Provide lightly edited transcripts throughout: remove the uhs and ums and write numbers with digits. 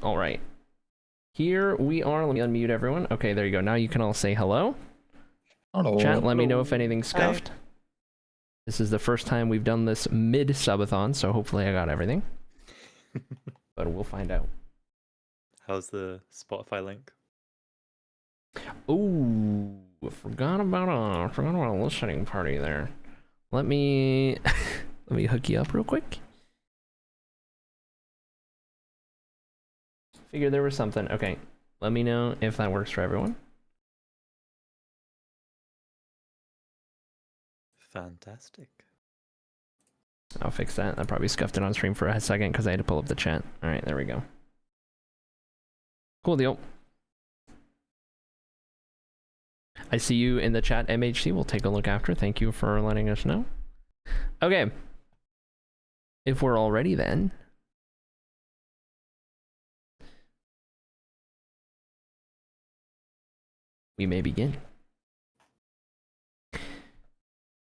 All right. Here we are. Let me unmute everyone. Okay, there you go. Now you can all say hello. Hello. Chat, let me know if anything's Hi. scuffed. This is the first time we've done this mid-subathon, so hopefully I got everything. But we'll find out. How's the Spotify link? Ooh, forgot about a listening party there. Let me let me hook you up real quick. Figured there was something. Okay, let me know if that works for everyone. Fantastic. I'll fix that. I probably scuffed it on stream for a second because I had to pull up the chat. All right, there we go. Cool deal. I see you in the chat, MHC. We'll take a look after. Thank you for letting us know. Okay. If we're all ready then. We may begin.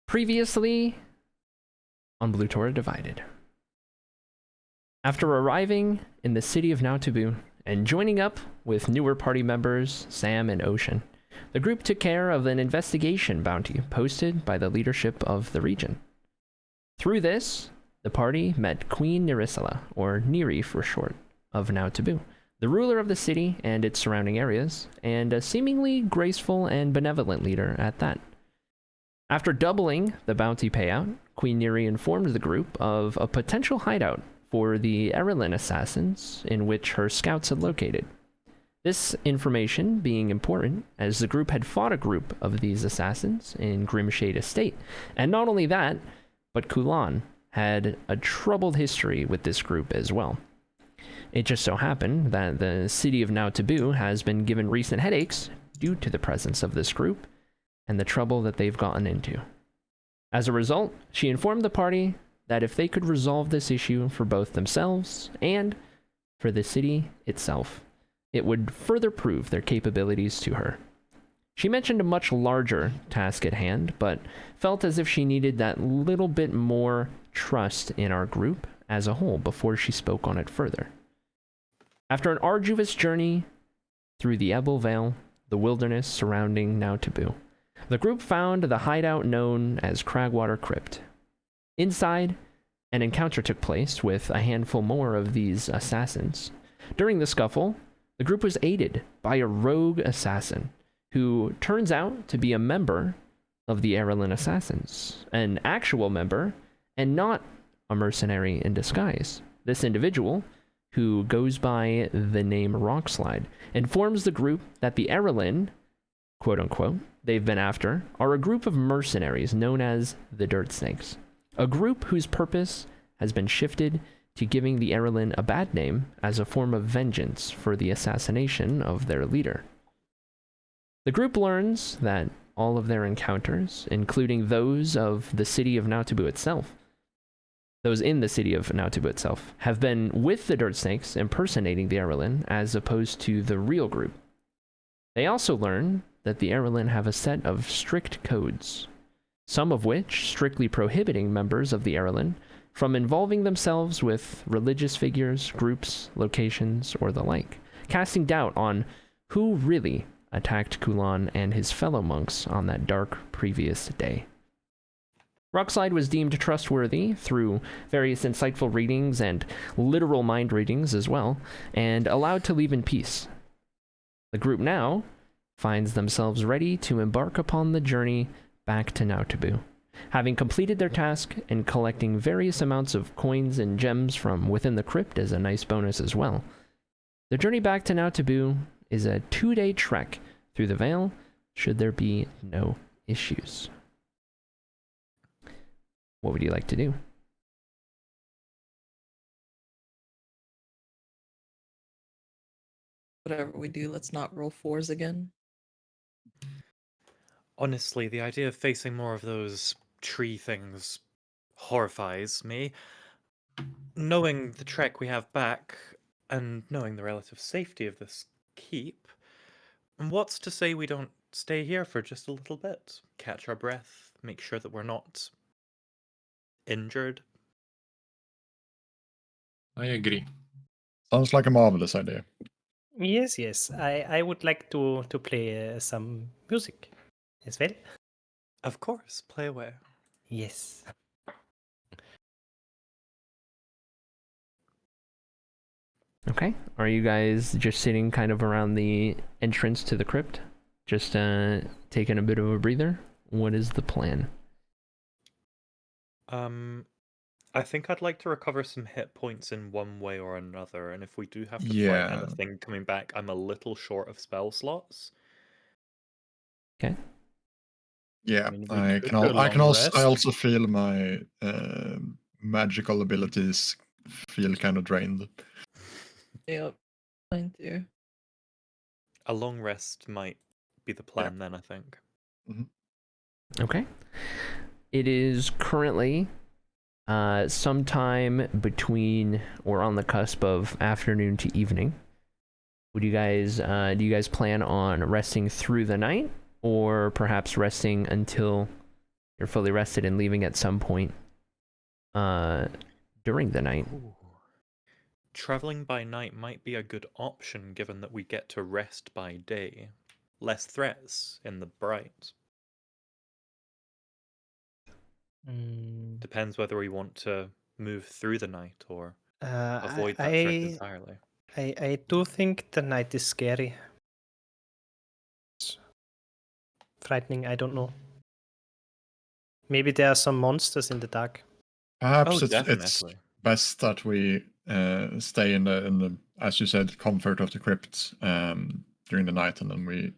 Previously on Blutora Divided. After arriving in the city of Nautabu and joining up with newer party members, Sam and Ocean, the group took care of an investigation bounty posted by the leadership of the region. Through this, the party met Queen Nerisala, or Neri for short, of Nautabu, the ruler of the city and its surrounding areas, and a seemingly graceful and benevolent leader at that. After doubling the bounty payout, Queen Neri informed the group of a potential hideout for the Errolin assassins in which her scouts had located. This information being important, as the group had fought a group of these assassins in Grimshade Estate. And not only that, but Kulan had a troubled history with this group as well. It just so happened that the city of Nautabu has been given recent headaches due to the presence of this group and the trouble that they've gotten into. As a result, she informed the party that if they could resolve this issue for both themselves and for the city itself, it would further prove their capabilities to her. She mentioned a much larger task at hand, but felt as if she needed that little bit more trust in our group as a whole before she spoke on it further. After an arduous journey through the Ebel Vale, the wilderness surrounding Nautabu, the group found the hideout known as Cragwater Crypt. Inside, an encounter took place with a handful more of these assassins. During the scuffle, the group was aided by a rogue assassin who turns out to be a member of the Errolin assassins, an actual member and not a mercenary in disguise. This individual, who goes by the name Rockslide, informs the group that the Errolin, quote-unquote, they've been after, are a group of mercenaries known as the Dirt Snakes, a group whose purpose has been shifted to giving the Errolin a bad name as a form of vengeance for the assassination of their leader. The group learns that all of their encounters, including those of the city of Nautabu itself, those in the city of Nautabu itself, have been with the Dirt Snakes impersonating the Errolin as opposed to the real group. They also learn that the Errolin have a set of strict codes, some of which strictly prohibiting members of the Errolin from involving themselves with religious figures, groups, locations, or the like, casting doubt on who really attacked Kulan and his fellow monks on that dark previous day. Rockslide was deemed trustworthy through various insightful readings and literal mind readings as well, and allowed to leave in peace. The group now finds themselves ready to embark upon the journey back to Nautabu, having completed their task and collecting various amounts of coins and gems from within the crypt as a nice bonus as well. The journey back to Nautabu is a 2-day trek through the Vale, should there be no issues. What would you like to do? Whatever we do, let's not roll 4s again. Honestly, the idea of facing more of those tree things horrifies me. Knowing the trek we have back, and knowing the relative safety of this keep, what's to say we don't stay here for just a little bit? Catch our breath, make sure that we're not injured? I agree. Sounds like a marvelous idea. Yes, yes. I would like to play some music as well. Of course, play away. Yes. Okay. Are you guys just sitting kind of around the entrance to the crypt? Just taking a bit of a breather? What is the plan? I think I'd like to recover some hit points in one way or another, and if we do have to fight Yeah. anything coming back, I'm a little short of spell slots. Okay. Yeah, I mean, we I could can. do a I can long also. I rest. also feel my magical abilities feel kind of drained. Yep. Mine too. A long rest might be the plan then, I think. Okay. It is currently sometime between or on the cusp of afternoon to evening. Would you guys do you guys plan on resting through the night, or perhaps resting until you're fully rested and leaving at some point during the night? Ooh. Traveling by night might be a good option given that we get to rest by day. Less threats in the bright. Depends whether we want to move through the night or avoid that threat entirely. I do think the night is scary. It's frightening, I don't know. Maybe there are some monsters in the dark. Perhaps Oh, it's definitely. best that we stay in the, as you said, comfort of the crypt during the night, and then we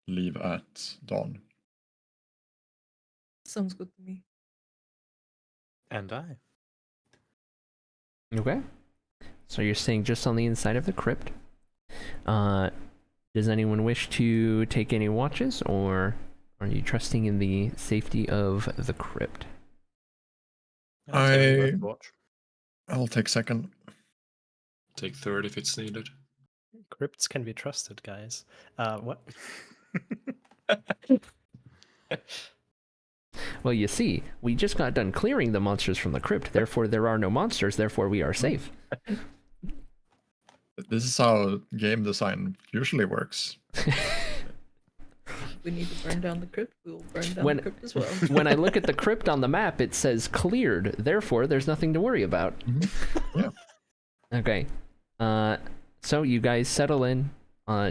leave at dawn. Sounds good to me. And I. Okay. So you're staying just on the inside of the crypt. Does anyone wish to take any watches, or are you trusting in the safety of the crypt? I'll take my first watch. I'll take second. Take third if it's needed. Crypts can be trusted, guys. What? Well, you see, we just got done clearing the monsters from the crypt, therefore there are no monsters, therefore we are safe. This is how game design usually works. We need to burn down the crypt. We will burn down When- the crypt as well. When I look at the crypt on the map, it says cleared, therefore there's nothing to worry about. Yeah. Okay. So you guys settle in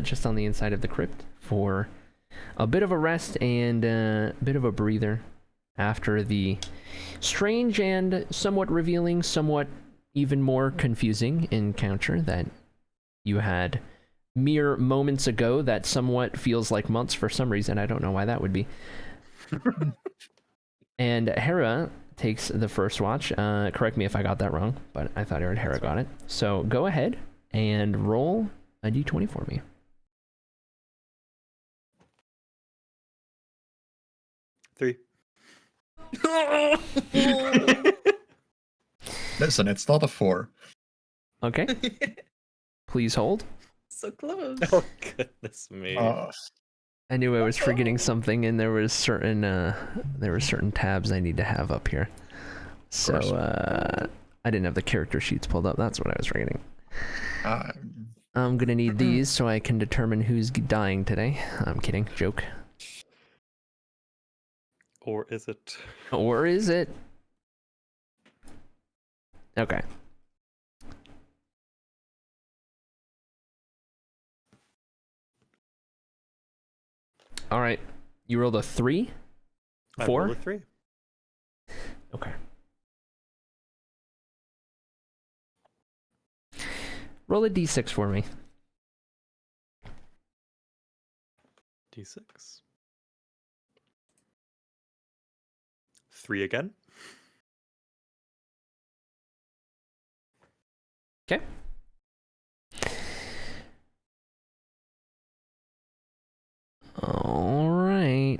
just on the inside of the crypt for a bit of a rest and a bit of a breather after the strange and somewhat revealing, somewhat even more confusing encounter that you had mere moments ago that somewhat feels like months for some reason. I don't know why that would be. And Hera takes the first watch. Correct me if I got that wrong, but I thought Hera got it. So go ahead and roll a d20 for me. Three. Listen, it's not a 4. Okay, please hold. So close. Oh, goodness me. I knew I was forgetting something, and there was certain tabs I need to have up here. So I didn't have the character sheets pulled up. That's what I was forgetting. I'm gonna need these so I can determine who's dying today. I'm kidding. Joke. Or is it? Or is it? Okay. All right. You rolled a 3? I 4? rolled a 3. Okay. Roll a d6 for me. D6. 3 again. Okay. All right.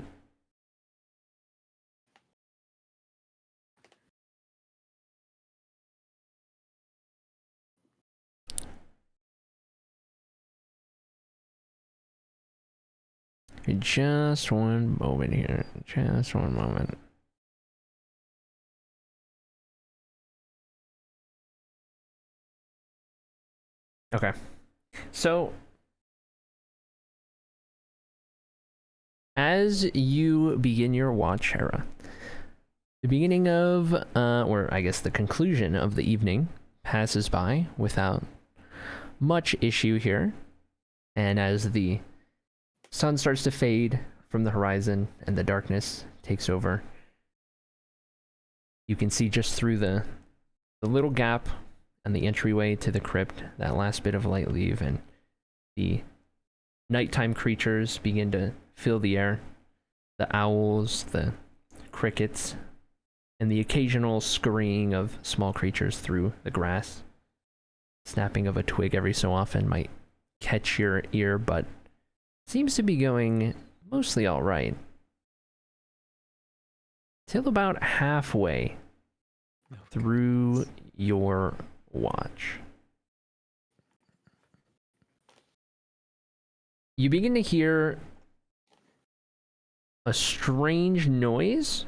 Just one moment here. Just one moment. Okay. So, as you begin your watch, Hera, the beginning of, or I guess the conclusion of the evening passes by without much issue here. And as the sun starts to fade from the horizon and the darkness takes over, you can see just through the little gap and the entryway to the crypt, that last bit of light leave, and the nighttime creatures begin to fill the air. The owls, the crickets, and the occasional scurrying of small creatures through the grass. Snapping of a twig every so often might catch your ear, but seems to be going mostly all right. Till about halfway through your watch, you begin to hear a strange noise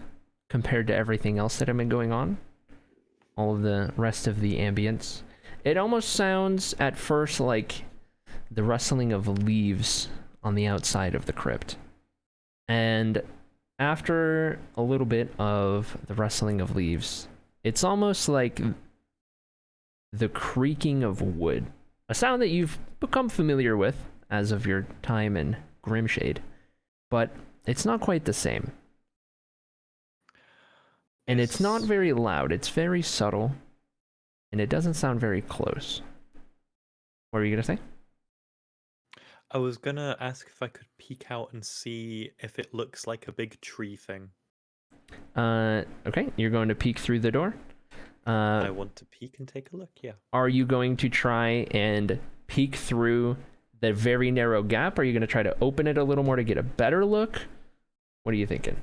compared to everything else that had been going on. All of the rest of the ambience. It almost sounds at first like the rustling of leaves on the outside of the crypt. And after a little bit of the rustling of leaves, it's almost like the creaking of wood. A sound that you've become familiar with as of your time in Grimshade. But it's not quite the same. And it's not very loud. It's very subtle. And it doesn't sound very close. What were you going to say? I was gonna ask if I could peek out and see if it looks like a big tree thing. Okay, you're going to peek through the door. I want to peek and take a look, yeah. Are you going to try and peek through the very narrow gap? Or are you going to try to open it a little more to get a better look? What are you thinking?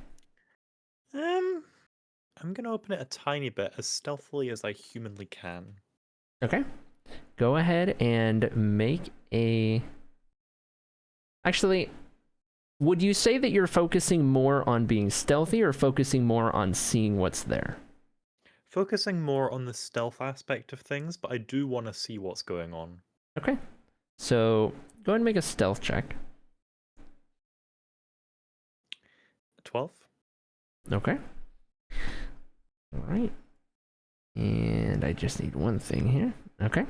I'm gonna open it a tiny bit, as stealthily as I humanly can. Okay. Go ahead and make a... Actually, would you say that you're focusing more on being stealthy or focusing more on seeing what's there? Focusing more on the stealth aspect of things, but I do want to see what's going on. Okay. So, go ahead and make a stealth check. 12? Okay. All right. And I just need one thing here. Okay.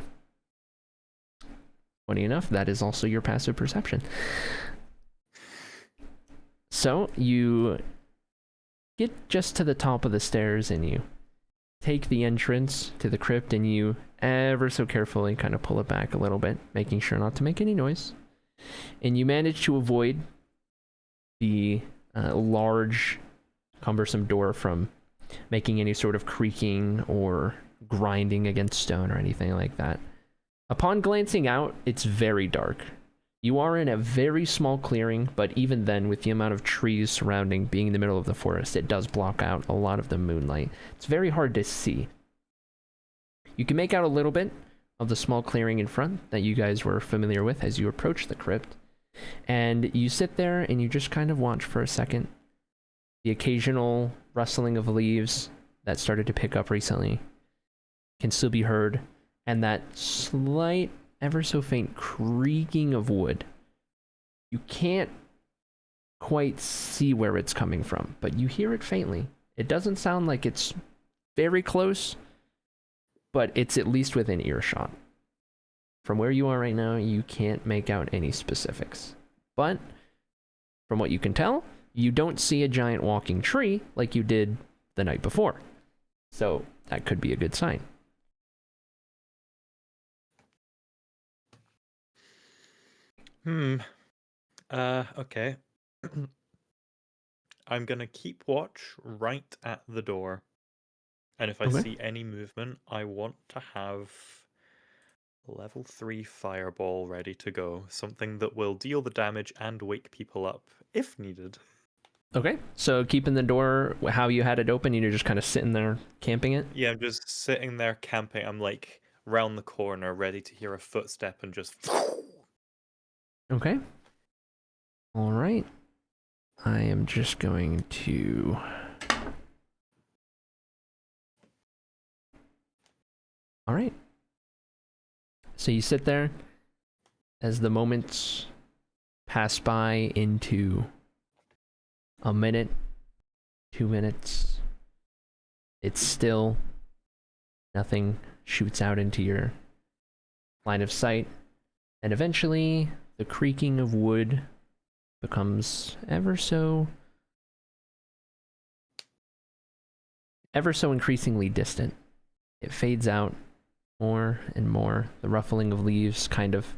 Funny enough, that is also your passive perception. So you get just to the top of the stairs and you take the entrance to the crypt and you ever so carefully kind of pull it back a little bit, making sure not to make any noise. And you manage to avoid the large, cumbersome door from making any sort of creaking or grinding against stone or anything like that. Upon glancing out, it's very dark. You are in a very small clearing, but even then, with the amount of trees surrounding being in the middle of the forest, it does block out a lot of the moonlight. It's very hard to see. You can make out a little bit of the small clearing in front that you guys were familiar with as you approach the crypt. And you sit there and you just kind of watch for a second. The occasional rustling of leaves that started to pick up recently can still be heard. And that slight, ever so faint creaking of wood. You can't quite see where it's coming from, but you hear it faintly. It doesn't sound like it's very close, but it's at least within earshot. From where you are right now, you can't make out any specifics. But, from what you can tell, you don't see a giant walking tree like you did the night before. So, that could be a good sign. Okay. I'm gonna keep watch right at the door. And if I Okay. see any movement, I want to have level 3 fireball ready to go. Something that will deal the damage and wake people up if needed. Okay, so keeping the door how you had it open, you're just kind of sitting there camping it? Yeah, I'm just sitting there camping. I'm like round the corner, ready to hear a footstep and just... Okay. All right. I am just going to... All right. So you sit there as the moments pass by into a minute, 2 minutes. It's still. Nothing shoots out into your line of sight. And eventually, the creaking of wood becomes ever so increasingly distant. It fades out more and more, the ruffling of leaves kind of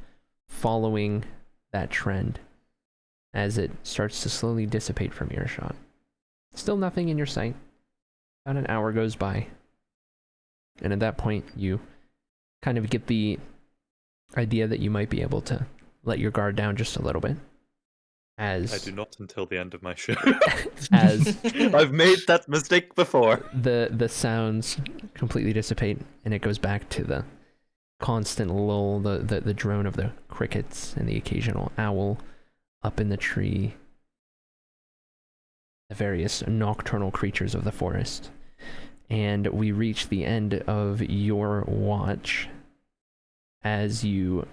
following that trend as it starts to slowly dissipate from earshot. Still nothing in your sight. About an hour goes by. And at that point, you kind of get the idea that you might be able to let your guard down just a little bit. I do not until the end of my shift. As I've made that mistake before. the sounds completely dissipate, and it goes back to the constant lull, the drone of the crickets and the occasional owl up in the tree, the various nocturnal creatures of the forest. And we reach the end of your watch as you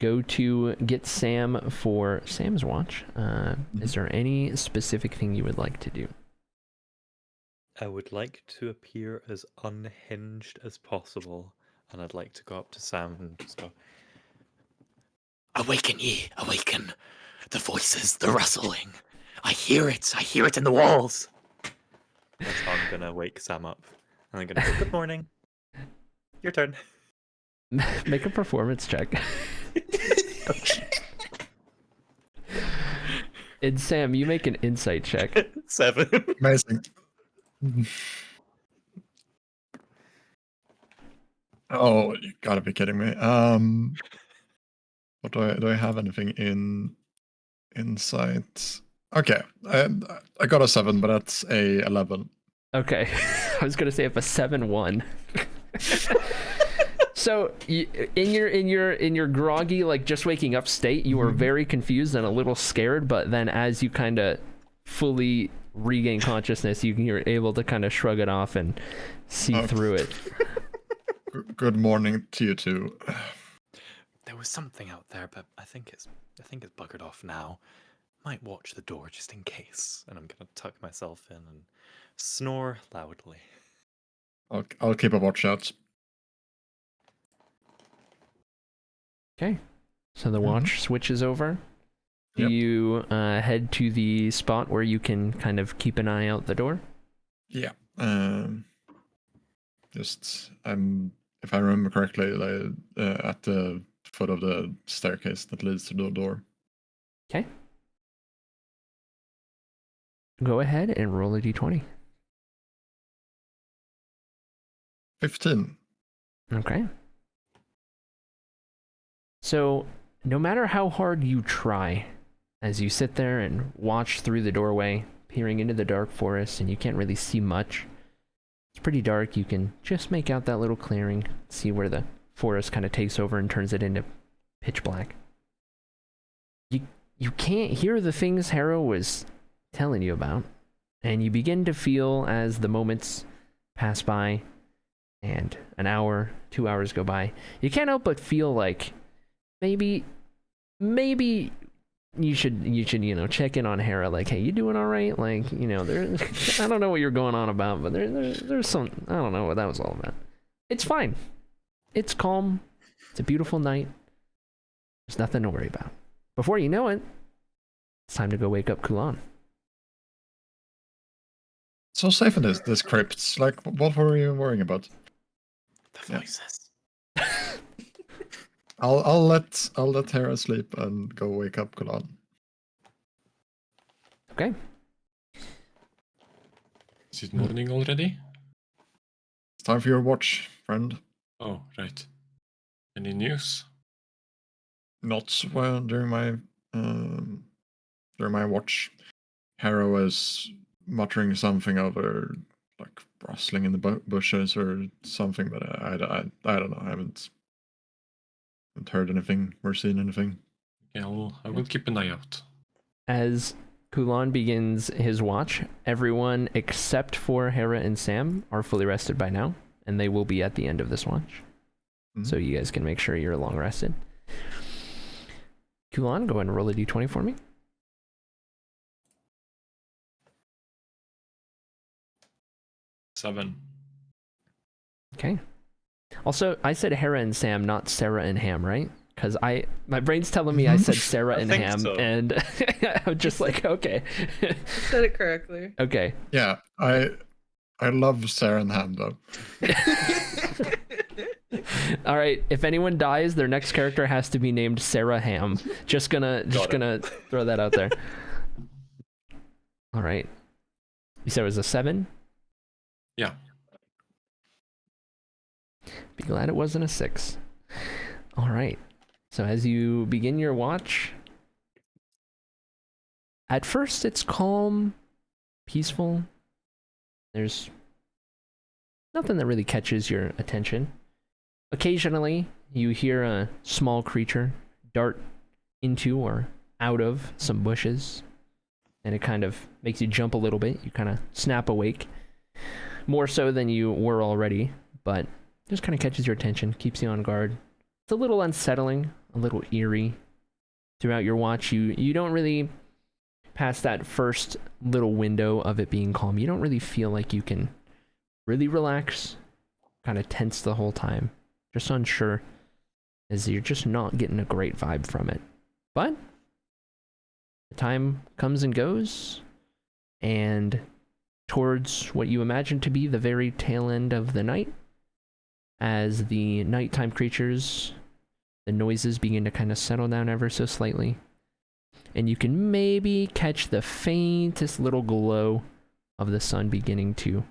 go to get Sam for Sam's watch. Is there any specific thing you would like to do? I would like to appear as unhinged as possible, and I'd like to go up to Sam and just go, "Awaken ye, awaken! The voices, the rustling. I hear it in the walls." That's how I'm gonna wake Sam up. And I'm gonna go, "Good morning. Your turn." Make a performance check. And Sam, you make an insight check. 7. Amazing. Oh, you gotta be kidding me. What do I have anything in insight? Okay, I got a 7, but that's a 11. Okay, I was gonna say if a 7-1. So in your groggy, like just waking up state, you were very confused and a little scared. But then as you kind of fully regain consciousness, you're able to kind of shrug it off and see through it. Good morning to you too. There was something out there, but I think it's buggered off now. Might watch the door just in case. And I'm gonna tuck myself in and snore loudly. I'll keep a watch out. Okay, so the watch switches over. Do you head to the spot where you can kind of keep an eye out the door? Yeah. If I remember correctly, at the foot of the staircase that leads to the door. Okay. Go ahead and roll a d20. 15. Okay. So, no matter how hard you try, as you sit there and watch through the doorway, peering into the dark forest, and you can't really see much. It's pretty dark. You can just make out that little clearing, see where the forest kind of takes over and turns it into pitch black. You can't hear the things Harrow was telling you about, and you begin to feel as the moments pass by, and an hour, 2 hours go by, you can't help but feel like maybe you should check in on Hera, like, hey, you doing all right? Like, I don't know what you're going on about, but there's some, I don't know what that was all about. It's fine. It's calm. It's a beautiful night. There's nothing to worry about. Before you know it, it's time to go wake up Kulan. So safe in this crypt. Like, what were you worrying about? The voices. I'll let Hera sleep and go wake up Kulan. Okay. Is it morning already? It's time for your watch, friend. Oh, right. Any news? Not well during my watch. Hera was muttering something over like rustling in the bushes or something, but I don't know. I haven't heard anything or seen anything. Yeah, I will keep an eye out. As Kulan begins his watch, everyone except for Hera and Sam are fully rested by now, and they will be at the end of this watch. So you guys can make sure you're long rested. Kulan, go ahead and roll a d20 for me. 7. Okay. Also, I said Hera and Sam, not Sarah and Ham, right? Because my brain's telling me I said Sarah and think Ham, so. and I'm just like, okay. You said it correctly. Okay. Yeah, I love Sarah and Ham though. All right. If anyone dies, their next character has to be named Sarah Ham. Just gonna throw that out there. All right. You said it was a 7? Yeah. Be glad it wasn't a 6. All right. So as you begin your watch, at first it's calm, peaceful. There's nothing that really catches your attention. Occasionally, you hear a small creature dart into or out of some bushes, and it kind of makes you jump a little bit. You kind of snap awake, more so than you were already, but just kind of catches your attention, keeps you on guard. It's a little unsettling, a little eerie. Throughout your watch, you don't really, past that first little window of it being calm, you don't really feel like you can really relax, kind of tense the whole time. Just unsure, as you're just not getting a great vibe from it. But the time comes and goes, and towards what you imagine to be the very tail end of the night, as the nighttime creatures, the noises begin to kind of settle down ever so slightly, and you can maybe catch the faintest little glow of the sun beginning to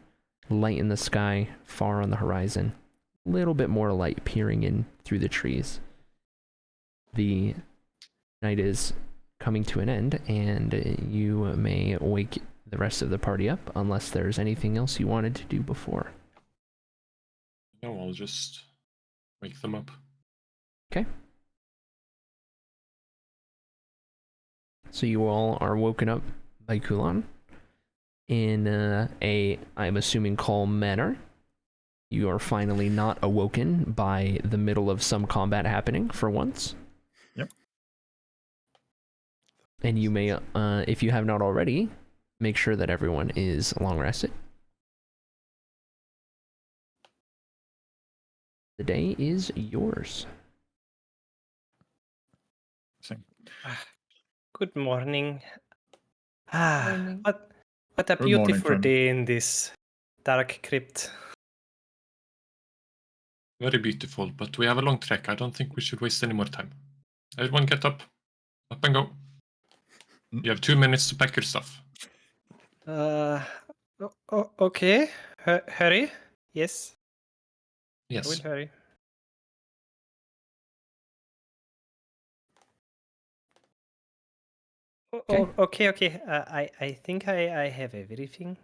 lighten the sky far on the horizon. Little bit more light peering in through the trees. The night is coming to an end, and you may wake the rest of the party up unless there's anything else you wanted to do before. No, I'll just wake them up. Okay. So you all are woken up by Kulan in I'm assuming, calm manner. You are finally not awoken by the middle of some combat happening for once. Yep. And you may, if you have not already, make sure that everyone is long rested. The day is yours. Good morning. Morning. What a Good morning, beautiful friend. day in this dark crypt. Very beautiful, but we have a long trek. I don't think we should waste any more time. Everyone get up. Up and go. You have 2 minutes to pack your stuff. Okay. Hurry? Yes. I will Yes. hurry. Okay. I think I have everything.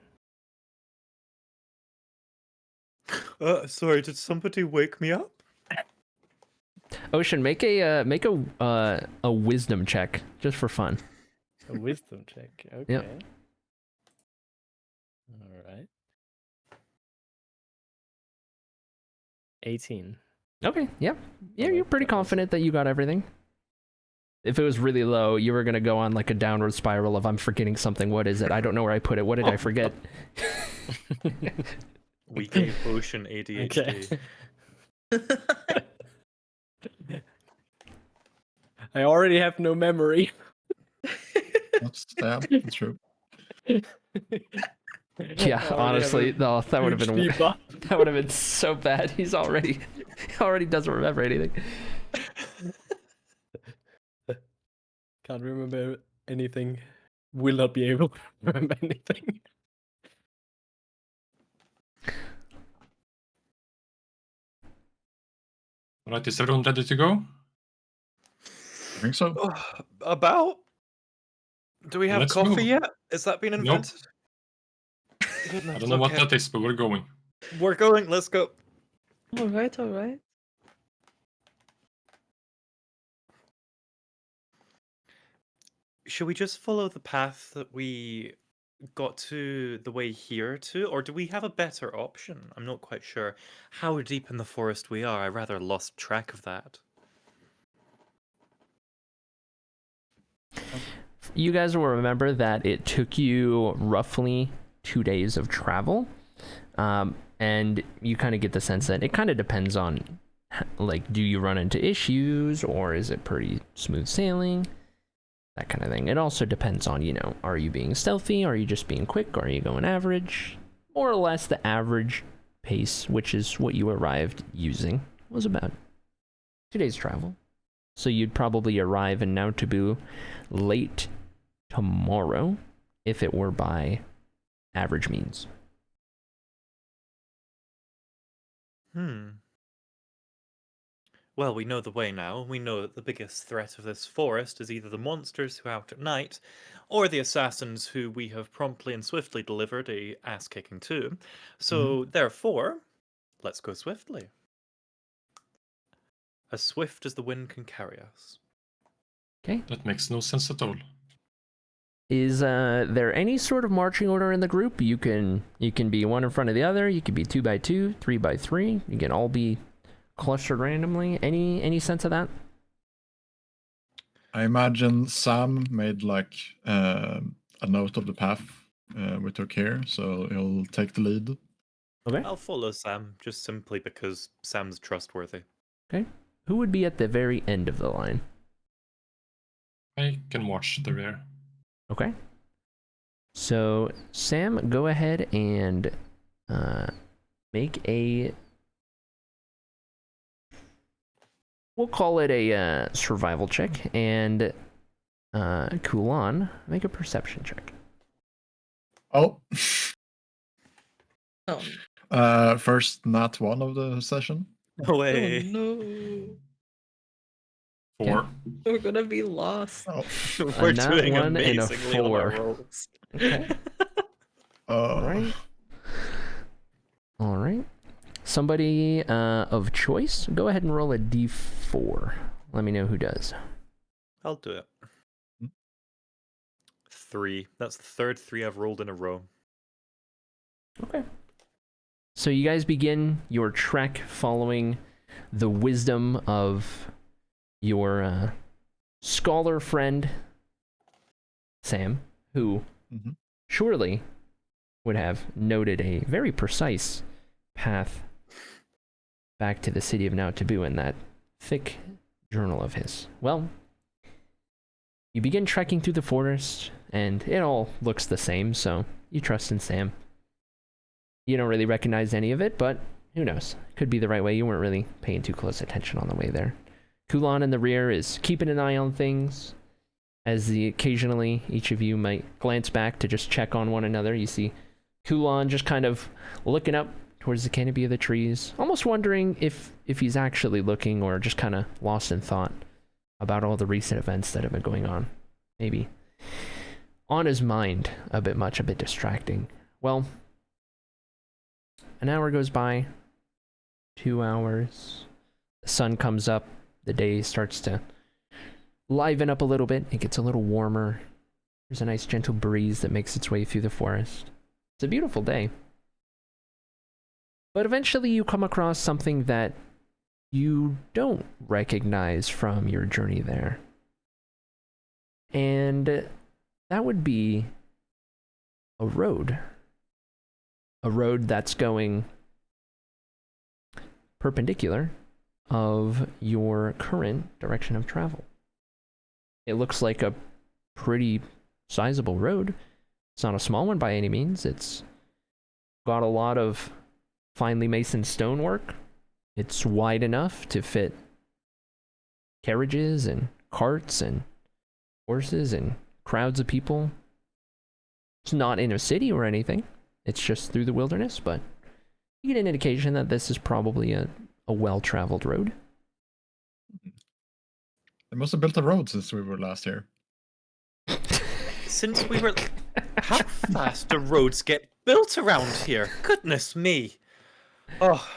Sorry, did somebody wake me up? Ocean, make a wisdom check just for fun. A wisdom check. Okay. Yep. All right. 18. Okay, yeah, like you're pretty that one. confident that you got everything. If it was really low, you were gonna go on like a downward spiral of I'm forgetting something. What is it? I don't know where I put it. What did I forget? We gave Ocean ADHD. Okay. I already have no memory. That's true. Yeah, honestly, no, that would have been debuff. that would have been so bad. He already doesn't remember anything. Can't remember anything. Will not be able to remember anything. Alright, is everyone ready to go? I think so. About? Do we have Let's coffee move. yet? Has that been Nope. invented? I Goodness, don't know what okay. that is, but we're going. We're going, let's go. All right. Should we just follow the path that we got to the way here too, or do we have a better option? I'm not quite sure how deep in the forest we are. I rather lost track of that. You guys will remember that it took you roughly 2 days of travel, and you kind of get the sense that it kind of depends on, like, do you run into issues, or is it pretty smooth sailing? That kind of thing. It also depends on, you know, are you being stealthy? Are you just being quick? Are you going average? More or less the average pace, which is what you arrived using, was about 2 days travel. So you'd probably arrive in Nautabu late tomorrow if it were by average means. Well, we know the way now. We know that the biggest threat of this forest is either the monsters who are out at night, or the assassins who we have promptly and swiftly delivered a ass-kicking to. So, therefore, let's go swiftly. As swift as the wind can carry us. Okay. That makes no sense at all. Is there any sort of marching order in the group? You can be one in front of the other. You can be 2 by 2, 3 by 3. You can all be clustered randomly. Any sense of that? I imagine Sam made like a note of the path we took here, so he'll take the lead. Okay. I'll follow Sam, just simply because Sam's trustworthy. Okay. Who would be at the very end of the line? I can watch the rear. Okay. So, Sam, go ahead and make a... We'll call it a survival check, and Kulan, make a perception check. Oh. Oh, First nat 1 of the session. No way. no. 4. We're gonna be lost. Oh. We're nat doing 1 and a amazingly on our 4. rolls. Okay. Alright. Alright. Somebody of choice, go ahead and roll a d4. Let me know who does. I'll do it. 3. That's the third 3 I've rolled in a row. Okay. So you guys begin your trek following the wisdom of your scholar friend, Sam, who surely would have noted a very precise path back to the city of Nautabu in that thick journal of his. Well, you begin trekking through the forest, and it all looks the same, so you trust in Sam. You don't really recognize any of it, but who knows? Could be the right way. You weren't really paying too close attention on the way there. Kulan in the rear is keeping an eye on things, as occasionally each of you might glance back to just check on one another. You see Kulan just kind of looking up towards the canopy of the trees, almost wondering if he's actually looking or just kind of lost in thought about all the recent events that have been going on. Maybe on his mind a bit distracting. Well, an hour goes by, 2 hours, the sun comes up, the day starts to liven up a little bit, it gets a little warmer, there's a nice gentle breeze that makes its way through the forest. It's a beautiful day. But eventually you come across something that you don't recognize from your journey there. And that would be a road. A road that's going perpendicular of your current direction of travel. It looks like a pretty sizable road. It's not a small one by any means. It's got a lot of finely masoned stonework. It's wide enough to fit carriages and carts and horses and crowds of people. It's not in a city or anything. It's just through the wilderness, but you get an indication that this is probably a well-traveled road. They must have built a road since we were last here. Since we were... How fast do roads get built around here? Goodness me. Oh,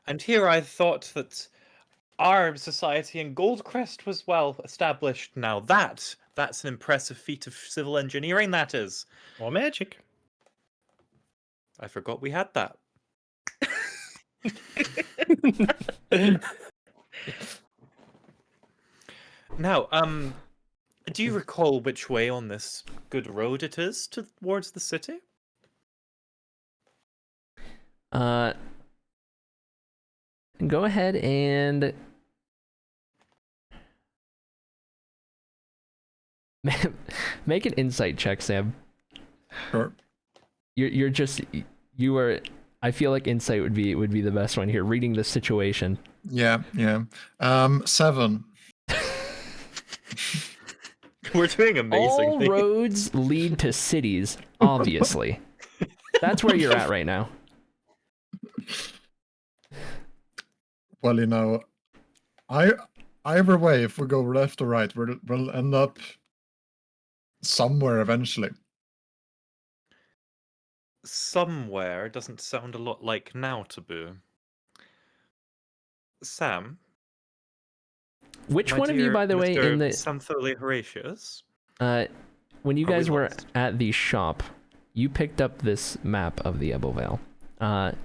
and here I thought that our society in Goldcrest was well established. Now that's an impressive feat of civil engineering, that is. Or magic. I forgot we had that. Now, do you recall which way on this good road it is towards the city? Go ahead and make an insight check, Sam. Sure. You're just you are. I feel like insight would be the best one here. Reading the situation. Yeah. 7. We're doing amazing. All roads lead to cities, obviously. That's where you're at right now. Well, you know, either way, if we go left or right, we'll end up somewhere eventually. Somewhere doesn't sound a lot like now taboo. Sam, Which my one of you, dear by the way, Mr. in the Samthole Horatius? when you Are we guys were lost? at the shop, you picked up this map of the Ebel Vale.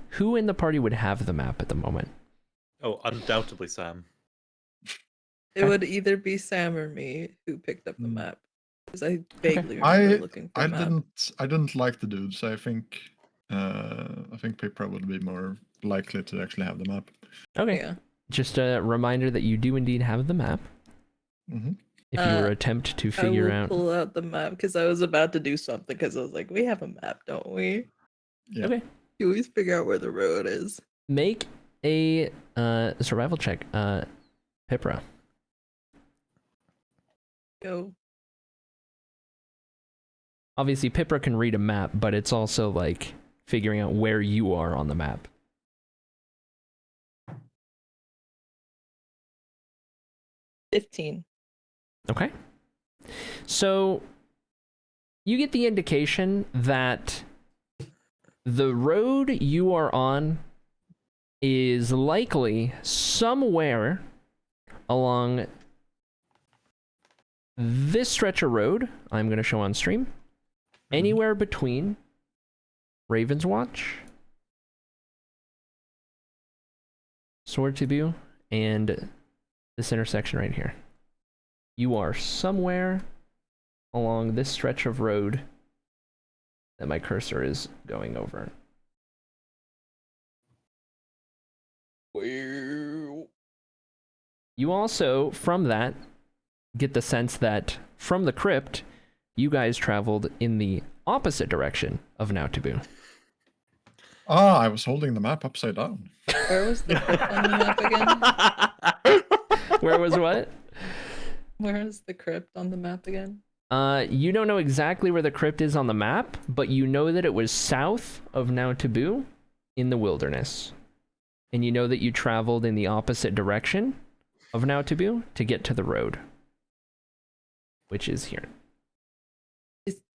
Who in the party would have the map at the moment? Oh, undoubtedly Sam. It would either be Sam or me who picked up the Mm. map. Because I vaguely remember looking for I a map. didn't like the dude, so I think Pipra would be more likely to actually have the map. Okay. Yeah. Just a reminder that you do indeed have the map. Mm-hmm. If you were attempt to I figure will out. pull out the map because I was about to do something because I was like, we have a map, don't we? Yeah. Okay. You always figure out where the road is. Make a survival check, Pipra. Go. Obviously, Pipra can read a map, but it's also like figuring out where you are on the map. 15. Okay. So you get the indication that the road you are on is likely somewhere along this stretch of road I'm going to show on stream. Anywhere between Raven's Watch, Sword to View, and this intersection right here. You are somewhere along this stretch of road that my cursor is going over. You also, from that, get the sense that from the crypt, you guys traveled in the opposite direction of Now Taboo. Ah, I was holding the map upside down. Where was the crypt on the map again? Where was what? Where is the crypt on the map again? You don't know exactly where the crypt is on the map, but you know that it was south of Now Taboo in the wilderness. And you know that you traveled in the opposite direction of Now Taboo to get to the road, which is here.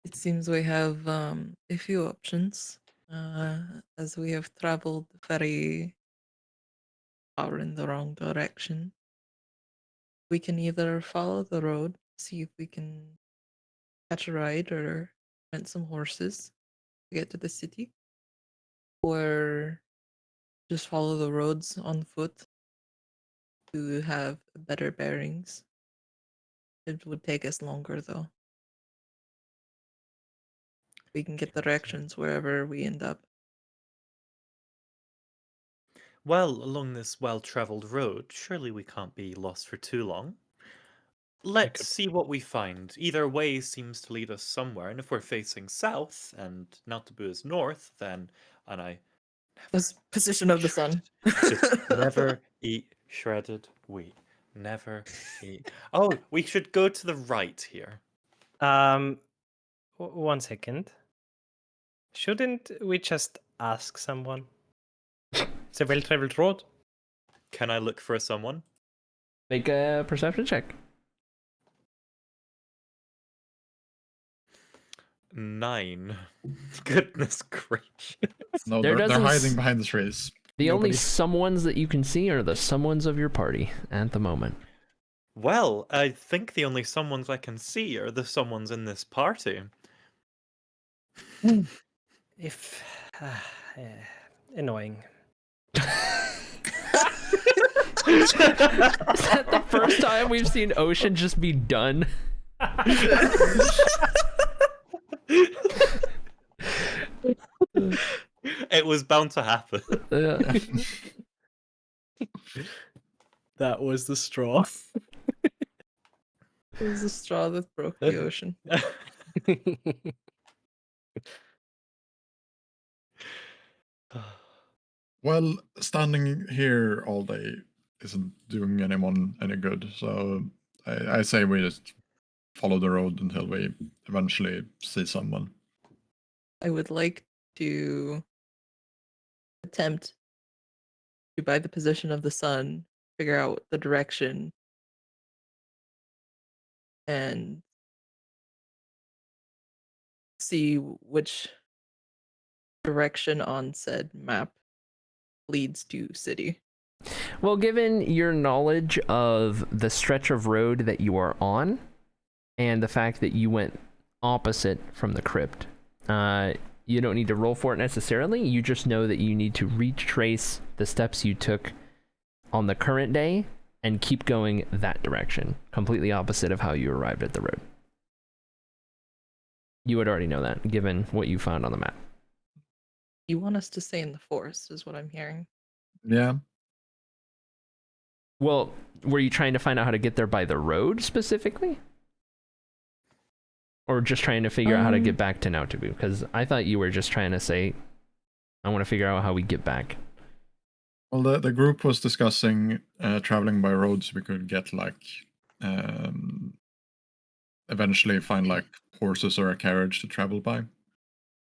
It seems we have a few options, as we have traveled very far in the wrong direction. We can either follow the road, see if we can catch a ride or rent some horses to get to the city, or just follow the roads on foot to have better bearings. It would take us longer though. We can get directions wherever we end up. Well, along this well-traveled road, surely we can't be lost for too long. Let's see what we find. Either way seems to lead us somewhere, and if we're facing south and Now Taboo is north, then This position of the sun. just never eat shredded wheat. Never eat. Oh, we should go to the right here. 1 second. Shouldn't we just ask someone? It's a well-traveled road. Can I look for someone? Make a perception check. 9. Goodness gracious. No, There they're doesn't hiding s- behind the trees. The only Nobody. someones that you can see are the someones of your party at the moment. Well, I think the only someones I can see are the someones in this party. If annoying. Is that the first time we've seen Ocean just be done? It was bound to happen. That was the straw. It was the straw that broke the ocean. Well, standing here all day isn't doing anyone any good, so I say we just follow the road until we eventually see someone. I would like to attempt to, by the position of the sun, figure out the direction and see which direction on said map leads to city. Well, given your knowledge of the stretch of road that you are on, and the fact that you went opposite from the crypt, you don't need to roll for it necessarily. You just know that you need to retrace the steps you took on the current day and keep going that direction, completely opposite of how you arrived at the road. You would already know that, given what you found on the map. You want us to stay in the forest, is what I'm hearing. Yeah. Well, were you trying to find out how to get there by the road specifically? Or just trying to figure out how to get back to Nautabu? Because I thought you were just trying to say, I want to figure out how we get back. Well, the group was discussing traveling by road so we could get, like, eventually find, like, horses or a carriage to travel by.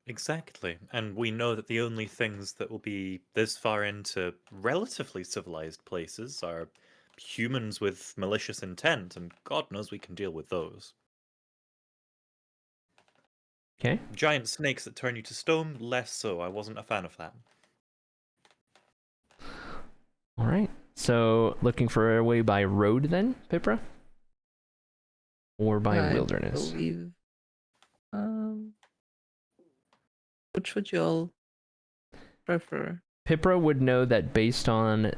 Exactly. And we know that the only things that will be this far into relatively civilized places are humans with malicious intent, and God knows we can deal with those. Okay. Giant snakes that turn you to stone, less so. I wasn't a fan of that. All right. So, looking for a way by road then, Pipra? Or by I wilderness? believe. Which would you all prefer? Pipra would know that based on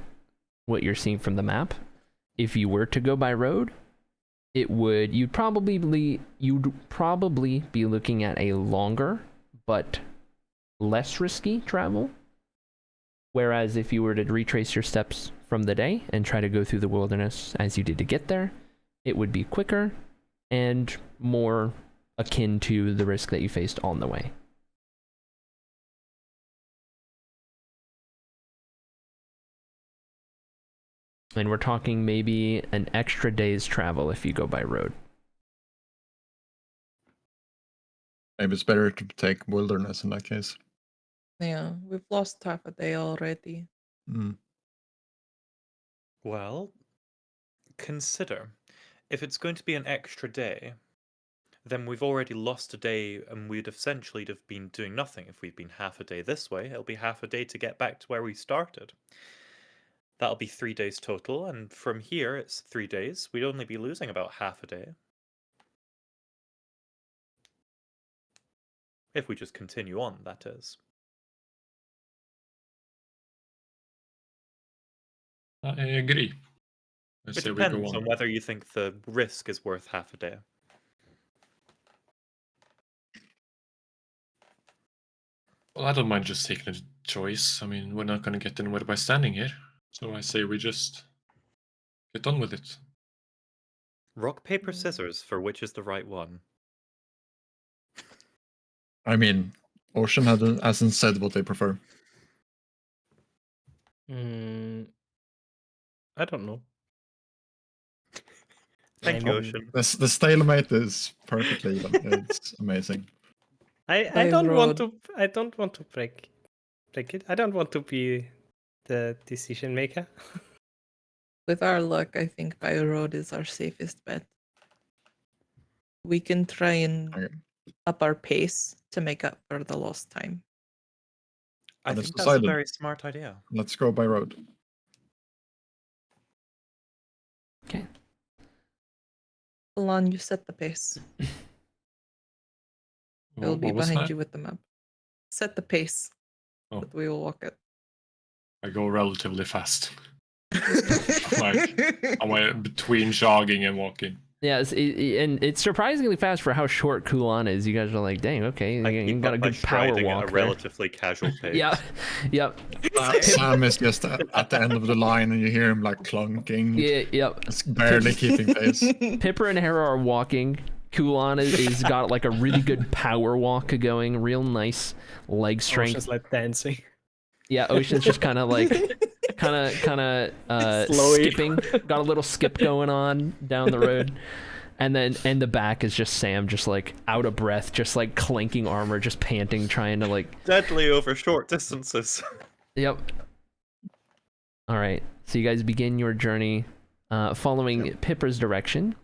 what you're seeing from the map, if you were to go by road, you'd probably be looking at a longer but less risky travel. Whereas if you were to retrace your steps from the day and try to go through the wilderness as you did to get there, it would be quicker and more akin to the risk that you faced on the way. And we're talking maybe an extra day's travel if you go by road. Maybe it's better to take wilderness in that case. Yeah, we've lost half a day already. Mm. Well, consider, if it's going to be an extra day, then we've already lost a day and we'd essentially have been doing nothing. If we'd been half a day this way, it'll be half a day to get back to where we started. That'll be 3 days total, and from here it's 3 days. We'd only be losing about half a day. If we just continue on, that is. I agree. I It say we go depends on. on whether you think the risk is worth half a day. Well, I don't mind just taking a choice. I mean, we're not going to get anywhere by standing here. So I say we just get on with it. Rock, paper, scissors for which is the right one. I mean, Ocean hasn't said what they prefer. I don't know. Thank I you, mean, Ocean. The stalemate is perfectly even. It's amazing. I By don't want road. to. I don't want to break it. I don't want to be the decision maker. With our luck, I think by road is our safest bet. We can try and Okay. up our pace to make up for the lost time. I That is think that's a decided. very smart idea. Let's go by road. Okay. Alon, you set the pace. We'll be What was behind that? you with the map. Set the pace Oh. that we will walk at. I go relatively fast. I'm like between jogging and walking. Yeah, and it's surprisingly fast for how short Kulan is. You guys are like, dang, okay, you got a good power walk at a there. relatively casual pace. Yeah, yep. Sam is just at the end of the line, and you hear him like clunking. Yeah, yep. It's barely keeping pace. Pipper and Hera are walking. Kulan is got like a really good power walk going, real nice leg strength. Ocean's like dancing. Yeah, Ocean's just kind of like, Slowy. skipping. Got a little skip going on down the road. And the back is just Sam, just like out of breath, just like clanking armor, just panting, trying to like... Deadly over short distances. Yep. All right, so you guys begin your journey following Pipper's direction,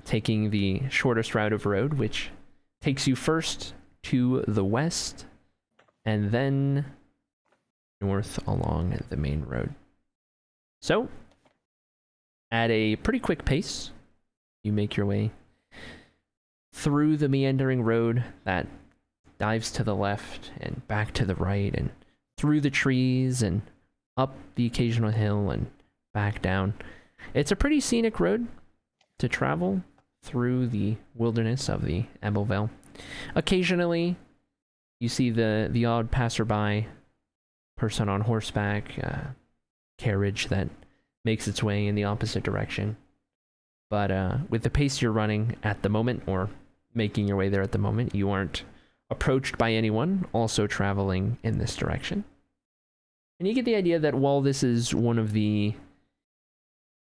taking the shortest route of road, which takes you first to the west, and then north along the main road. So, at a pretty quick pace, you make your way through the meandering road that dives to the left and back to the right and through the trees and up the occasional hill and back down. It's a pretty scenic road to travel through the wilderness of the Ebelvale. Occasionally, you see the odd passerby, person on horseback, carriage that makes its way in the opposite direction. But with the pace you're running at the moment, or making your way there at the moment, you aren't approached by anyone also traveling in this direction. And you get the idea that while this is one of the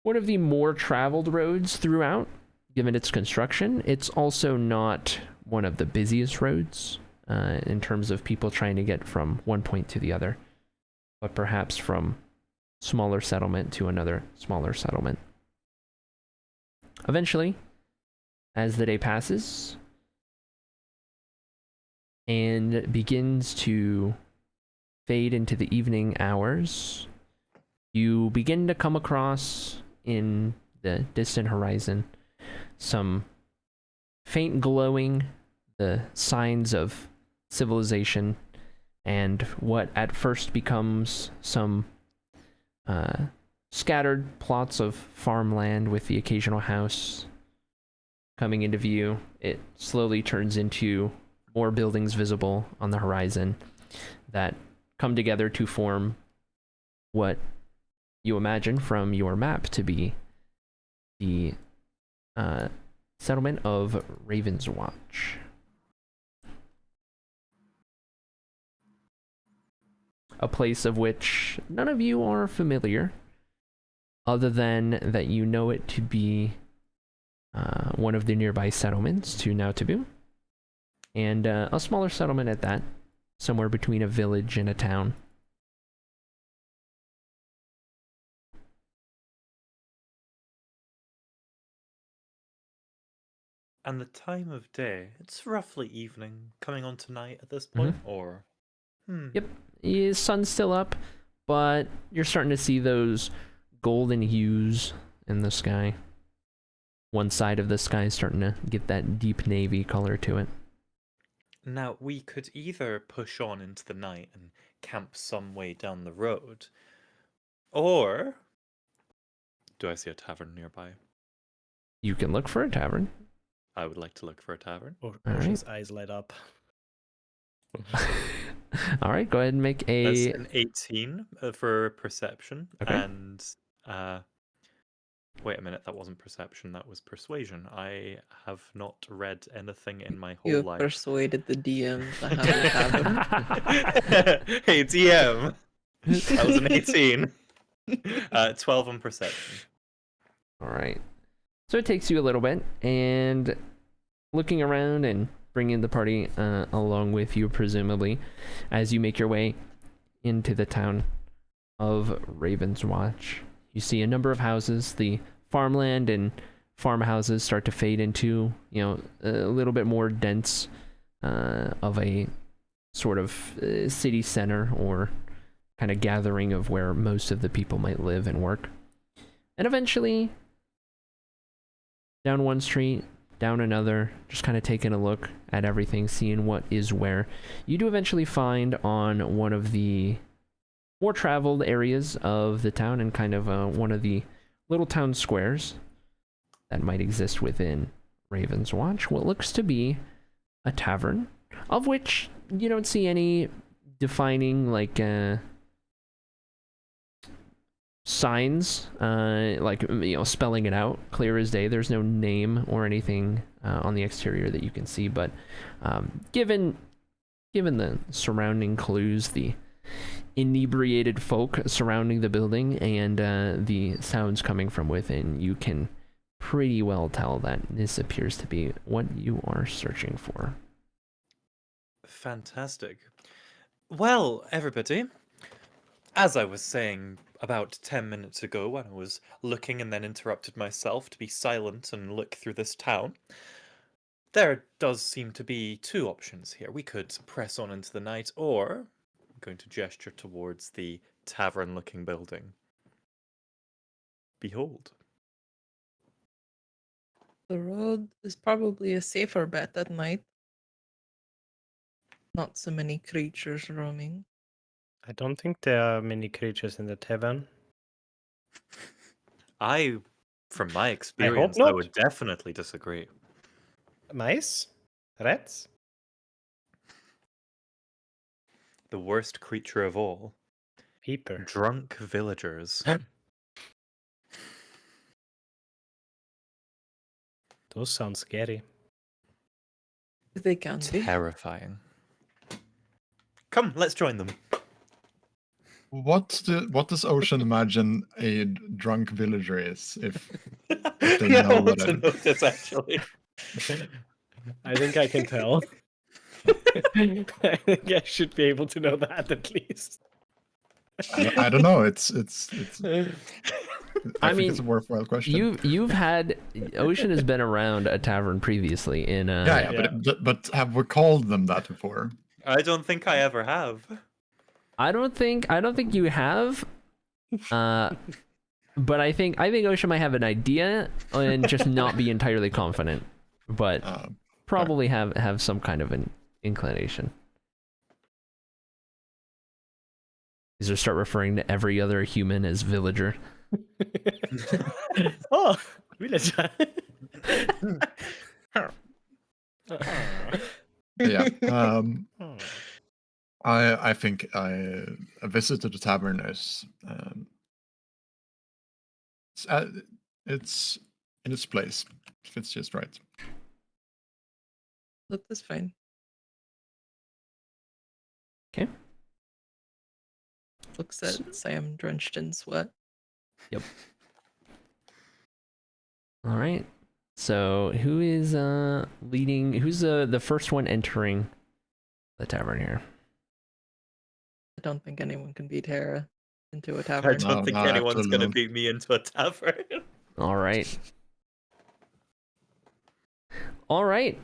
more traveled roads throughout, given its construction, it's also not one of the busiest roads in terms of people trying to get from one point to the other, but perhaps from smaller settlement to another smaller settlement. Eventually, as the day passes and begins to fade into the evening hours, you begin to come across in the distant horizon some faint glowing, the signs of civilization, and what at first becomes some scattered plots of farmland with the occasional house coming into view. It slowly turns into more buildings visible on the horizon that come together to form what you imagine from your map to be the settlement of Raven's Watch. A place of which none of you are familiar, other than that you know it to be one of the nearby settlements to Nautabu, and a smaller settlement at that, somewhere between a village and a town. And the time of day, it's roughly evening, coming on to night at this point, or? Yep, the sun's still up, but you're starting to see those golden hues in the sky. One side of the sky is starting to get that deep navy color to it. Now, we could either push on into the night and camp some way down the road, or... Do I see a tavern nearby? You can look for a tavern. I would like to look for a tavern. Ocean's eyes light up. All right, go ahead and make That's a... an 18 for perception, Okay. and... Wait a minute, that wasn't perception, that was persuasion. I have not read anything in my whole You life. persuaded the DM to have a tavern. Hey, DM! That was an 18. 12 on perception. All right. So it takes you a little bit, and looking around and bringing the party along with you, presumably, as you make your way into the town of Raven's Watch. You see a number of houses. The farmland and farmhouses start to fade into, a little bit more dense of a sort of city center or kind of gathering of where most of the people might live and work. And eventually, down one street, down another, just kind of taking a look at everything, seeing what is where. You do eventually find on one of the more traveled areas of the town and kind of one of the little town squares that might exist within Raven's Watch, what looks to be a tavern, of which you don't see any defining like signs, like, you know, spelling it out clear as day. There's no name or anything on the exterior that you can see, but given the surrounding clues, the inebriated folk surrounding the building, and the sounds coming from within, you can pretty well tell that this appears to be what you are searching for. Fantastic. Well, everybody, as I was saying about 10 minutes ago when I was looking and then interrupted myself to be silent and look through this town, there does seem to be two options here. We could press on into the night, or I'm going to gesture towards the tavern-looking building. Behold. The road is probably a safer bet at night. Not so many creatures roaming. I don't think there are many creatures in the tavern. From my experience, I not. would definitely disagree. Mice? Rats? The worst creature of all. People. Drunk villagers. Those sound scary. They can be. Terrifying. Come, let's join them. What does Ocean imagine a drunk villager is? If they Yeah, know I want what to know this actually. I think I can tell. I think I should be able to know that at least. I don't know. It's I think mean, it's a worthwhile question. You've had Ocean has been around a tavern previously in Yeah. But have we called them that before? I don't think I ever have. I don't think you have, but I think Ocean might have an idea and just not be entirely confident, but probably have some kind of an inclination. Is there start referring to every other human as villager? Oh, villager. Yeah. I think a visit to the tavern is it's in its place. Fits just right. That is fine. Okay. Looks at Sam drenched in sweat. Yep. All right. So who is leading? Who's the first one entering the tavern here? I don't think anyone can beat Hera into a I tavern. don't think no, anyone's going to absolutely. beat me into a tavern. All right. All right.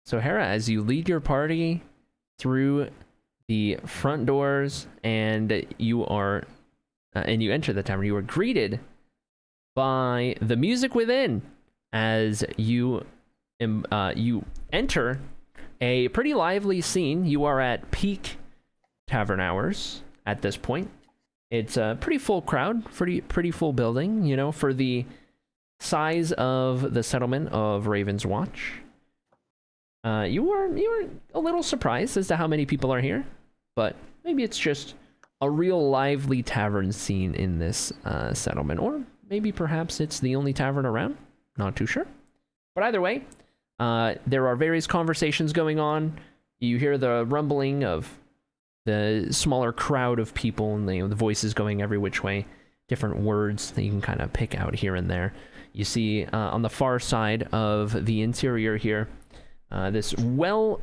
So Hera, as you lead your party through the front doors and you enter the tavern, you are greeted by the music within as you enter a pretty lively scene. You are at peak tavern hours at this point. It's a pretty full crowd, pretty full building, you know, for the size of the settlement of Raven's Watch. You were a little surprised as to how many people are here, but maybe it's just a real lively tavern scene in this settlement, or maybe perhaps it's the only tavern around. Not too sure. But either way, there are various conversations going on. You hear the rumbling of the smaller crowd of people, and the voices going every which way, different words that you can kind of pick out here and there. You see on the far side of the interior here, this well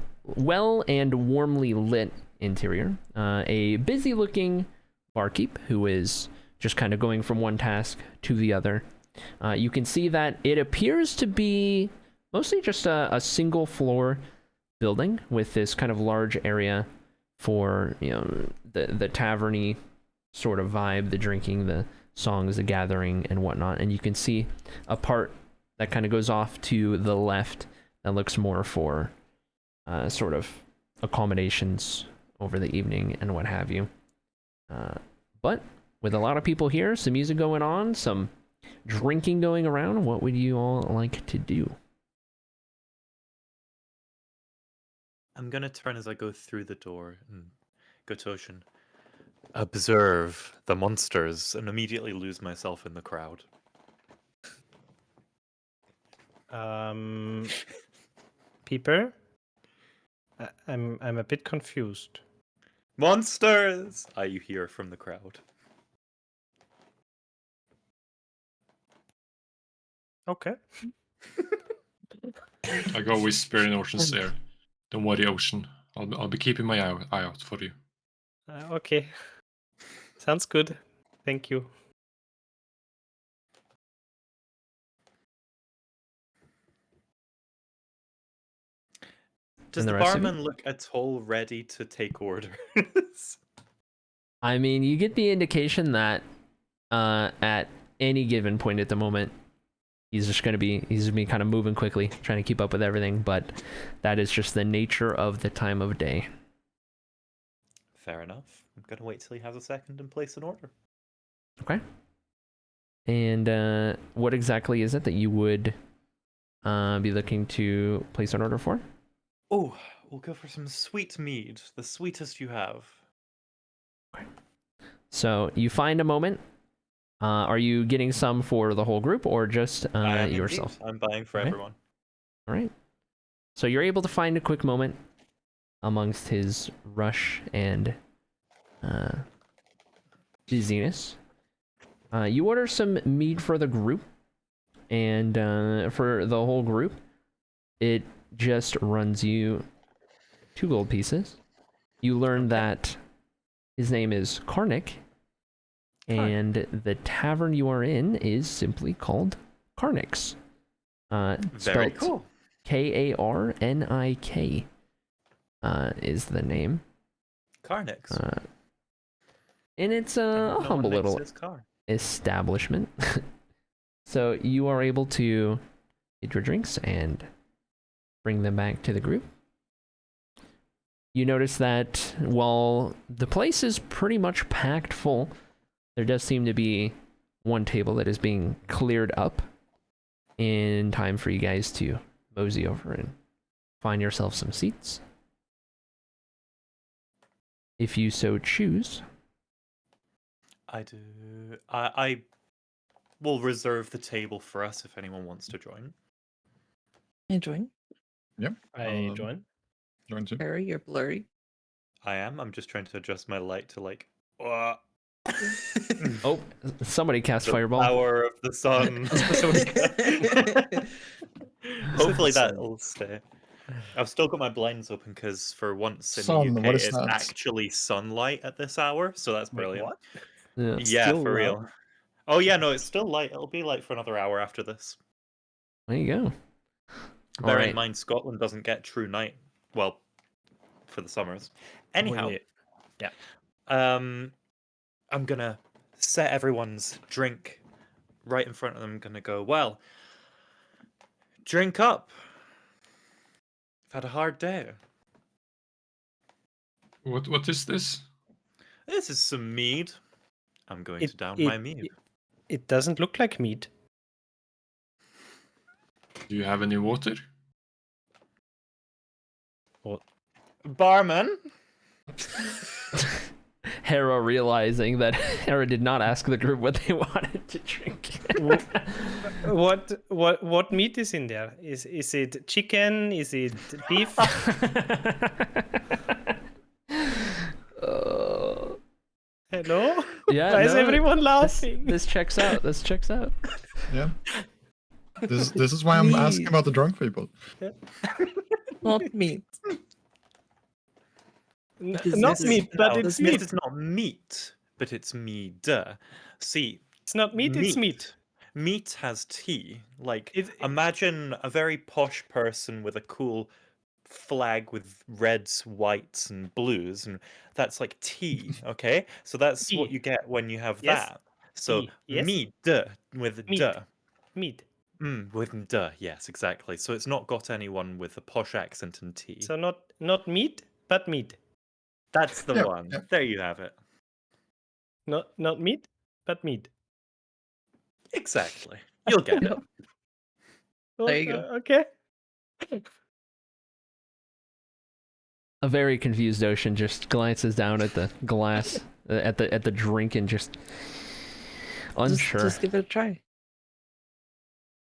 and warmly lit interior, a busy-looking barkeep who is just kind of going from one task to the other. You can see that it appears to be mostly just a single floor building with this kind of large area for, you know, the taverny sort of vibe, the drinking, the songs, the gathering, and whatnot. And you can see a part that kind of goes off to the left that looks more for sort of accommodations over the evening and what have you. But with a lot of people here, some music going on, some drinking going around, what would you all like to do? I'm gonna turn as I go through the door and go to Ocean. Observe the monsters and immediately lose myself in the crowd. Peeper? I'm a bit confused. Monsters! You hear from the crowd. Okay. I go whisper in Ocean's ear. Don't worry, Ocean. I'll be keeping my eye out for you. Okay. Sounds good. Thank you. Does And the the rest of you? barman look at all ready to take orders? I mean, you get the indication that at any given point at the moment, he's just gonna be kind of moving quickly, trying to keep up with everything, but that is just the nature of the time of day. Fair enough. I'm gonna wait till he has a second and place an order. Okay. And what exactly is it that you would be looking to place an order for? Oh, we'll go for some sweet mead, the sweetest you have. So you find a moment. Are you getting some for the whole group or just I am yourself? indeed. I'm buying for Okay. everyone. All right. So you're able to find a quick moment amongst his rush and busyness. You order some mead for the group, and for the whole group, it just runs you 2 gold pieces. You learn that his name is Karnik, and the tavern you are in is simply called Karnik's. Very Spelled cool. Karnik is the name. Carnix. And it's No a one humble makes little this car. establishment. So you are able to get your drinks and bring them back to the group. You notice that while the place is pretty much packed full, there does seem to be one table that is being cleared up in time for you guys to mosey over and find yourself some seats, if you so choose. I do. I will reserve the table for us if anyone wants to join. I join. Yep. I join. Join too. Harry, you're blurry. I am. I'm just trying to adjust my light to like. Oh, somebody cast The Fireball. power of the sun. Hopefully that'll stay. I've still got my blinds open because for once in Sun, the UK what is it's that? actually sunlight at this hour, so that's Wait, brilliant. what? Yeah. Yeah, Still for light? real. Oh yeah, no, it's still light. It'll be light for another hour after this. There you go. All Bear right. in mind, Scotland doesn't get true night. Well, for the summers. Anyhow, Yeah. I'm gonna set everyone's drink right in front of them. I'm gonna go, well, drink up. I've had a hard day. What is this? This is some mead. I'm going to down my mead. It doesn't look like meat. Do you have any water? Barman. Hera realizing that Hera did not ask the group what they wanted to drink. What meat is in there? Is it chicken? Is it beef? Hello? Yeah, Why is no, everyone laughing? This checks out. This checks out. Yeah. This is why I'm asking Meat. about the drunk people. Not meat. Because Not this is- meat, but No, it's this meat. is not meat, but it's mead. See, It's not meat, it's meat. Meat has tea. Like, It- imagine a very posh person with a cool flag with reds, whites, and blues, and that's like tea. Okay, so that's what Tea. you get when you have Yes. that. So Tea. Yes. mead with Mead. duh. Mead. With duh, yes, exactly. So it's not got anyone with a posh accent and tea. So not meat, but mead. That's the Yep, one. yep. There you have it. Not meat, but mead. Exactly. You'll get it. Well, There you go. Okay. A very confused Ocean just glances down at the glass, at the drink, and just unsure. Just give it a try.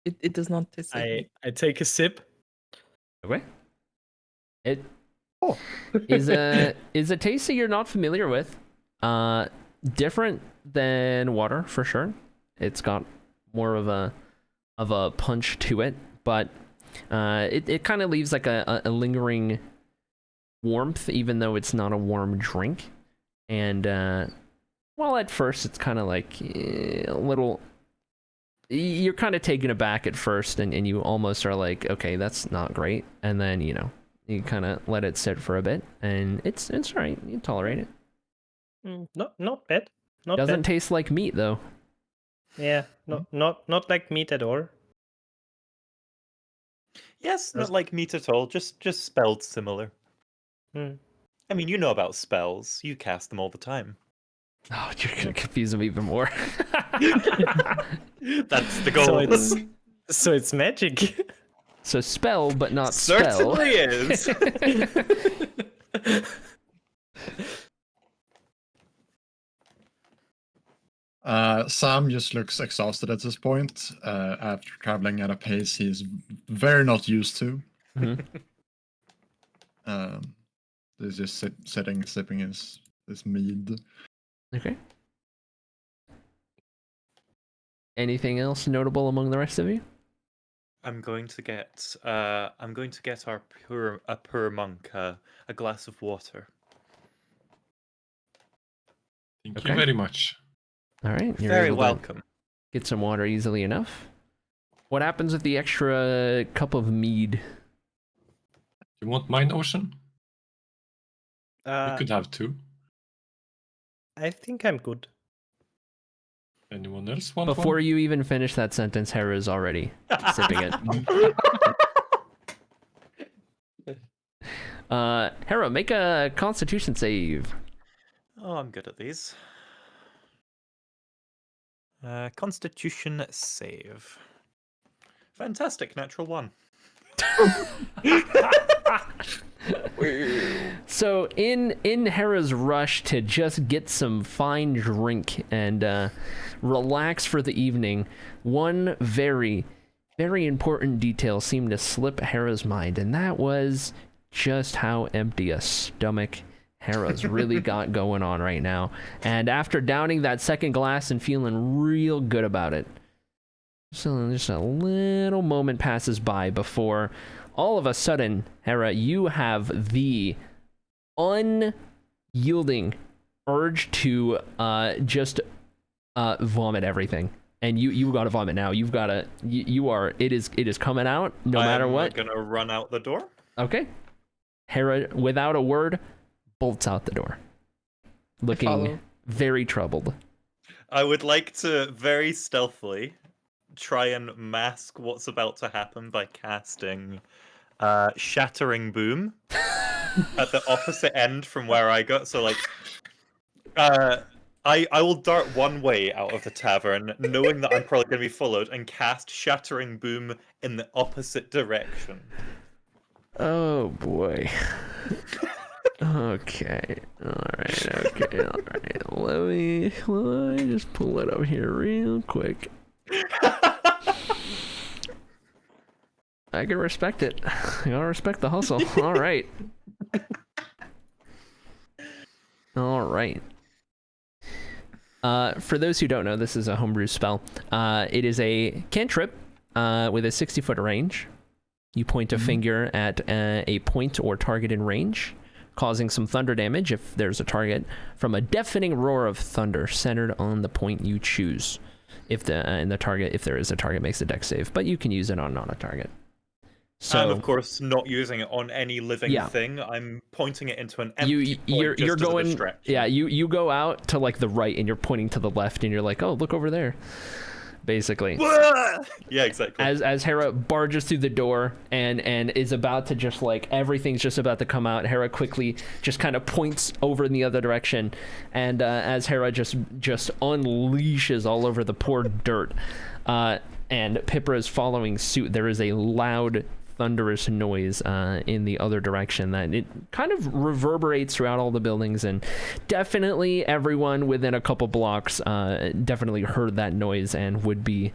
It does not taste like meat. I take a sip. Okay. It is a taste that you're not familiar with. Different than water for sure. It's got more of a punch to it, but it kind of leaves like a lingering warmth, even though it's not a warm drink. And well, at first it's kind of like a little. You're kind of taken aback at first, and you almost are like, okay, that's not great. And then you kind of let it sit for a bit, and it's alright. You tolerate it. Not bad. Not Doesn't bad. taste like meat though. Yeah. Not like meat at all. Yes, not like meat at all. Just spelled similar. Hmm. I mean, you know about spells. You cast them all the time. Oh, you're gonna confuse them even more. That's the goal. So it's magic. So spell, but not spell. Certainly is. Sam just looks exhausted at this point. After traveling at a pace he's very not used to. Mhm. He's just sitting, sipping his mead. Okay. Anything else notable among the rest of you? I'm going to get our poor monk a glass of water. Thank Okay. you very much. All right. You're Very able to welcome. get some water easily enough. What happens with the extra cup of mead? You want mine, Ocean? You could have two. I think I'm good. Anyone else want Before one? you even finish that sentence, Hera is already sipping it. Hera, make a Constitution save. Oh, I'm good at these. Constitution save. Fantastic, natural 1. So in Hera's rush to just get some fine drink and relax for the evening, one very, very important detail seemed to slip Hera's mind, and that was just how empty a stomach Hera's really got going on right now. And after downing that second glass and feeling real good about it, so just a little moment passes by before all of a sudden, Hera, you have the unyielding urge to just vomit everything. And you gotta vomit now. You've gotta, it is coming out no matter what. I'm gonna run out the door. Okay. Hera, without a word, bolts out the door, looking follow. very troubled. I would like to very stealthily try and mask what's about to happen by casting Shattering Boom at the opposite end from where I got. So like, I will dart one way out of the tavern, knowing that I'm probably going to be followed, and cast Shattering Boom in the opposite direction. Oh boy. Okay. Alright. Let me just pull it up here real quick. I can respect it. I gotta respect the hustle. Alright. Alright. For those who don't know, this is a homebrew spell. It is a cantrip with a 60-foot range. You point a finger at a point or target in range, causing some thunder damage if there's a target, from a deafening roar of thunder centered on the point you choose. If there is a target, makes a dex save, but you can use it on not a target. So and of course, not using it on any living Yeah. thing. I'm pointing it into an empty point you're just as a going distraction. yeah you go out to like the right and you're pointing to the left and you're like, oh, look over there, basically. Yeah, exactly. As Hera barges through the door and is about to just like everything's just about to come out, Hera quickly just kind of points over in the other direction, and as Hera just unleashes all over the poor dirt, and Pipra is following suit, there is a loud thunderous noise in the other direction that it kind of reverberates throughout all the buildings, and definitely everyone within a couple blocks definitely heard that noise and would be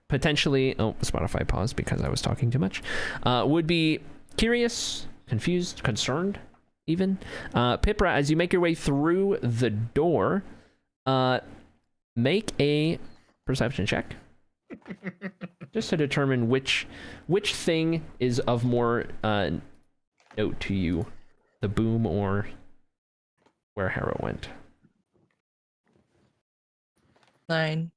potentially, oh, Spotify paused because I was talking too much, would be curious, confused, concerned even. Pipra, as you make your way through the door, make a perception check. Just to determine which thing is of more note to you, the boom or where Hera went. 9.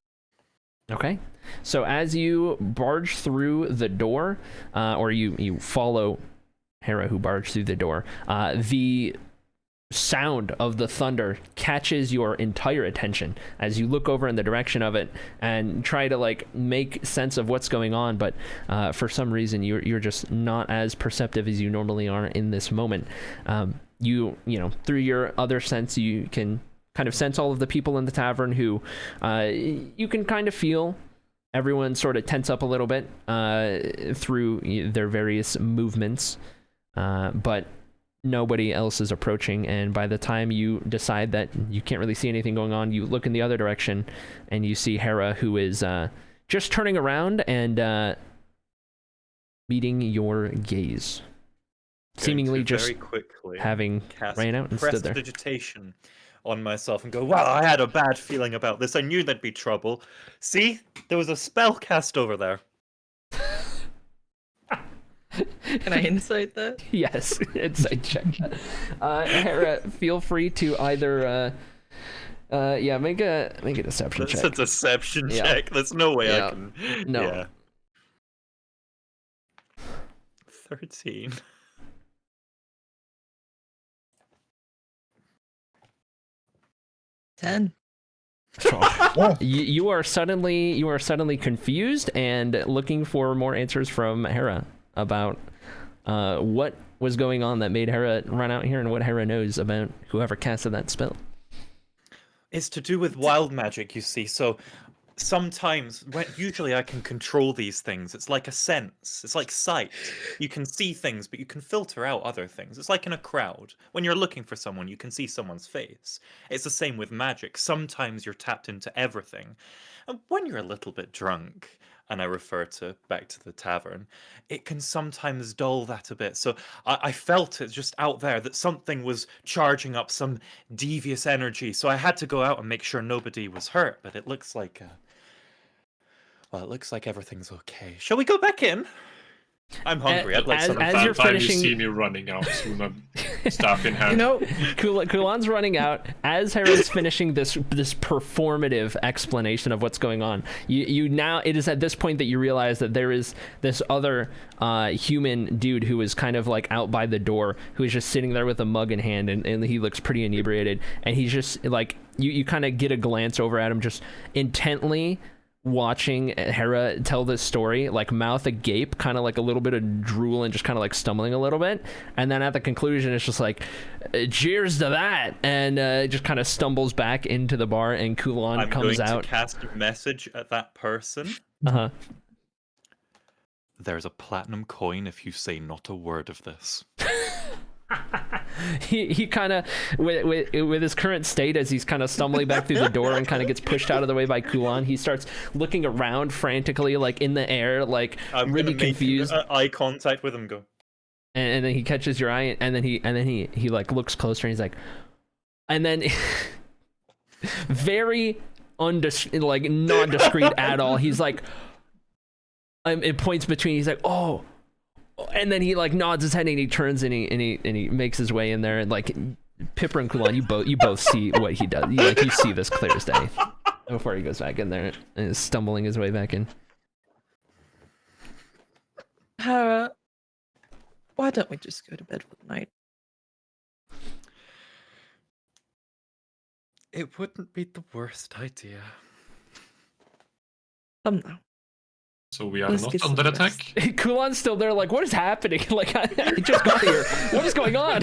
Okay, so as you barge through the door, or you follow Hera who barged through the door, the sound of the thunder catches your entire attention as you look over in the direction of it and try to like make sense of what's going on, but for some reason you're just not as perceptive as you normally are in this moment. You know, through your other sense, you can kind of sense all of the people in the tavern who you can kind of feel everyone sort of tense up a little bit through their various movements, but nobody else is approaching. And by the time you decide that you can't really see anything going on, you look in the other direction and you see Hera, who is just turning around and meeting your gaze, seemingly just very quickly having ran out and stood there. Prestidigitation on myself and go, wow, I had a bad feeling about this. I knew there'd be trouble. See, there was a spell cast over there. Can I insight that? Yes, insight check. Hera, feel free to either make a deception check. That's a deception Yeah. check. There's no way Yeah. I can. No. Yeah. 13. Ten. You are suddenly confused and looking for more answers from Hera about what was going on that made Hera run out here and what Hera knows about whoever casted that spell. It's to do with wild magic, you see. So sometimes, usually I can control these things. It's like a sense. It's like sight. You can see things, but you can filter out other things. It's like in a crowd. When you're looking for someone, you can see someone's face. It's the same with magic. Sometimes you're tapped into everything. And when you're a little bit drunk, and I refer back to the tavern, it can sometimes dull that a bit. So I felt it just out there that something was charging up some devious energy. So I had to go out and make sure nobody was hurt. But it looks like, it looks like everything's okay. Shall we go back in? I'm hungry. I'd like something. As you're finishing, you see me running out soon, staff in hand. You know, Kulan's running out. As Hera's finishing this performative explanation of what's going on, you now, it is at this point that you realize that there is this other human dude who is kind of like out by the door, who is just sitting there with a mug in hand, and he looks pretty inebriated, and he's just like, you kind of get a glance over at him, just intently watching Hera tell this story, like mouth agape, kind of like a little bit of drool and just kind of like stumbling a little bit, and then at the conclusion it's just like, cheers to that, and just kind of stumbles back into the bar, and Kulan comes I'm going out. to cast a message at that person. There's a platinum coin if you say not a word of this. he kind of, with his current state, as he's kind of stumbling back through the door and kind of gets pushed out of the way by Kulan, he starts looking around frantically, like in the air, like I'm really gonna confused. Make eye contact with him. Go. And then he catches your eye, and then he like looks closer, and he's like, and then very not discreet at all. He's like, it points between. He's like, oh. And then he like nods his head, and he turns and he makes his way in there, and like Pippa and Kulan, you both see what he does. You see this clear as day before he goes back in there and is stumbling his way back in. Hera, why don't we just go to bed for the night? It wouldn't be the worst idea. Come now. So we are Let's not get some under attack. rest. Kulan's still there, like, what is happening? Like, I just got here. What is going on?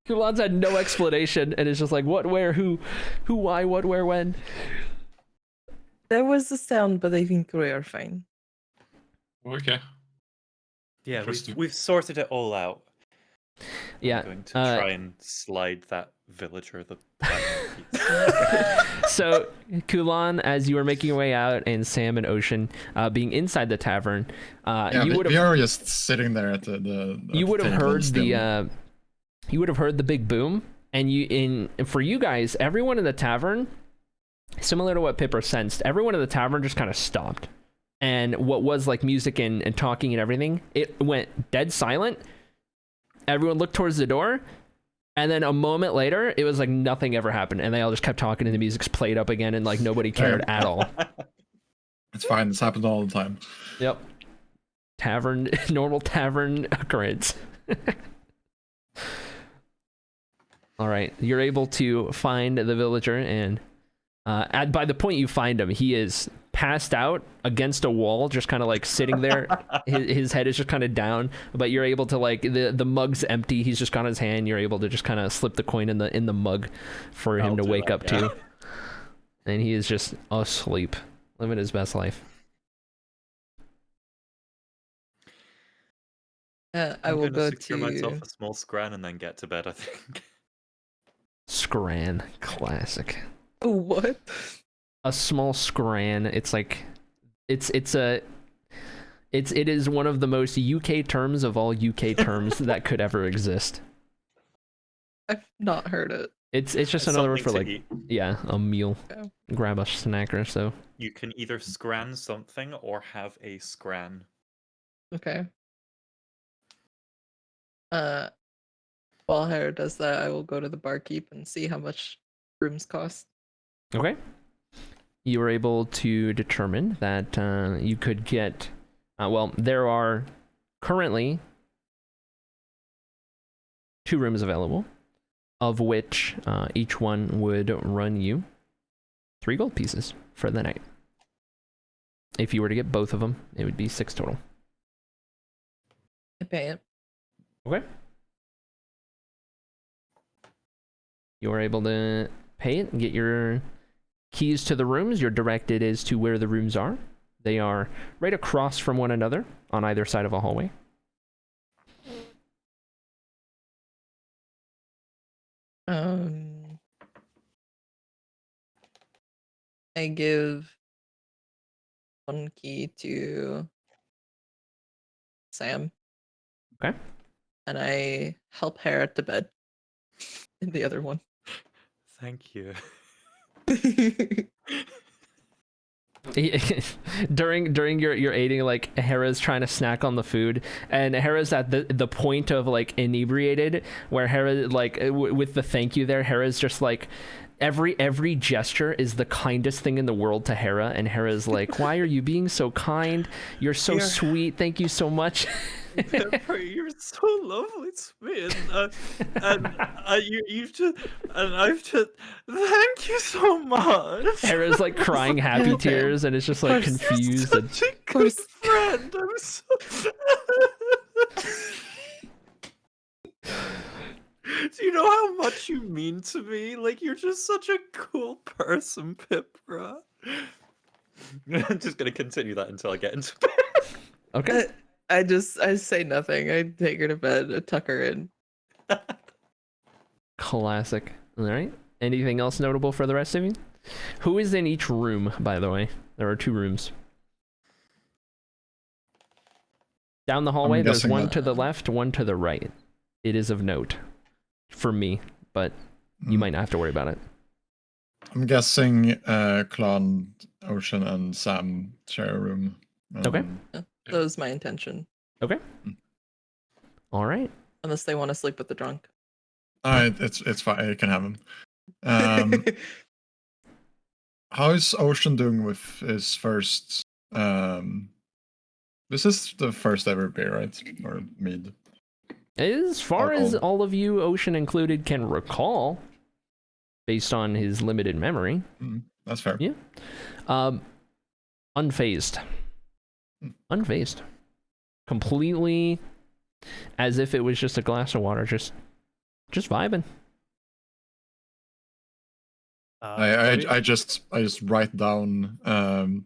Kulan's had no explanation, and it's just like, what, where, who, why, what, where, when. There was a sound, but I think we are fine. Okay. Yeah, Interesting. we've sorted it all out. Yeah. I'm going to try and slide that villager the piece. So, Kulan, as you were making your way out, and Sam and Ocean being inside the tavern, Yeah, you would we have are just sitting there at the you would have table heard still. you would have heard the big boom, and for you guys, everyone in the tavern, similar to what Pipper sensed, everyone in the tavern just kind of stopped, and what was like music and talking and everything, it went dead silent. Everyone looked towards the door, and then a moment later, it was like nothing ever happened, and they all just kept talking, and the music's played up again, and like nobody cared at all. It's fine. This happens all the time. Yep. Tavern, normal tavern occurrence. All right, you're able to find the villager, and by the point you find him, he is passed out against a wall, just kind of like sitting there. His head is just kind of down, but you're able to, like, the mug's empty. He's just got his hand. You're able to just kind of slip the coin in the mug for him to wake up to, and he is just asleep, living his best life. I will go secure myself a small scran and then get to bed, I think. Scran, classic. Oh, what? A small scran. It's like, it is one of the most UK terms of all UK terms that could ever exist. I've not heard it. It's just another word for, like, eat. yeah, a meal. Okay. Grab a snack or so. You can either scran something or have a scran. Okay. While Hera does that, I will go to the barkeep and see how much rooms cost. Okay. You were able to determine that you could get, well, there are currently 2 rooms available, of which each one would run you 3 gold pieces for the night. If you were to get both of them, it would be 6 total. I pay it. Okay. You are able to pay it and get your keys to the rooms. You're directed as to where the rooms are. They are right across from one another on either side of a hallway. I give 1 key to Sam. Okay. And I help Hera to bed in the other one. Thank you. during your aiding, like, Hera's trying to snack on the food, and Hera's at the point of, like, inebriated, where Hera, like, with the thank you there, Hera's just like, every gesture is the kindest thing in the world to Hera, and Hera's like, why are you being so kind? You're so sweet. Thank you so much. Pepper, you're so lovely to me, and you've just, and I've just, thank you so much. Hera's like crying happy tears, and it's just like confused. You're such a good friend. I'm so. Do you know how much you mean to me? Like, you're just such a cool person, Pipra. I'm just gonna continue that until I get into bed. Okay. I say nothing. I take her to bed, I tuck her in. Classic. All right. Anything else notable for the rest of you? Who is in each room, by the way? There are 2 rooms. Down the hallway, there's one to the left, one to the right. It is of note for me, but you might not have to worry about it. I'm guessing Clan, Ocean, and Sam share a room. Okay. That was my intention. Okay. All right. Unless they want to sleep with the drunk. It's fine. I can have him. How is Ocean doing with his first This is the first ever beer, right? Or mead. As far as Alcohol. all of you, Ocean included, can recall, based on his limited memory, That's fair. yeah, unfazed, unfazed, completely as if it was just a glass of water, just vibing. I just write down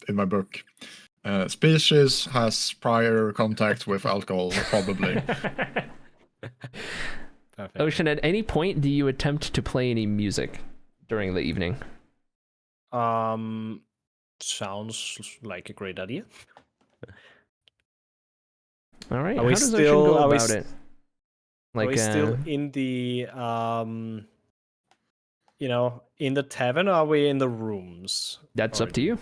in my book. Species has prior contact with alcohol, probably. Perfect. Ocean, at any point do you attempt to play any music during the evening? Sounds like a great idea. All right. Are How we does still- Ocean go are we about s- it? Are we still uh, in the in the tavern, or are we in the rooms? that's up to you.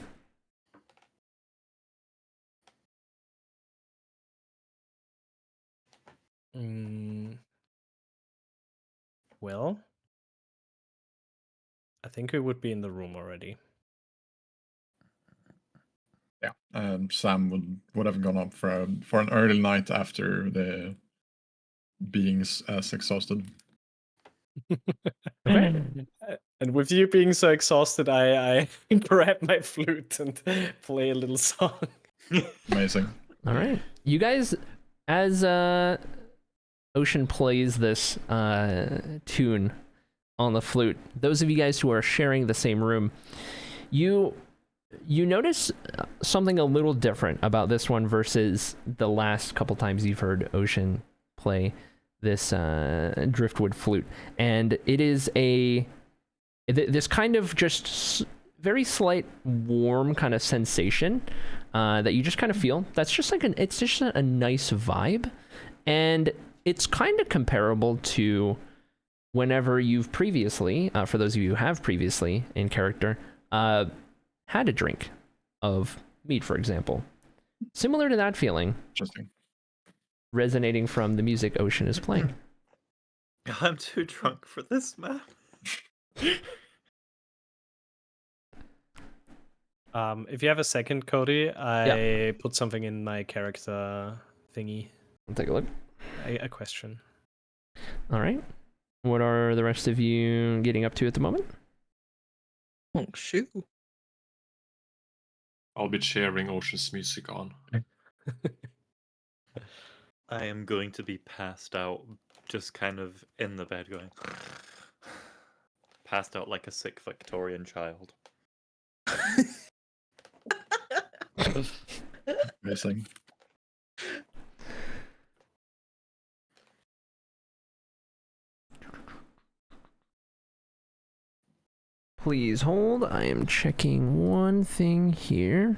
Well, I think we would be in the room already. Yeah. Sam would have gone up for an early night after the being as exhausted. Okay. And with you being so exhausted, I grab my flute and play a little song. Amazing. All right. You guys, as Ocean plays this tune on the flute, those of you guys who are sharing the same room, you notice something a little different about this one versus the last couple times you've heard Ocean play this driftwood flute. And it is this kind of just very slight warm kind of sensation that you just kind of feel. That's just like it's just a nice vibe. And it's kind of comparable to whenever you've previously, for those of you who have previously in character, had a drink of mead, for example. Similar to that feeling, Interesting. resonating from the music Ocean is playing. I'm too drunk for this, man. If you have a second, Cody, I put something in my character thingy. I'll take a look. A question. All right. What are the rest of you getting up to at the moment? Oh, shoot. I'll be cheering Ocean's music on. I am going to be passed out, just kind of in the bed going. Passed out like a sick Victorian child. Amazing. Please hold. I am checking one thing here.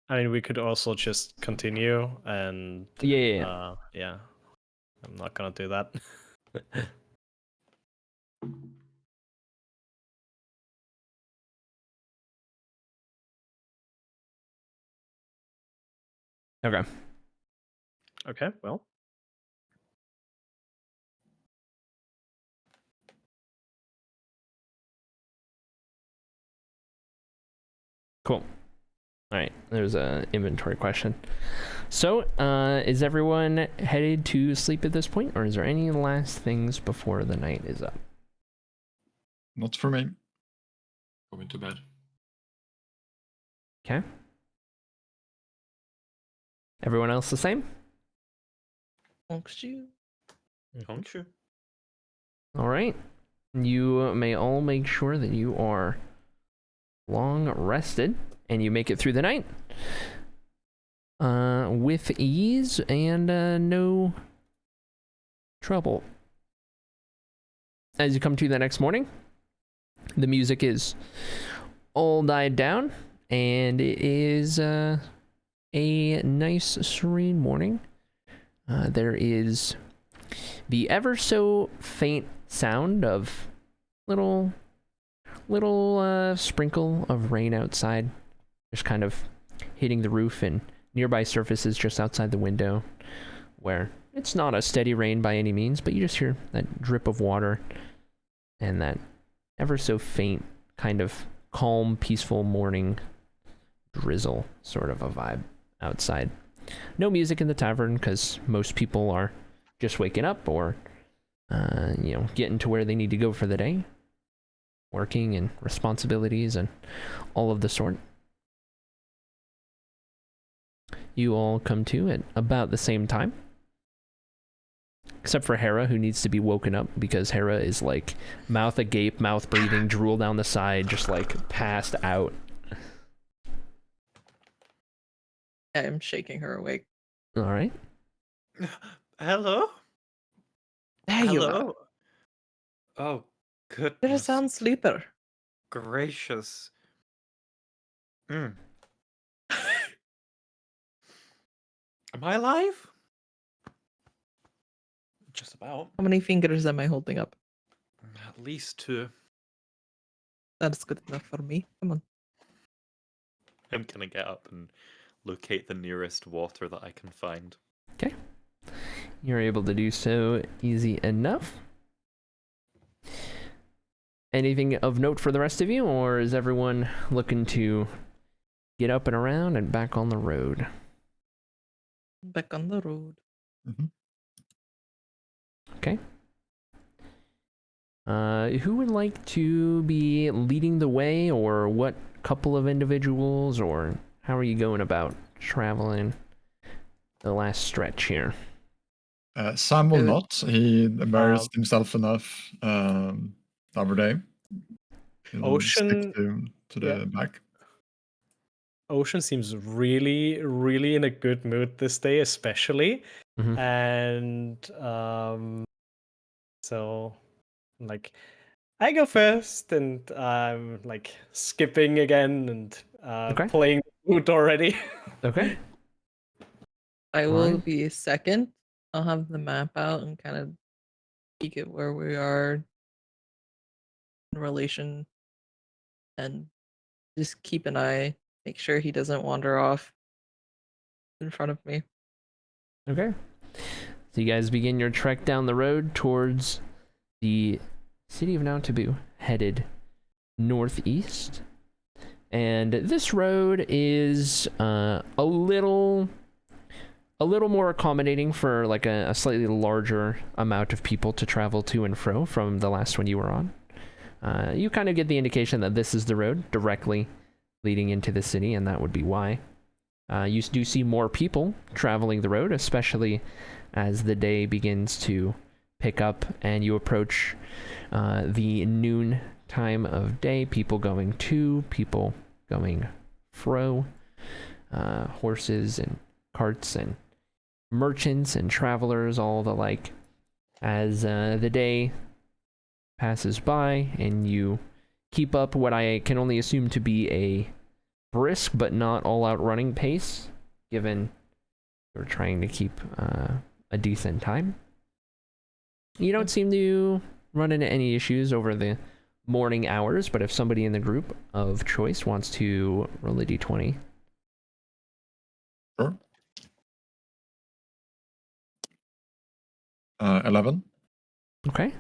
I mean, we could also just continue and Yeah. yeah. I'm not gonna do that. Okay. Okay, well. Cool. All right. There's a inventory question. So, is everyone headed to sleep at this point, or is there any last things before the night is up? Not for me. Going to bed. Okay. Everyone else the same? Oh, shoot. Don't you? All right. You may all make sure that you are long rested and you make it through the night with ease and no trouble. As you come to the next morning, the music is all died down and it is a nice serene morning. There is the ever so faint sound of little sprinkle of rain outside, just kind of hitting the roof and nearby surfaces just outside the window, where it's not a steady rain by any means, but you just hear that drip of water and that ever so faint kind of calm, peaceful morning drizzle sort of a vibe outside. No music in the tavern because most people are just waking up or, getting to where they need to go for the day. Working and responsibilities and all of the sort. You all come to at about the same time. Except for Hera, who needs to be woken up because Hera is like mouth agape, mouth breathing, drool down the side, just like passed out. I am shaking her awake. All right. Hello? There you are. Hello? Oh, You're a goodness sound sleeper. gracious. Mm. Am I alive? Just about. How many fingers am I holding up? At least 2. That's good enough for me. Come on. I'm gonna get up and locate the nearest water that I can find. You're able to do so easy enough. Anything of note for the rest of you, or is everyone looking to get up and around and back on the road? Back on the road. Okay. Who would like to be leading the way, or what couple of individuals, or how are you going about traveling the last stretch here? Sam will Good. not. He embarrassed himself enough the other day. He'll Ocean- stick to the back. Ocean seems really, really in a good mood this day, especially. Mhm. And so, like, I go first, and I'm like skipping again and Okay. playing the flute already. Okay. I will Alright. be second. I'll have the map out and kind of peek at where we are in relation and just keep an eye, make sure he doesn't wander off in front of me. Okay. So you guys begin your trek down the road towards the city of Nautabu, headed northeast. And this road is a little more accommodating for like a slightly larger amount of people to travel to and fro from the last one you were on. You kind of get the indication that this is the road directly leading into the city, and that would be why. You do see more people traveling the road, especially as the day begins to pick up and you approach the noon time of day. People going to, people going fro, horses and carts and merchants and travelers, all the like. As the day passes by and you keep up what I can only assume to be a brisk but not all-out running pace, given you're trying to keep a decent time. You don't seem to run into any issues over the morning hours, but if somebody in the group of choice wants to roll a d20. Sure. 11. Okay.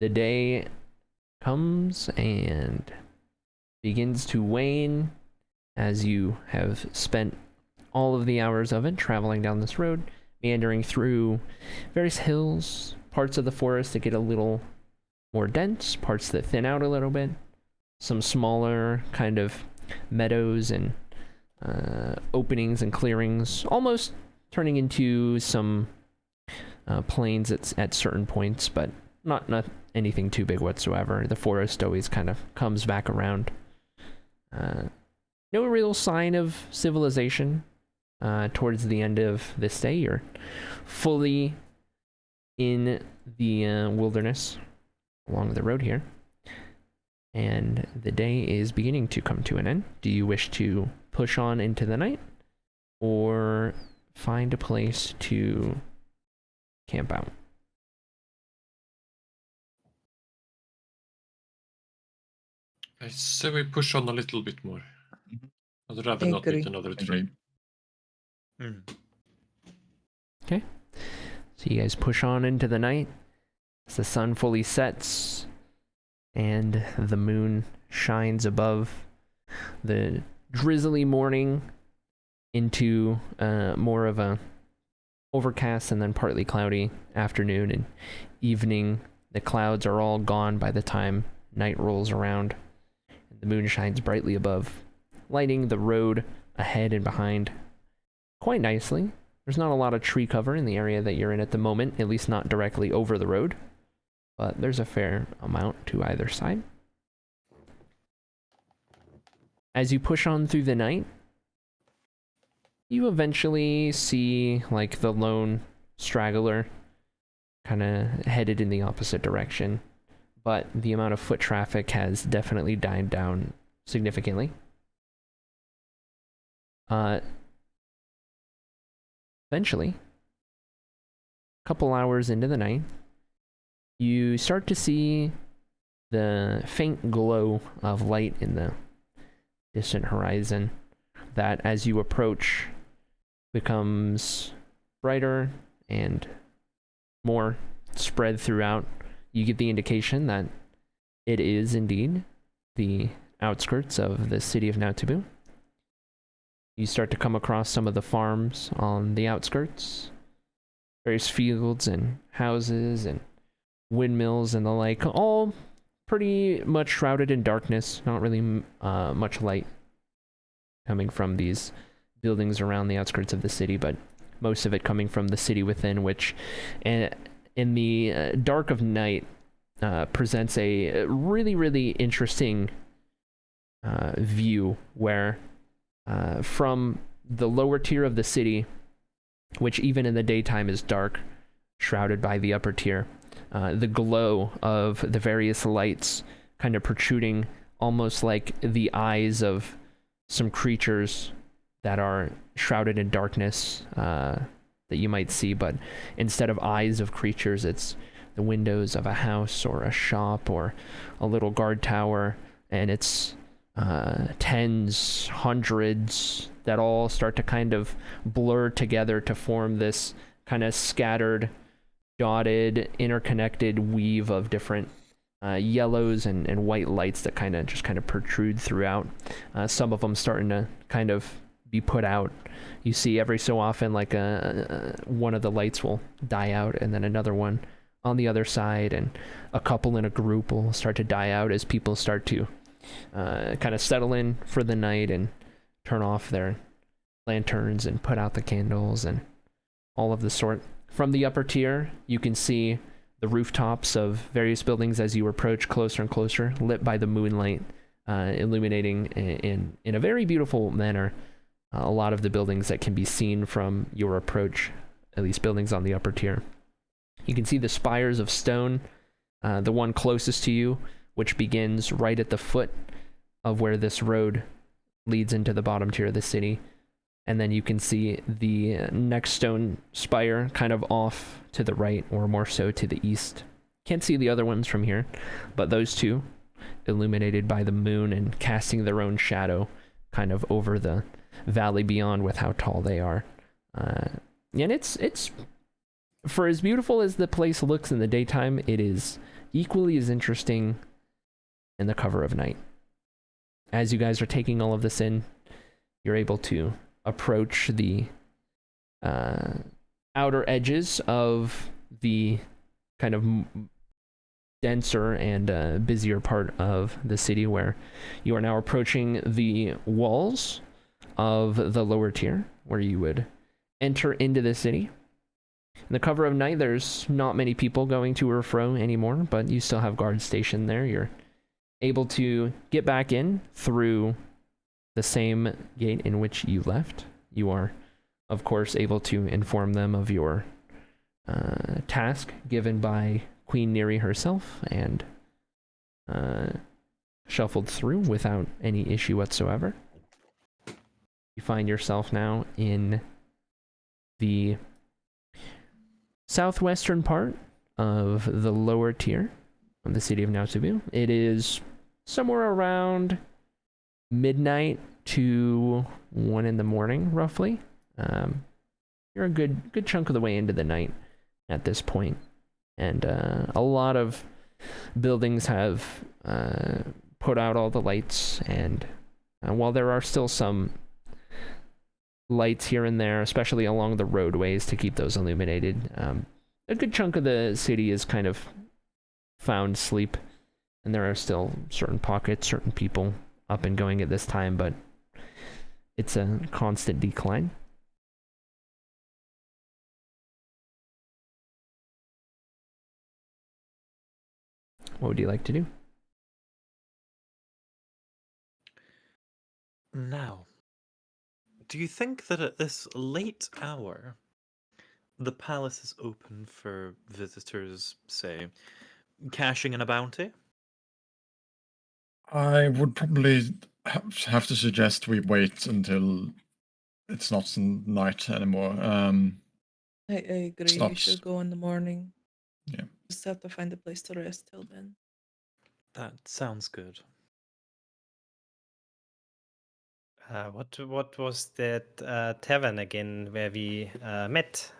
The day comes and begins to wane as you have spent all of the hours of it traveling down this road, meandering through various hills, parts of the forest that get a little more dense, parts that thin out a little bit, some smaller kind of meadows and openings and clearings, almost turning into some plains at certain points, but not anything too big whatsoever. The forest always kind of comes back around. No real sign of civilization towards the end of this day. You're fully in the wilderness along the road here, and the day is beginning to come to an end. Do you wish to push on into the night or find a place to camp out? I say we push on a little bit more. I'd rather I not meet agree. another tree. Agreed. So you guys push on into the night as the sun fully sets and the moon shines above the drizzly morning into more of a overcast and then partly cloudy afternoon and evening. The clouds are all gone by the time night rolls around. The moon shines brightly above, lighting the road ahead and behind quite nicely. There's not a lot of tree cover in the area that you're in at the moment, at least not directly over the road, but there's a fair amount to either side. As you push on through the night, you eventually see like the lone straggler kind of headed in the opposite direction, but the amount of foot traffic has definitely died down significantly. Eventually, a couple hours into the night, you start to see the faint glow of light in the distant horizon that, as you approach, becomes brighter and more spread throughout. You get the indication that it is indeed the outskirts of the city of Nautabu. You start to come across some of the farms on the outskirts, various fields and houses and windmills and the like, all pretty much shrouded in darkness, not really much light coming from these buildings around the outskirts of the city, but most of it coming from the city within, which in the dark of night presents a really, really interesting view where from the lower tier of the city, which even in the daytime is dark, shrouded by the upper tier, the glow of the various lights kind of protruding almost like the eyes of some creatures that are shrouded in darkness that you might see, but instead of eyes of creatures, it's the windows of a house or a shop or a little guard tower, and it's tens, hundreds that all start to kind of blur together to form this kind of scattered, dotted, interconnected weave of different yellows and white lights that kind of protrude throughout. Some of them starting to kind of be put out. You see every so often like one of the lights will die out, and then another one on the other side, and a couple in a group will start to die out as people start to kind of settle in for the night and turn off their lanterns and put out the candles and all of the sort. From the upper tier, you can see the rooftops of various buildings as you approach closer and closer, lit by the moonlight, illuminating in a very beautiful manner a lot of the buildings that can be seen from your approach, at least buildings on the upper tier. You can see the spires of stone, the one closest to you, which begins right at the foot of where this road leads into the bottom tier of the city. And then you can see the next stone spire kind of off to the right, or more so to the east. Can't see the other ones from here, but those two, illuminated by the moon and casting their own shadow kind of over the valley beyond with how tall they are. And it's for as beautiful as the place looks in the daytime, it is equally as interesting in the cover of night. As you guys are taking all of this in, you're able to approach the outer edges of the kind of denser and busier part of the city, where you are now approaching the walls of the lower tier, where you would enter into the city. In the cover of night, there's not many people going to or fro anymore, but you still have guards stationed there. You're able to get back in through the same gate in which you left. You are, of course, able to inform them of your task given by Queen Neri herself, and shuffled through without any issue whatsoever. You find yourself now in the southwestern part of the lower tier of the city of Nautabu. It is somewhere around midnight to 1 in the morning, roughly. You're a good chunk of the way into the night at this point, and a lot of buildings have put out all the lights and while there are still some lights here and there, especially along the roadways to keep those illuminated, a good chunk of the city is kind of found sleep, and there are still certain pockets, certain people up and going at this time, but it's a constant decline. What would you like to do? Now, do you think that at this late hour, the palace is open for visitors, say, cashing in a bounty? I would probably have to suggest we wait until it's not night anymore. I agree. not- We should go in the morning. Yeah. Just have to find a place to rest till then. That sounds good. What was that tavern again where we met?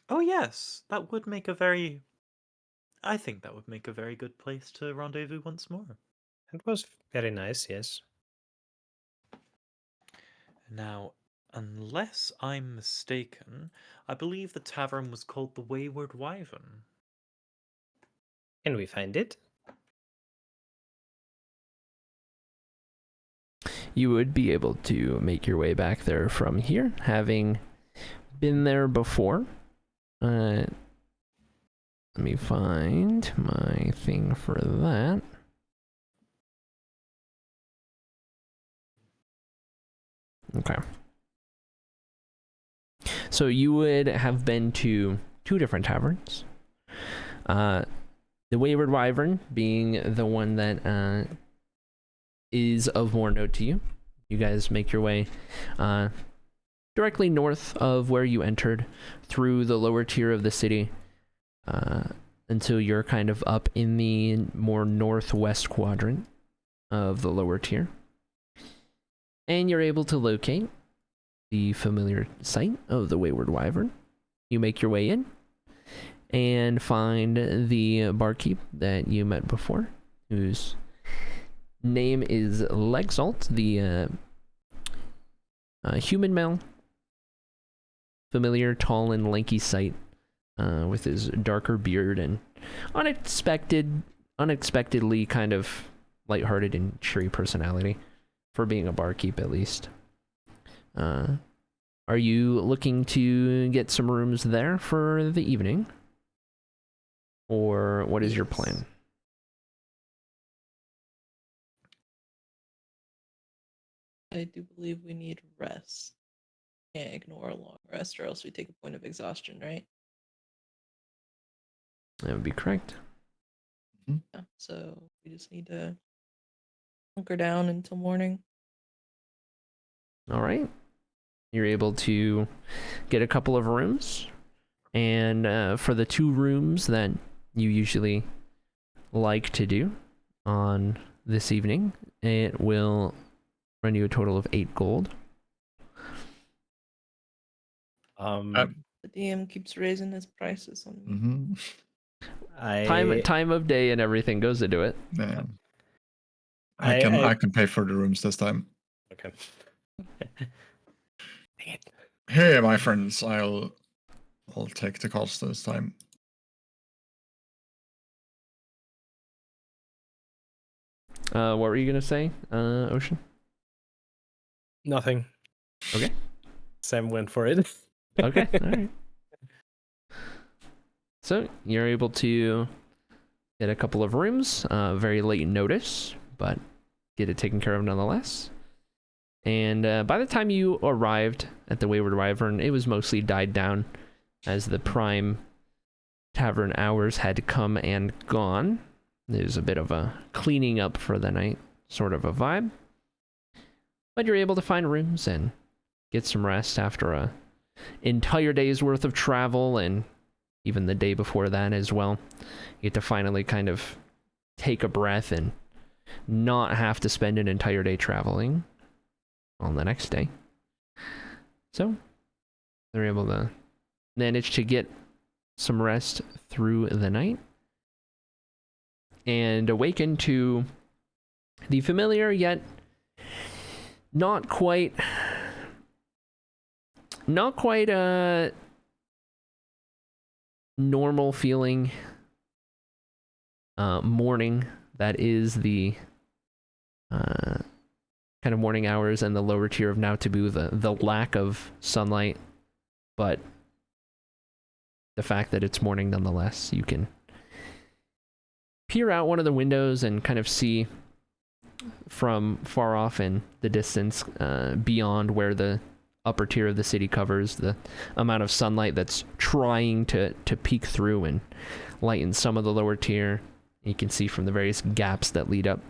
Oh yes, that would make a very... I think that would make a very good place to rendezvous once more. It was very nice, yes. Now, unless I'm mistaken, I believe the tavern was called the Wayward Wyvern. Can we find it? You would be able to make your way back there from here, having been there before. Let me find my thing for that. Okay. So you would have been to two different taverns. The Wayward Wyvern being the one that is of more note to you. You guys make your way directly north of where you entered through the lower tier of the city until you're kind of up in the more northwest quadrant of the lower tier. And you're able to locate the familiar site of the Wayward Wyvern. You make your way in and find the barkeep that you met before, whose name is Legzalt, the human male, familiar, tall, and lanky sight, with his darker beard and unexpectedly kind of lighthearted and cheery personality, for being a barkeep at least. Are you looking to get some rooms there for the evening? Or what is your plan? I do believe we need rest. Can't ignore a long rest, or else we take a point of exhaustion, right? That would be correct. Yeah, so we just need to hunker down until morning. All right. You're able to get a couple of rooms. And for the two rooms that you usually like to do on this evening, it will run you a total of 8 gold. The DM keeps raising his prices on me. Mm-hmm. Time of day and everything goes into it. Yeah. I can pay for the rooms this time. Okay. Hey, my friends, I'll take the cost this time. What were you gonna say, Ocean? Nothing. Okay. Sam went for it. Okay, all right. So you're able to get a couple of rooms, very late notice, but get it taken care of nonetheless. And by the time you arrived at the Wayward Wyvern, it was mostly died down, as the prime tavern hours had come and gone. There's a bit of a cleaning up for the night, sort of a vibe. But you're able to find rooms and get some rest after a entire day's worth of travel, and even the day before that as well. You get to finally kind of take a breath and not have to spend an entire day traveling on the next day. So they're able to manage to get some rest through the night and awaken to the familiar yet not quite a normal feeling morning that is the kind of morning hours and the lower tier of Now Taboo, the lack of sunlight, but the fact that it's morning nonetheless. You can peer out one of the windows and kind of see from far off in the distance, beyond where the upper tier of the city covers, the amount of sunlight that's trying to peek through and lighten some of the lower tier. You can see from the various gaps that lead up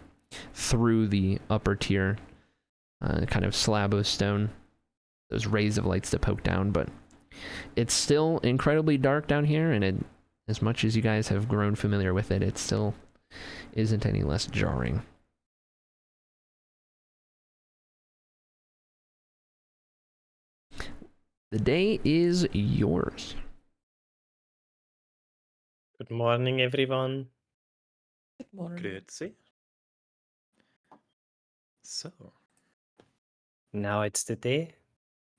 through the upper tier, kind of slab of stone, those rays of lights that poke down, but it's still incredibly dark down here, and as much as you guys have grown familiar with it, it still isn't any less jarring. The day is yours. Good morning, everyone. Good morning. Grazie. So, Now it's the day.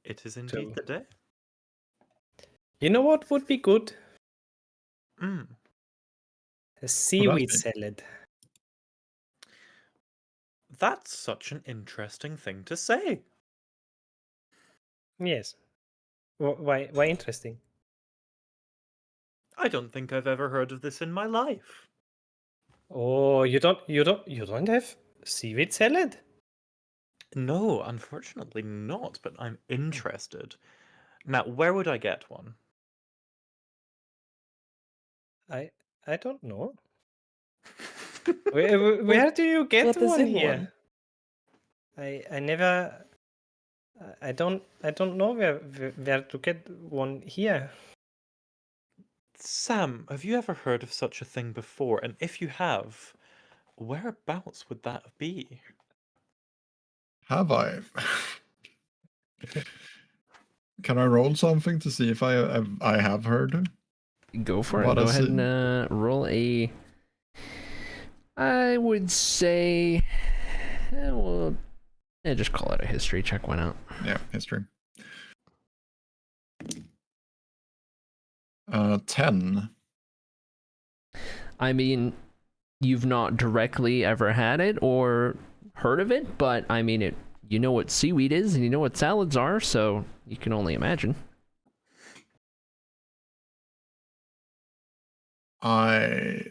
it is indeed the day. You know what would be good? Mm. A seaweed be? salad. That's such an interesting thing to say. Yes. Why interesting? I don't think I've ever heard of this in my life. Oh, you don't have seaweed salad? No, unfortunately not, but I'm interested. Now, where would I get one? I don't know. Where do you get What is one in here? I never. I don't know where to get one here. Sam, have you ever heard of such a thing before? And if you have, whereabouts would that be? Have I? Can I roll something to see if I have heard? Go for What it. Go is ahead it? and roll a... I would say... well, just call it a history check. Why not? Yeah, history. 10. I mean, you've not directly ever had it or heard of it, but I mean, you know what seaweed is and you know what salads are, so you can only imagine. I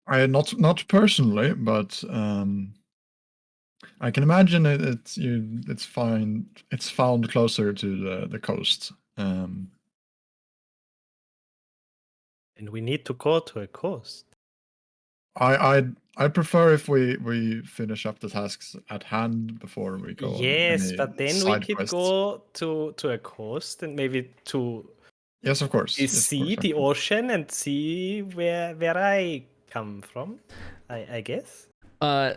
not personally, but I can imagine it's found closer to the coast. And we need to go to a coast. I prefer if we finish up the tasks at hand before we go. Yes, on but then we side could quests. go to a coast and maybe to Yes, of course. Yes, of see course, the of course. ocean and see where I come from. I guess.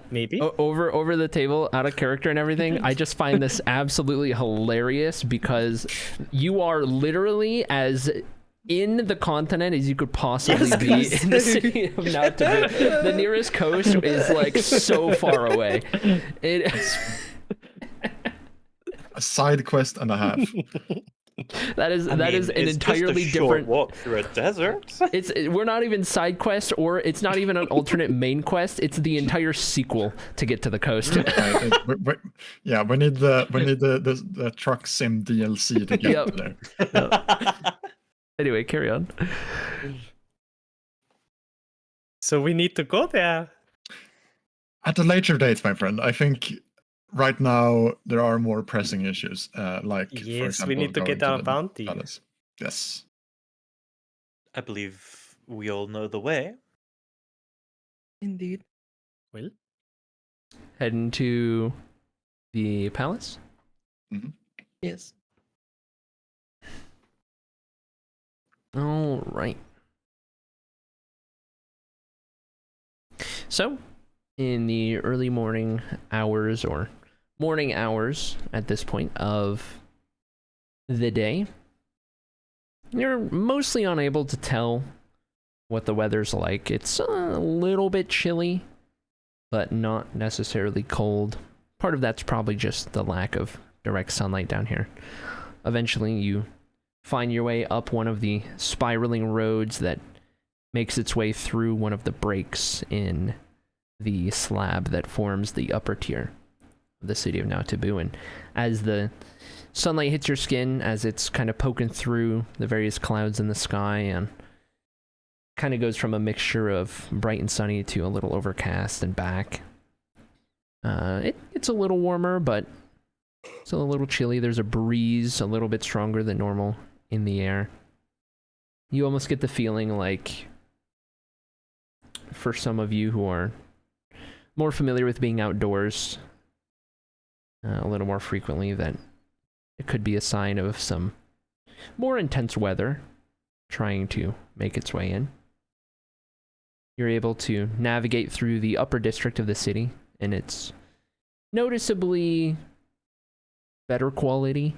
Maybe. Over the table, out of character and everything, I just find this absolutely hilarious because you are literally as in the continent as you could possibly be in the city of Now Taboo. The nearest coast is like so far away. It's A side quest and a half. that is an it's entirely just a short different walk through a desert. We're not even side quest, or it's not even an alternate main quest. It's the entire sequel to get to the coast. Yeah, we need the truck sim DLC to get there. Yep. Anyway, carry on. So we need to go there. At a later date, my friend. I think right now there are more pressing issues. Like for Yes, example, we need to going get our the bounty. palace. Yes. I believe we all know the way. Indeed. Well, Heading to the palace. Yes. All right. So, in the early morning hours, or morning hours at this point of the day, you're mostly unable to tell what the weather's like. It's a little bit chilly but not necessarily cold. Part of that's probably just the lack of direct sunlight down here. Eventually, you find your way up one of the spiraling roads that makes its way through one of the breaks in the slab that forms the upper tier of the city of Now Taboo. And as the sunlight hits your skin, as it's kind of poking through the various clouds in the sky, and kind of goes from a mixture of bright and sunny to a little overcast and back. It's a little warmer, but still a little chilly. There's a breeze a little bit stronger than normal in the air. You almost get the feeling like, for some of you who are more familiar with being outdoors a little more frequently, that it could be a sign of some more intense weather trying to make its way in. You're able to navigate through the upper district of the city, and it's noticeably better quality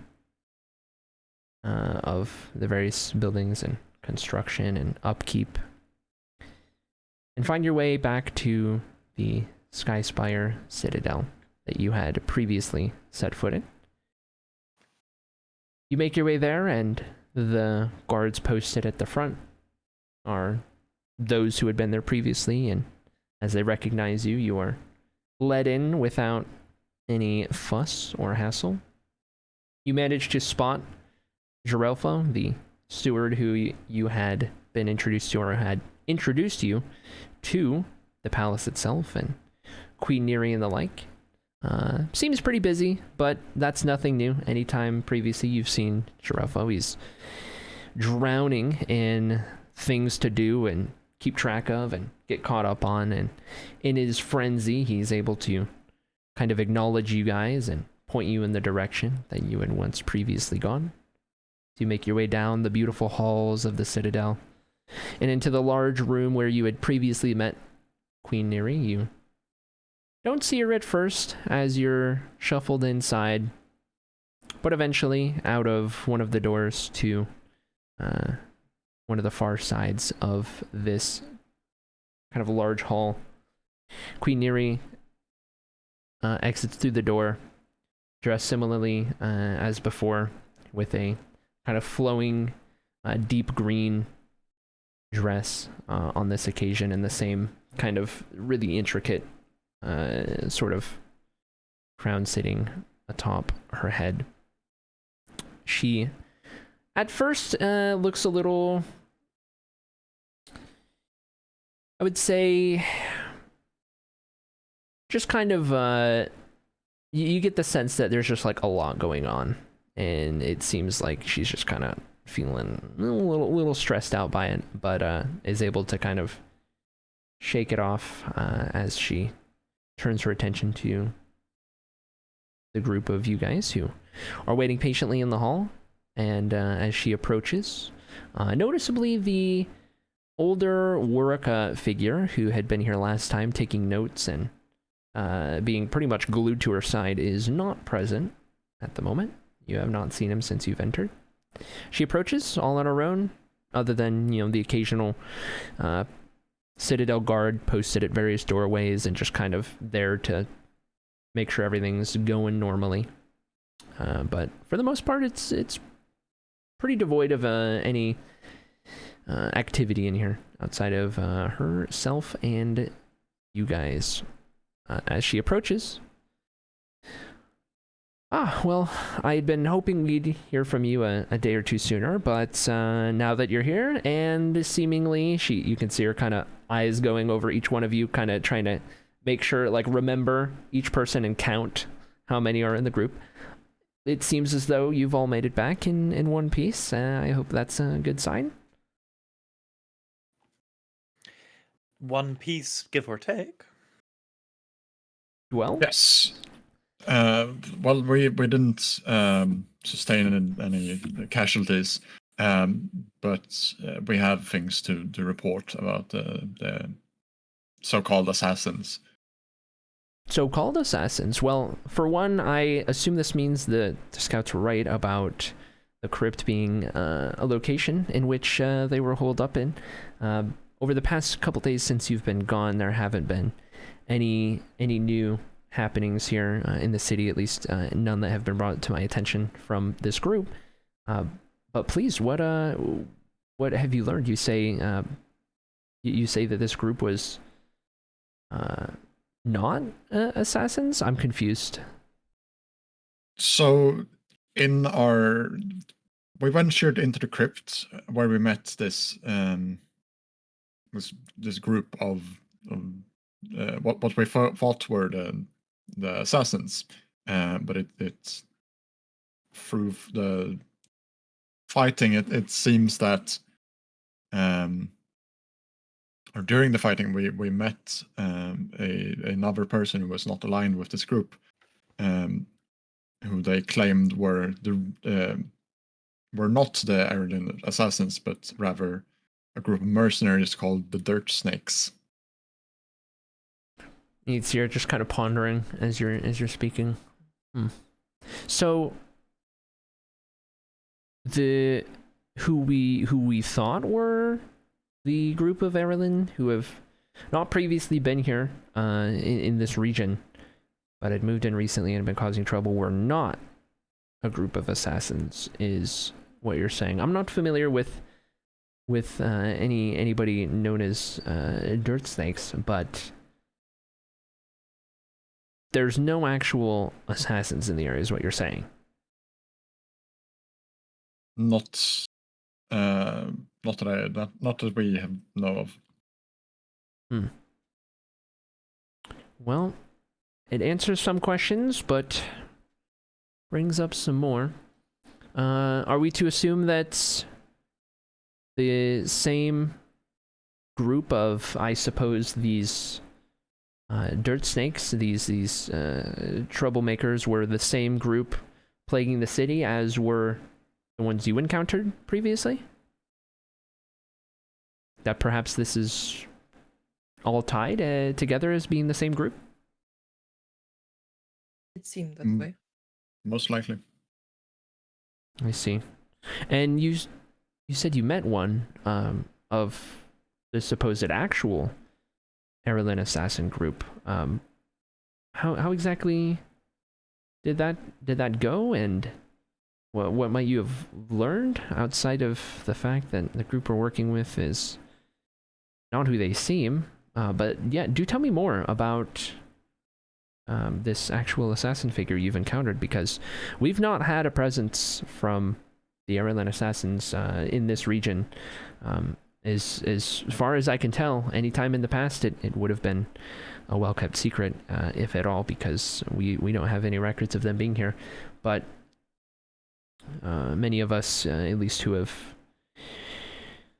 of the various buildings and construction and upkeep. And find your way back to the Skyspire Citadel that you had previously set foot in. You make your way there, and the guards posted at the front are those who had been there previously, and as they recognize you, you are let in without any fuss or hassle. You manage to spot Gerelfo, the steward who you had been introduced to, or had introduced you to the palace itself, and Queen Neri and the like. Seems pretty busy, but that's nothing new. Anytime previously you've seen Gerelfo, he's drowning in things to do and keep track of and get caught up on, and in his frenzy he's able to kind of acknowledge you guys and point you in the direction that you had once previously gone. So you make your way down the beautiful halls of the Citadel and into the large room where you had previously met Queen Neri. You don't see her at first as you're shuffled inside, but eventually out of one of the doors to one of the far sides of this kind of large hall, Queen Neri exits through the door, dressed similarly as before, with a kind of flowing deep green dress on this occasion, and the same kind of really intricate sort of crown sitting atop her head. She at first looks a little, I would say, just kind of you get the sense that there's just like a lot going on, and it seems like she's just kind of feeling a little stressed out by it, but is able to kind of shake it off as she turns her attention to the group of you guys who are waiting patiently in the hall. And as she approaches, noticeably the older Warwick figure who had been here last time taking notes and being pretty much glued to her side is not present at the moment. You have not seen him since you've entered. She approaches all on her own, other than, you know, the occasional Citadel guard posted at various doorways and just kind of there to make sure everything's going normally. But for the most part, it's pretty devoid of any activity in here outside of herself and you guys. As she approaches, well, I'd been hoping we'd hear from you a day or two sooner, but now that you're here, and seemingly you can see her kind of eyes going over each one of you, kind of trying to make sure, like, remember each person and count how many are in the group. It seems as though you've all made it back in one piece. I hope that's a good sign. One piece, give or take. Well, Yes. Well, we didn't sustain any casualties, but we have things to report about the so-called assassins. So-called assassins. Well, for one, I assume this means the scouts were right about the crypt being a location in which they were holed up in. Over the past couple days since you've been gone, there haven't been any new happenings here in the city, at least none that have been brought to my attention from this group. But please, what have you learned? You say you say that this group was not assassins? I'm confused. So we ventured into the crypt where we met this this group of what we thought were the assassins, but it through the fighting it seems that or during the fighting we met another person who was not aligned with this group, who they claimed were not the Errolin assassins, but rather a group of mercenaries called the Dirt Snakes. You're just kind of pondering as you're speaking. So who we thought were the group of Errolin who have not previously been here in this region, but had moved in recently and been causing trouble, were not a group of assassins, is what you're saying. I'm not familiar with anybody known as Dirt Snakes, but there's no actual assassins in the area, is what you're saying. Not that we have know of. Well, it answers some questions, but brings up some more. Are we to assume that the same group of, I suppose, these Dirt Snakes, these troublemakers, were the same group plaguing the city as were the ones you encountered previously? That perhaps this is all tied together as being the same group? It seemed that way. Most likely. I see. And you said you met one of the supposed actual Errolin assassin group. How exactly did that go, and what might you have learned outside of the fact that the group we're working with is not who they seem? But yeah, do tell me more about this actual assassin figure you've encountered, because we've not had a presence from the Errolin assassins in this region. As far as I can tell, any time in the past, it would have been a well-kept secret, if at all, because we don't have any records of them being here. But many of us, at least who have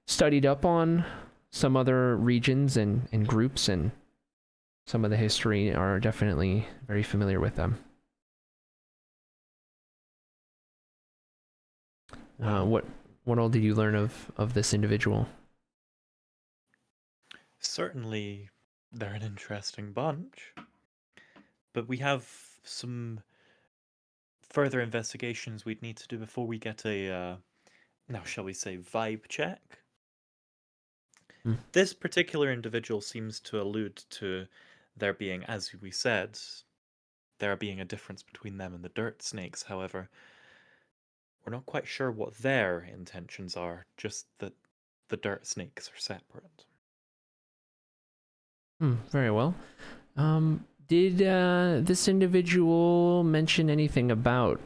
studied up on some other regions and groups and some of the history, are definitely very familiar with them. What all did you learn of this individual? Certainly, they're an interesting bunch, but we have some further investigations we'd need to do before we get a, now shall we say, vibe check. This particular individual seems to allude to there being, as we said, there being a difference between them and the Dirt Snakes. However, we're not quite sure what their intentions are, just that the Dirt Snakes are separate. Very well. Did this individual mention anything about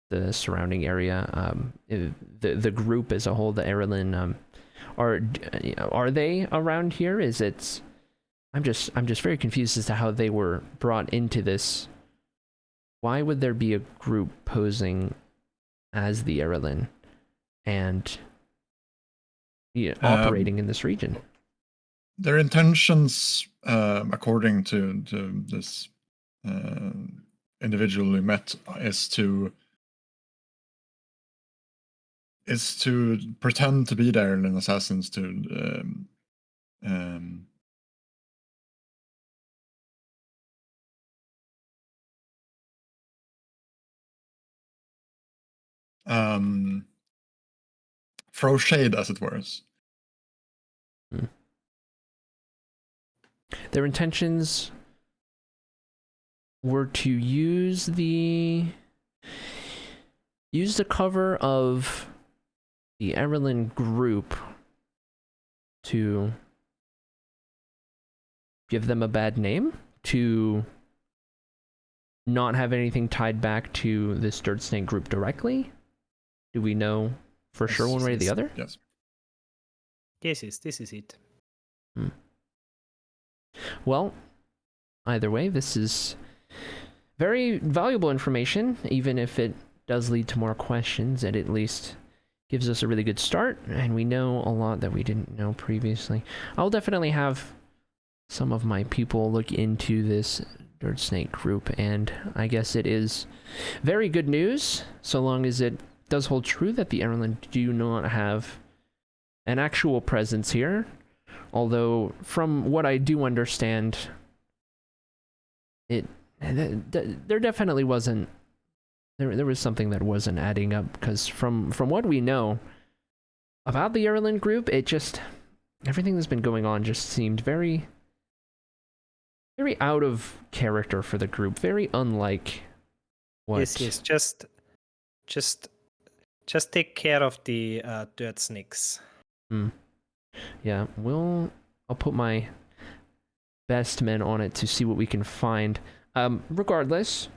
the surrounding area? The group as a whole, the Errolin, are they around here? Is it? I'm just very confused as to how they were brought into this. Why would there be a group posing as the Errolin and operating in this region? Their intentions, according to this individual we met, is to pretend to be the Errolin assassins throw shade, as it were. Their intentions were to use the cover of the Errolin group to give them a bad name, to not have anything tied back to this Dirt Snake group directly. Do we know for sure one way or the other? Yes. This is it. Well, either way, this is very valuable information, even if it does lead to more questions. It at least gives us a really good start, and we know a lot that we didn't know previously. I'll definitely have some of my people look into this Dirt Snake group, and I guess it is very good news, so long as it does hold true that the Errolin do not have an actual presence here. Although, from what I do understand, there definitely wasn't. There was something that wasn't adding up, because from what we know about the Errolin group, it just, everything that's been going on just seemed very out of character for the group, very unlike what. Yes, just take care of the dirt snakes. Yeah, I'll put my best men on it to see what we can find. Regardless,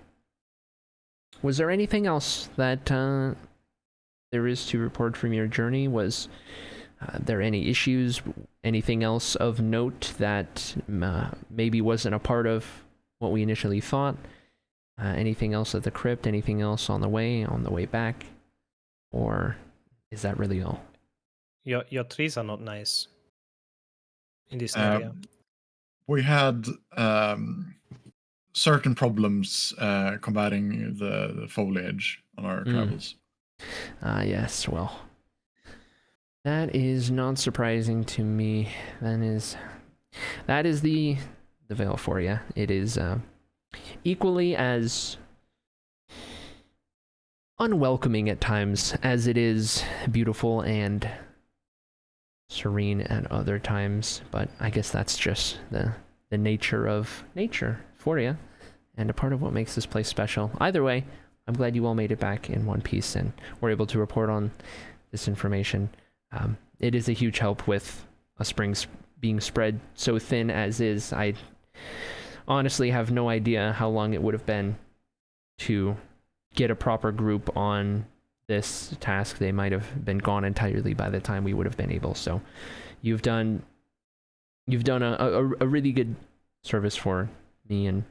was there anything else that there is to report from your journey? Was there any issues, anything else of note that maybe wasn't a part of what we initially thought? Anything else at the crypt? Anything else on the way back? Or is that really all? Your trees are not nice in this area. We had certain problems combating the foliage on our travels. Yes, well, that is not surprising to me. That is the Vale for you. It is equally as unwelcoming at times as it is beautiful and serene at other times, but I guess that's just the nature of nature for you, and a part of what makes this place special. Either way, I'm glad you all made it back in one piece and were able to report on this information. It is a huge help with a spring being spread so thin as is. I honestly have no idea how long it would have been to get a proper group on this task. They might have been gone entirely by the time we would have been able. So you've done a really good service for me and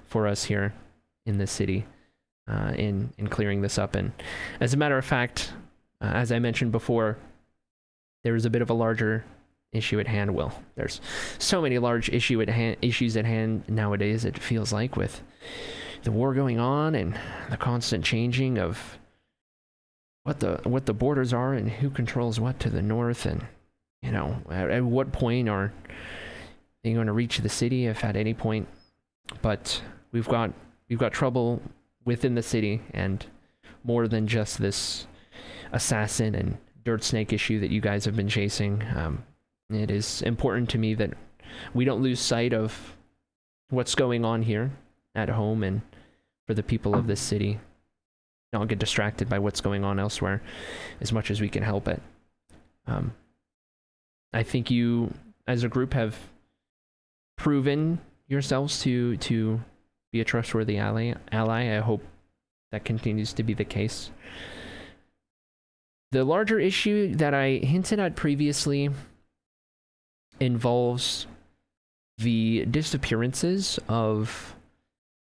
for us here in this city in clearing this up. And as a matter of fact, as I mentioned before, there is a bit of a larger issue at hand. Well, there's so many large issues at hand nowadays, it feels like, with the war going on and the constant changing of what the borders are and who controls what to the north, and you know, at what point are they going to reach the city, if at any point. But we've got trouble within the city, and more than just this assassin and dirt snake issue that you guys have been chasing. It is important to me that we don't lose sight of what's going on here at home, and for the people of this city, not get distracted by what's going on elsewhere as much as we can help it. I think you, as a group, have proven yourselves to be a trustworthy ally. I hope that continues to be the case. The larger issue that I hinted at previously involves the disappearances of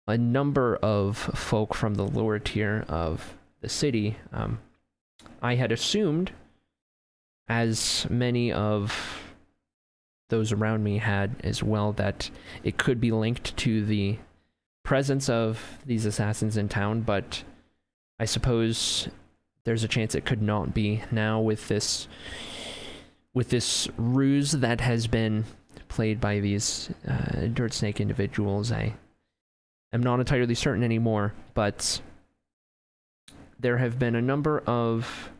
a number of folk from the lower tier of the city. I had assumed, as many of those around me had as well, that it could be linked to the presence of these assassins in town, but I suppose there's a chance it could not be now with this ruse that has been played by these dirt snake individuals. I am not entirely certain anymore, but there have been a number of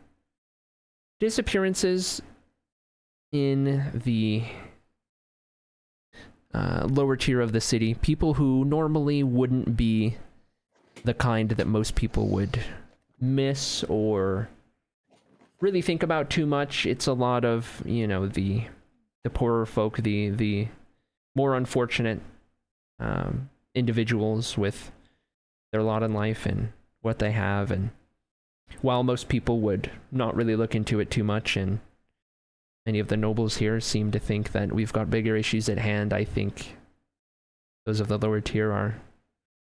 disappearances in the lower tier of the city, people who normally wouldn't be the kind that most people would miss or really think about too much. It's a lot of, you know, the poorer folk, the more unfortunate individuals with their lot in life and what they have. And while most people would not really look into it too much, and many of the nobles here seem to think that we've got bigger issues at hand, I think those of the lower tier are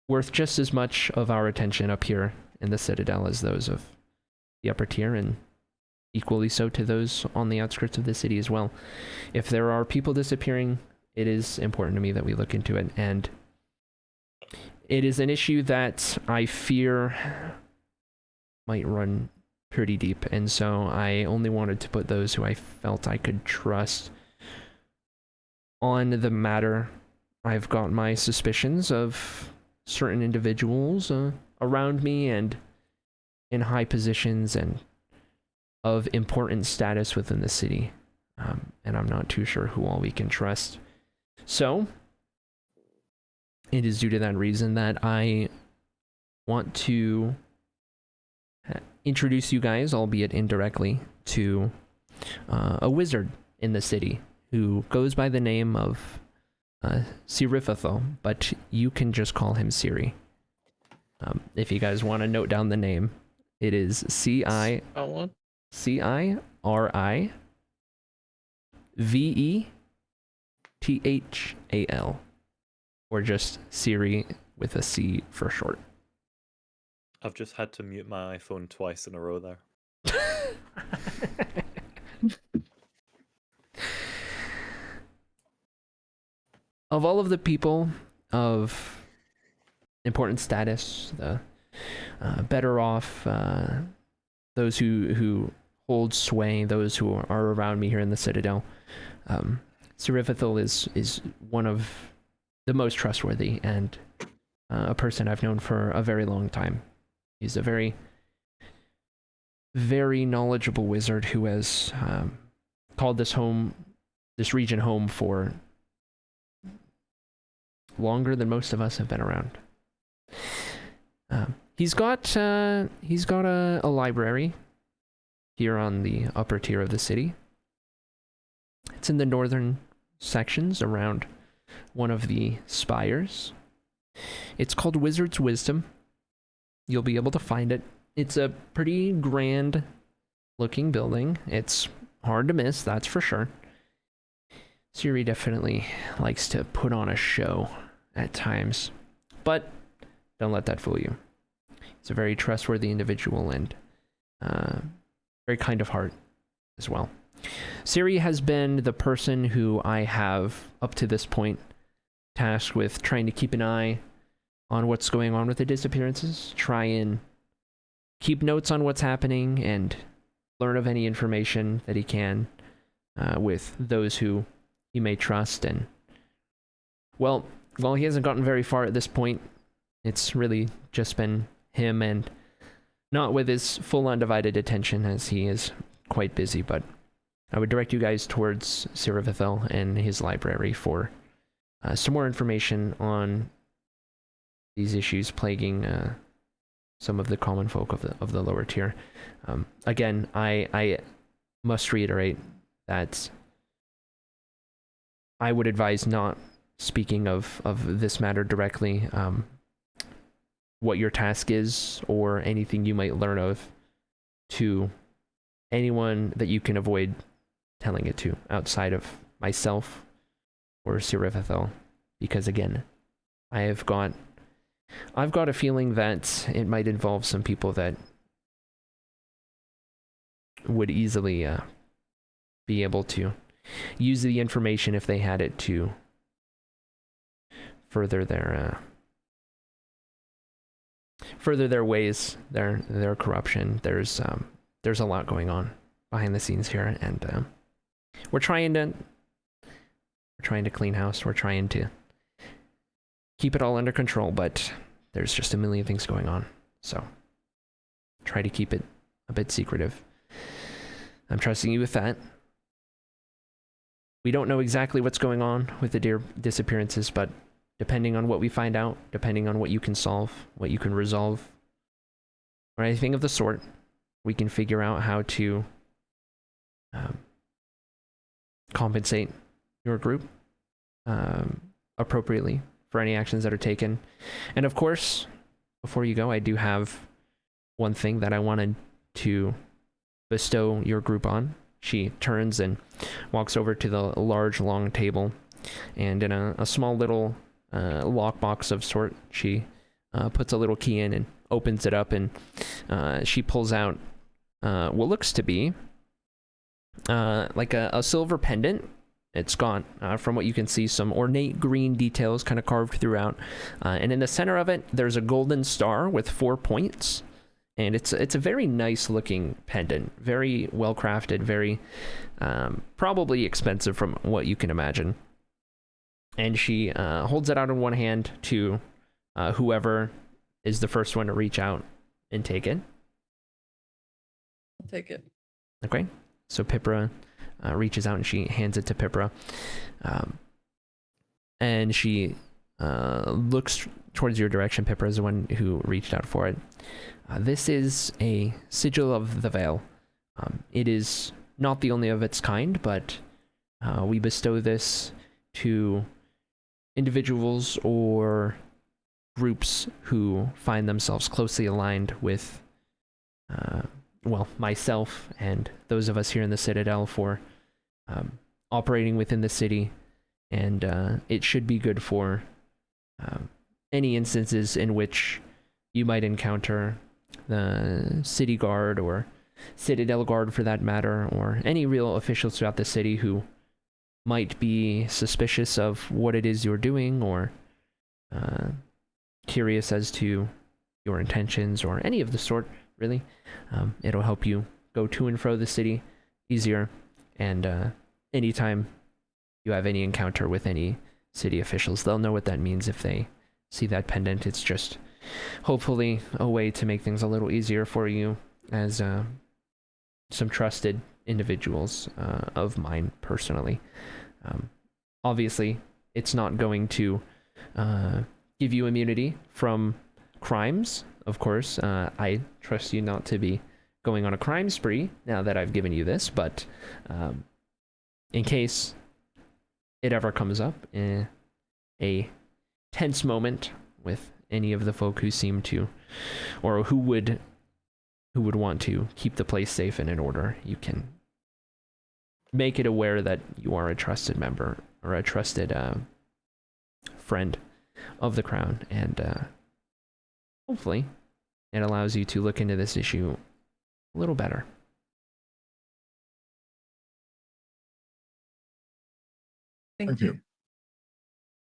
worth just as much of our attention up here in the Citadel as those of the upper tier, and equally so to those on the outskirts of the city as well. If there are people disappearing, it is important to me that we look into it, and it is an issue that I fear might run pretty deep, and so I only wanted to put those who I felt I could trust on the matter. I've got my suspicions of certain individuals around me and in high positions and of important status within the city, and I'm not too sure who all we can trust. So it is due to that reason that I want to introduce you guys, albeit indirectly, to a wizard in the city who goes by the name of Sirifethel, but you can just call him Siri. If you guys want to note down the name, it is Cirivetal, or just Siri with a C for short. I've just had to mute my iPhone twice in a row there. Of all of the people of important status, the better off, those who hold sway, those who are around me here in the Citadel, Sirifethel is one of the most trustworthy and a person I've known for a very long time. He's a very, very knowledgeable wizard who has called this region home for longer than most of us have been around. He's got a library here on the upper tier of the city. It's in the northern sections around one of the spires. It's called Wizard's Wisdom. You'll be able to find it. It's a pretty grand looking building. It's hard to miss, that's for sure. Siri definitely likes to put on a show at times, but don't let that fool you. He's a very trustworthy individual and very kind of heart as well. Siri has been the person who I have, up to this point, tasked with trying to keep an eye on what's going on with the disappearances, try and keep notes on what's happening, and learn of any information that he can with those who he may trust. And, well, while he hasn't gotten very far at this point, it's really just been him, and not with his full undivided attention, as he is quite busy, but I would direct you guys towards Sirifethel and his library for some more information on these issues plaguing some of the common folk of the lower tier. Again, I must reiterate that I would advise not speaking of this matter directly, what your task is or anything you might learn of, to anyone that you can avoid telling it to outside of myself or Sirifethel, because again, I've got a feeling that it might involve some people that would easily be able to use the information if they had it to further their ways, their corruption. There's a lot going on behind the scenes here, and we're trying to clean house. We're trying to keep it all under control, but there's just a million things going on. So try to keep it a bit secretive. I'm trusting you with that. We don't know exactly what's going on with the deer disappearances, but depending on what we find out, depending on what you can solve, what you can resolve, or anything of the sort, we can figure out how to compensate your group appropriately for any actions that are taken. And of course, before you go, I do have one thing that I wanted to bestow your group on. She turns and walks over to the large, long table, and in a small little lockbox of sort, she puts a little key in and opens it up, and she pulls out what looks to be like a silver pendant. It's got, from what you can see, some ornate green details kind of carved throughout, and in the center of it, there's a golden star with 4 points. And it's a very nice looking pendant, very well crafted, very probably expensive from what you can imagine. And she holds it out in one hand to whoever is the first one to reach out and take it. I'll take it. Okay, so Pipra reaches out and she hands it to Pipra. And she looks towards your direction. Pipra is the one who reached out for it. This is a sigil of the Vale. It is not the only of its kind, but we bestow this to individuals or groups who find themselves closely aligned with, well, myself and those of us here in the Citadel for operating within the city, and it should be good for any instances in which you might encounter the city guard or Citadel guard for that matter, or any real officials throughout the city who might be suspicious of what it is you're doing, or curious as to your intentions, or any of the sort, really. It'll help you go to and fro the city easier, and anytime you have any encounter with any city officials, they'll know what that means if they see that pendant. It's just hopefully a way to make things a little easier for you as some trusted individuals of mine personally. Obviously, it's not going to give you immunity from crimes, of course. I trust you not to be going on a crime spree now that I've given you this, but in case it ever comes up in a tense moment with any of the folk who seem to, or who would want to keep the place safe and in order, you can make it aware that you are a trusted member or a trusted friend of the crown, and hopefully it allows you to look into this issue a little better. Thank you.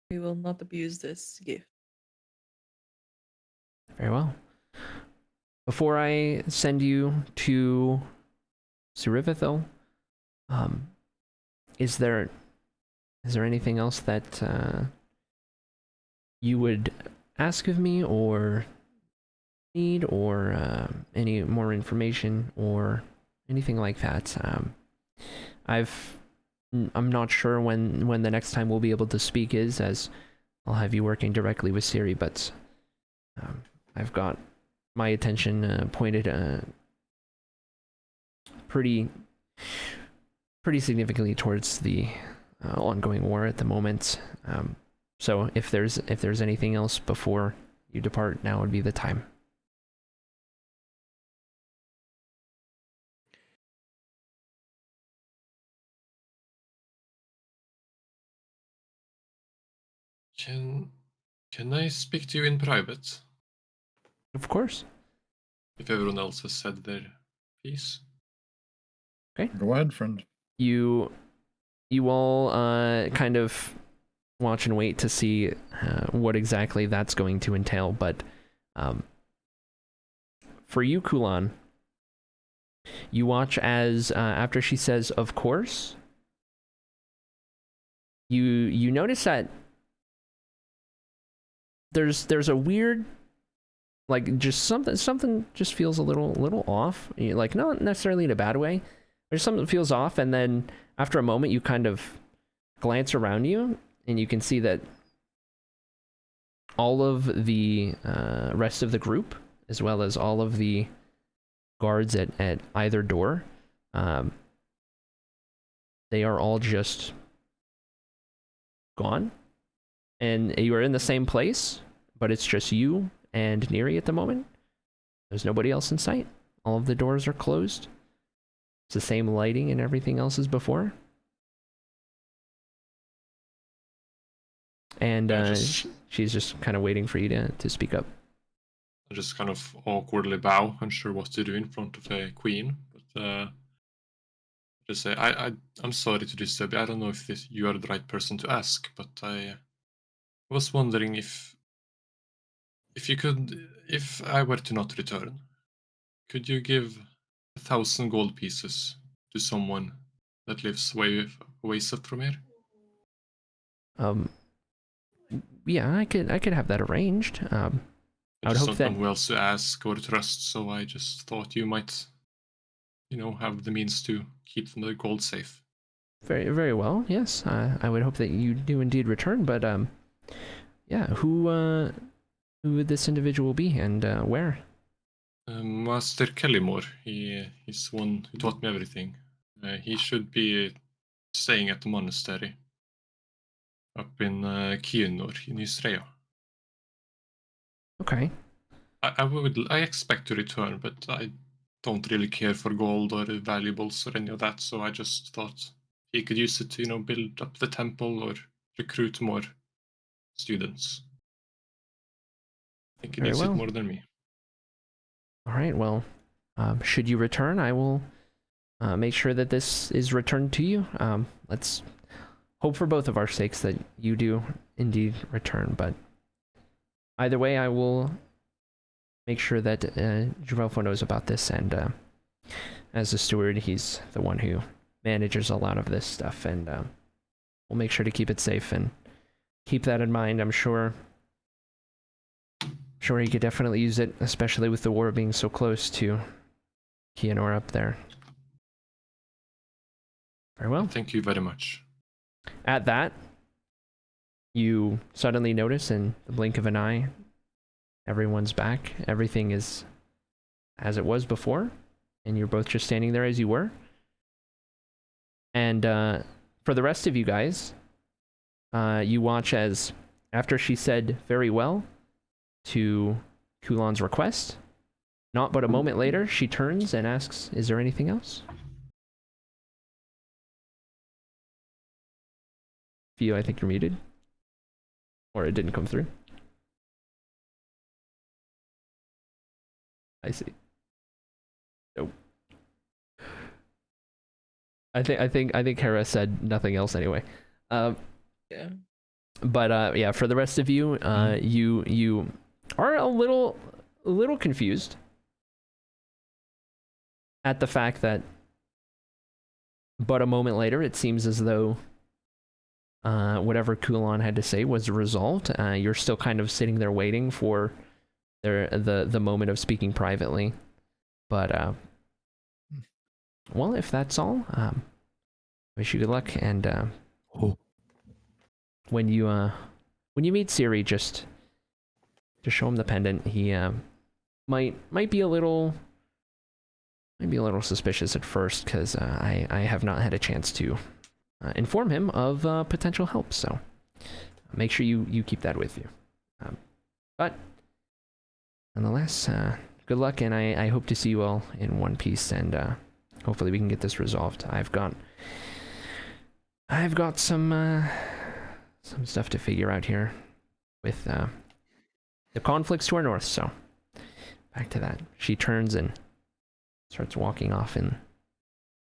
We will not abuse this gift. Very well. Before I send you to Surivithil, is there anything else that you would ask of me, or need, or any more information, or anything like that? I'm not sure when the next time we'll be able to speak is, as I'll have you working directly with Siri, but I've got my attention pointed pretty significantly towards the ongoing war at the moment. So if there's anything else before you depart, now would be the time. Can I speak to you in private? Of course. If everyone else has said their piece. Okay. Go ahead, friend. You all kind of watch and wait to see what exactly that's going to entail, but for you, Kulan, you watch as after she says, "Of course," you notice that there's a weird, like, just something just feels a little off. Like, not necessarily in a bad way, but just something feels off, and then after a moment you kind of glance around you, and you can see that all of the rest of the group, as well as all of the guards at either door, they are all just gone. And you are in the same place, but it's just you and Neri at the moment. There's nobody else in sight. All of the doors are closed. It's the same lighting and everything else as before. And she's just kind of waiting for you to speak up. I just kind of awkwardly bow, unsure what to do in front of a queen. But just say, I'm sorry to disturb you. I don't know if you are the right person to ask, but I was wondering if I were to not return, could you give 1,000 gold pieces to someone that lives way south from here? Yeah, I could have that arranged. I would just hope don't know that who else to ask or trust, so I just thought you might, have the means to keep the gold safe. very, very well. Yes, I would hope that you do indeed return. But yeah, who would this individual be, and where? Master Kellymore. He's the one who taught me everything. He should be staying at the monastery up in Kienor in Israel. Okay. I expect to return, but I don't really care for gold or valuables or any of that, so I just thought he could use it to, build up the temple or recruit more students. I think he Very needs well. it more than me. All right. Well, should you return, I will make sure that this is returned to you. Let's hope for both of our sakes that you do indeed return. But either way, I will make sure that Javelfo knows about this, and as the steward, he's the one who manages a lot of this stuff, and we'll make sure to keep it safe and keep that in mind. I'm sure he could definitely use it, especially with the war being so close to Kienor up there. Very well. Thank you very much. At that, you suddenly notice in the blink of an eye, everyone's back. Everything is as it was before, and you're both just standing there as you were. And for the rest of you guys, you watch as, after she said very well to Kulan's request, not but a moment later, she turns and asks, "Is there anything else?" Theo, I think you're muted. Or it didn't come through. I see. Nope. I think Hera said nothing else anyway. Yeah. But yeah, for the rest of you, you are a little confused at the fact that, but a moment later, it seems as though whatever Kulan had to say was resolved. You're still kind of sitting there waiting for the moment of speaking privately. But well, if that's all, wish you good luck. And when you meet Siri, just show him the pendant. He might be a little suspicious at first, because I have not had a chance to inform him of potential help, so make sure you keep that with you. But nonetheless, good luck, and I hope to see you all in one piece, and hopefully we can get this resolved. I've got some stuff to figure out here with the conflicts to our north, so back to that. She turns and starts walking off and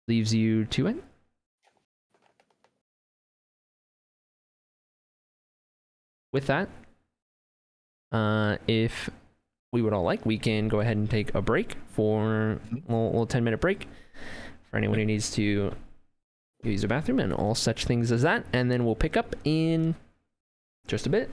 leaves you to it. With that, if we would all like, we can go ahead and take a break for a little 10-minute break for anyone who needs to use a bathroom and all such things as that, and then we'll pick up in just a bit.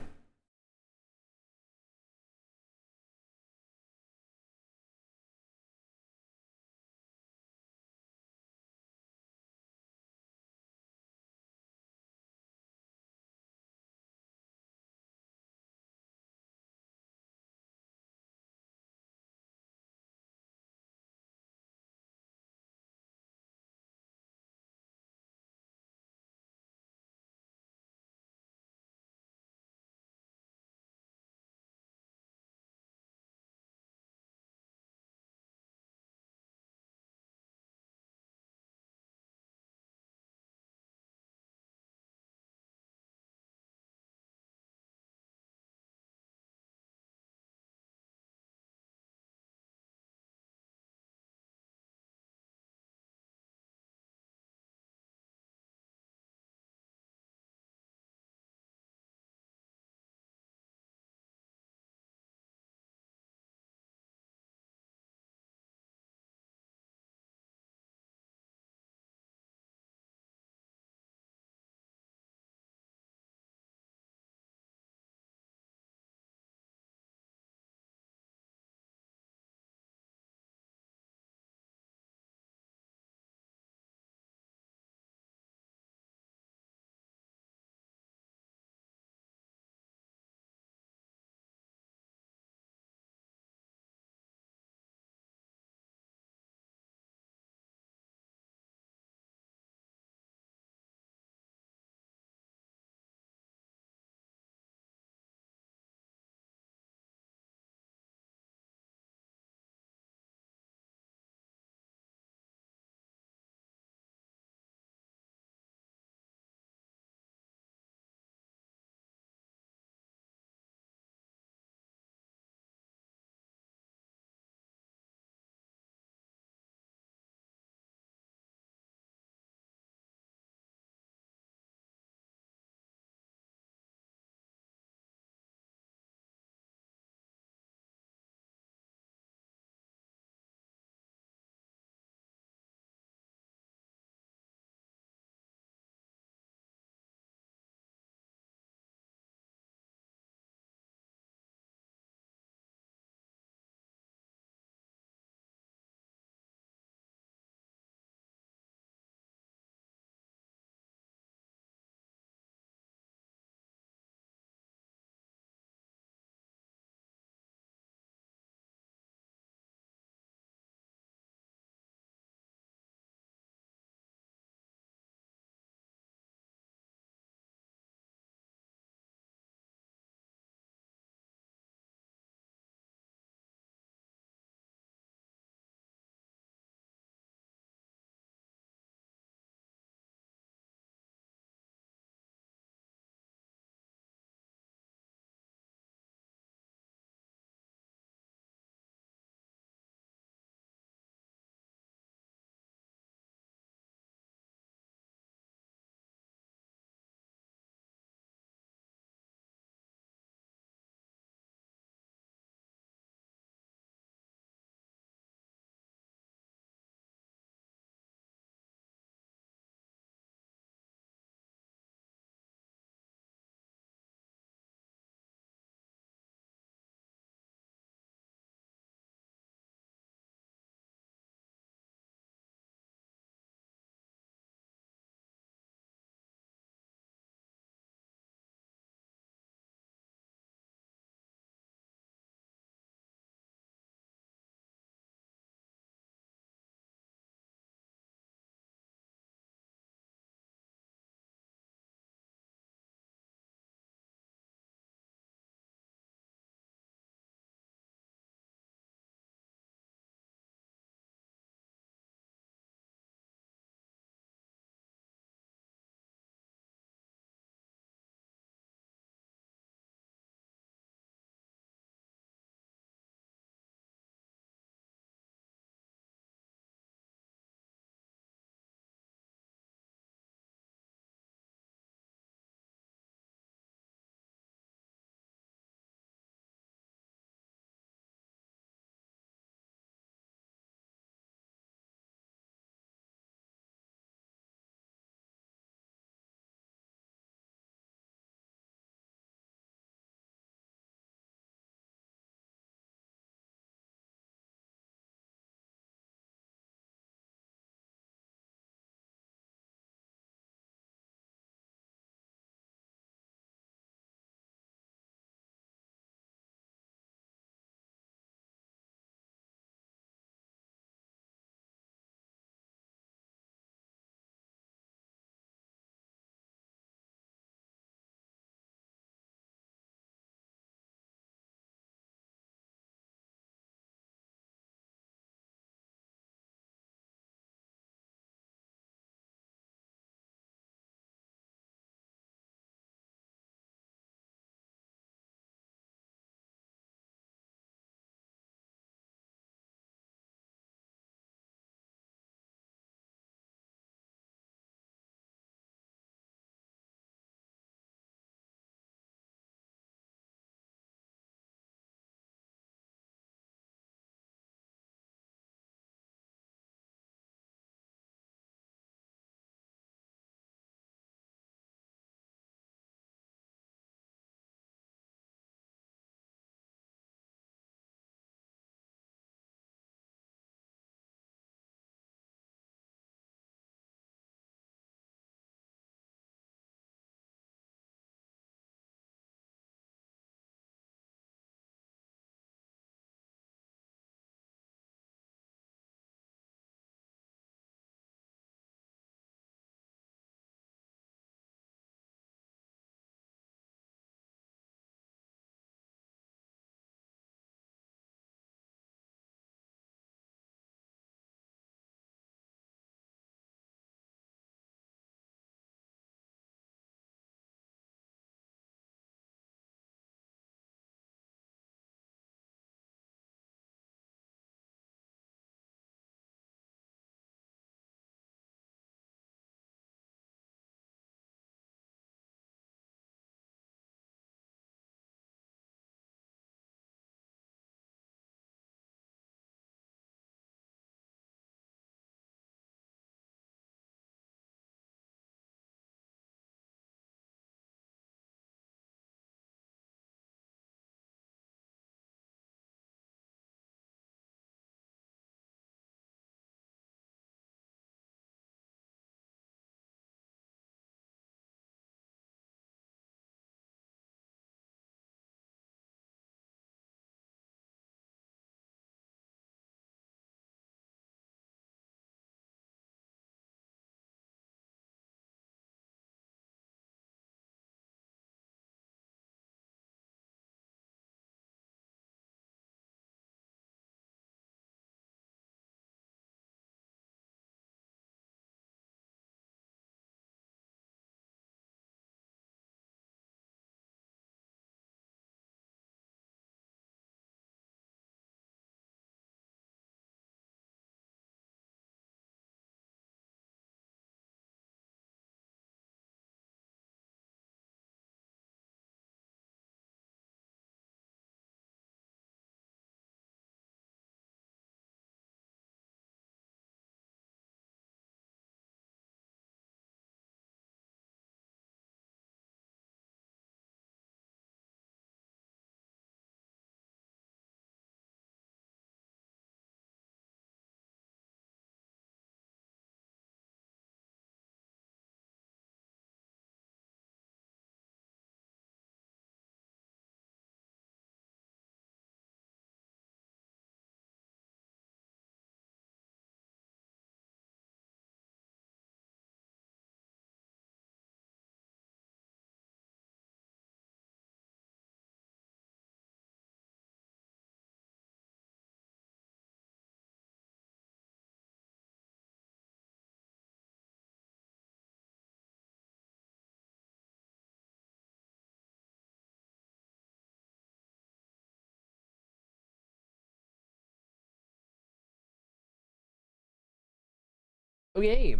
Okay. Here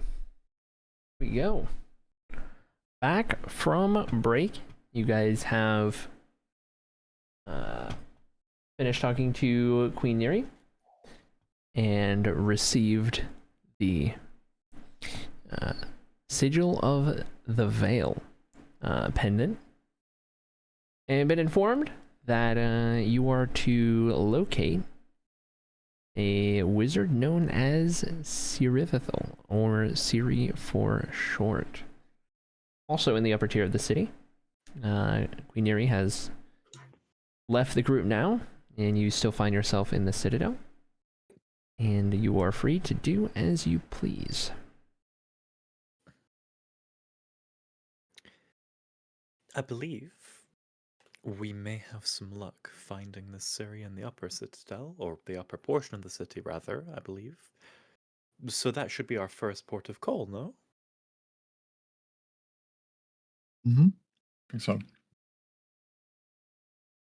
we go. Back from break. You guys have finished talking to Queen Neri and received the Sigil of the Vale pendant, and been informed that you are to locate a wizard known as Sirithithal, or Siri for short. Also in the upper tier of the city. Queen Neri has left the group now, and you still find yourself in the Citadel. And you are free to do as you please. I believe we may have some luck finding the Siri in the upper citadel, or the upper portion of the city, rather, I believe. So that should be our first port of call, no? Mm-hmm. I think so.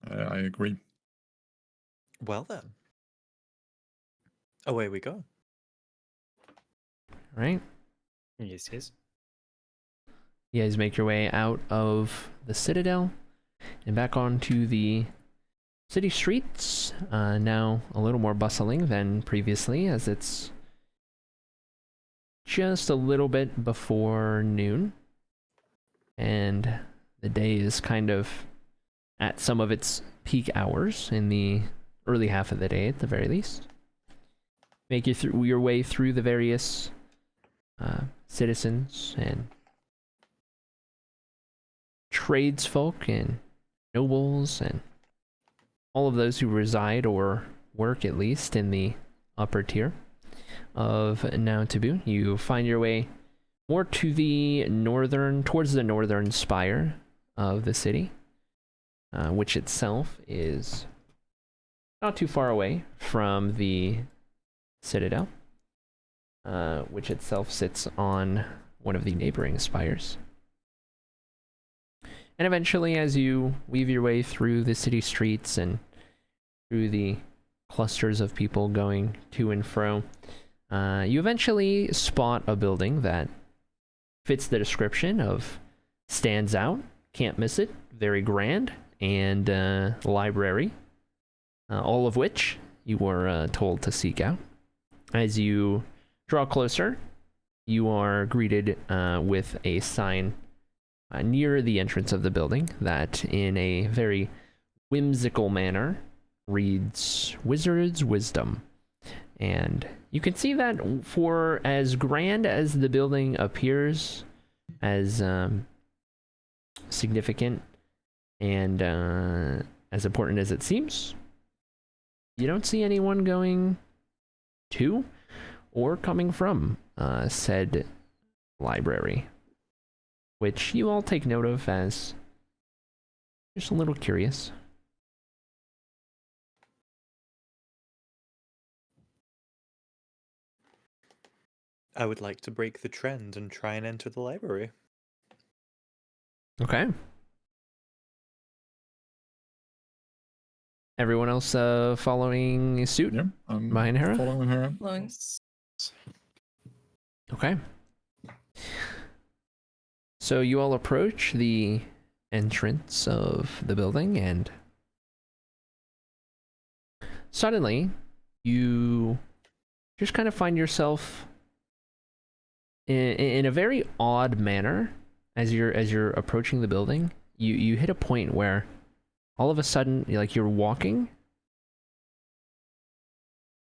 I agree. Well then. Away we go. Right? Yes, yes. You guys make your way out of the Citadel and back onto the city streets. Now a little more bustling than previously, as it's just a little bit before noon. And the day is kind of at some of its peak hours in the early half of the day, at the very least. Make your way through the various citizens and tradesfolk and nobles and all of those who reside or work, at least, in the upper tier of Nautabu. You find your way more to the towards the northern spire of the city, which itself is not too far away from the Citadel, which itself sits on one of the neighboring spires. And eventually, as you weave your way through the city streets and through the clusters of people going to and fro, you eventually spot a building that fits the description of stands out, can't miss it, very grand, and library, all of which you were told to seek out. As you draw closer, you are greeted with a sign near the entrance of the building that, in a very whimsical manner, reads Wizard's Wisdom. And you can see that for as grand as the building appears, as significant and as important as it seems, you don't see anyone going to or coming from said library, which you all take note of as just a little curious. I would like to break the trend and try and enter the library. Okay. Everyone else following suit? Yeah, I'm Behind Hera? following her. Long. Okay. So you all approach the entrance of the building, and suddenly you just kind of find yourself in a very odd manner as you're approaching the building. You hit a point where all of a sudden, you're walking,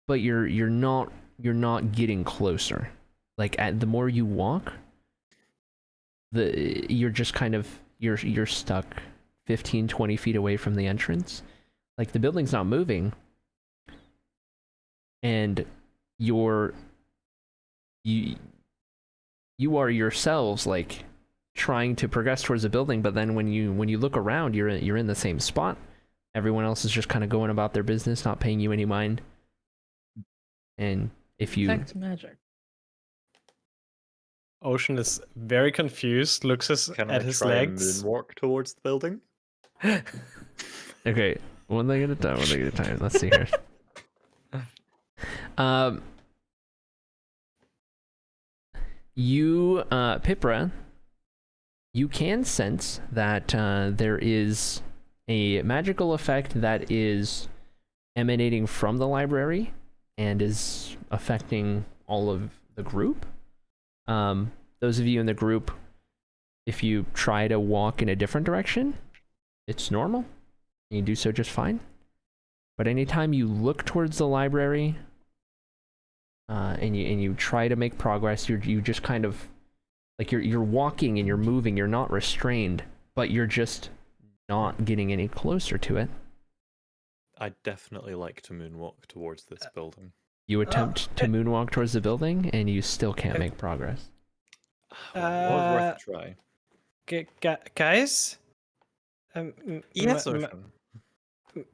but you're not getting closer. Like, the more you walk, you're just kind of you're stuck 15-20 feet away from the entrance. Like, the building's not moving, and you are yourselves, like, trying to progress towards the building, but then when you look around, you're in the same spot. Everyone else is just kind of going about their business, not paying you any mind. And if you Detect magic. Ocean is very confused, looks Can at I his try legs. and moonwalk towards the building? Okay, one thing at a time. Let's see here. you, Pipra, you can sense that there is a magical effect that is emanating from the library and is affecting all of the group. Those of you in the group, if you try to walk in a different direction, it's normal. You do so just fine. But anytime you look towards the library and you try to make progress, you just kind of like you're walking and you're moving, you're not restrained, but you're just not getting any closer to it. I'd definitely like to moonwalk towards this building. You attempt to moonwalk towards the building and you still can't make progress. Well, worth a try. Guys? Yes, Ocean.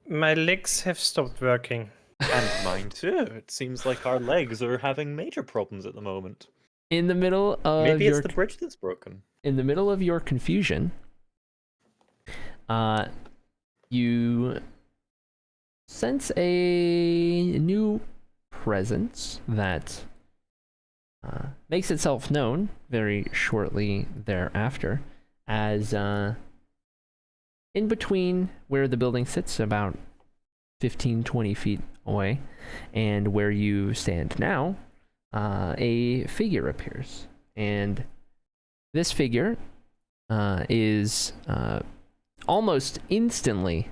My legs have stopped working. And mine too. It seems like our legs are having major problems at the moment. In the middle of Maybe it's the bridge that's broken. In the middle of your confusion, you sense a new presence that makes itself known very shortly thereafter as in between where the building sits, about 15-20 feet away, and where you stand now, a figure appears. And this figure is almost instantly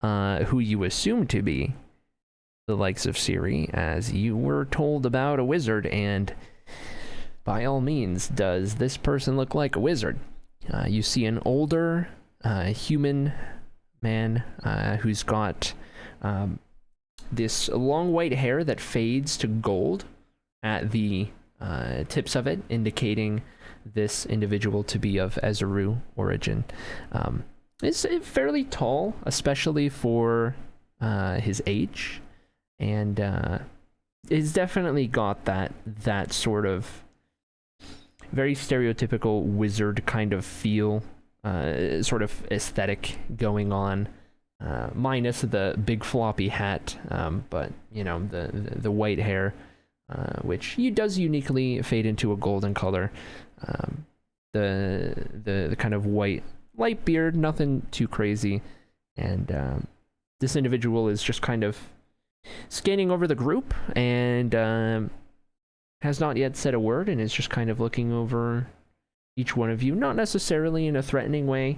who you assume to be the likes of Siri, as you were told about a wizard, and by all means, does this person look like a wizard? You see an older human man who's got this long white hair that fades to gold at the tips of it, indicating this individual to be of Ezuru origin. Is fairly tall, especially for his age, and he's definitely got that sort of very stereotypical wizard kind of feel, sort of aesthetic going on, minus the big floppy hat, but you know, the white hair, which does uniquely fade into a golden color. The kind of white light beard, nothing too crazy, and this individual is just kind of scanning over the group and has not yet said a word, and is just kind of looking over each one of you, not necessarily in a threatening way,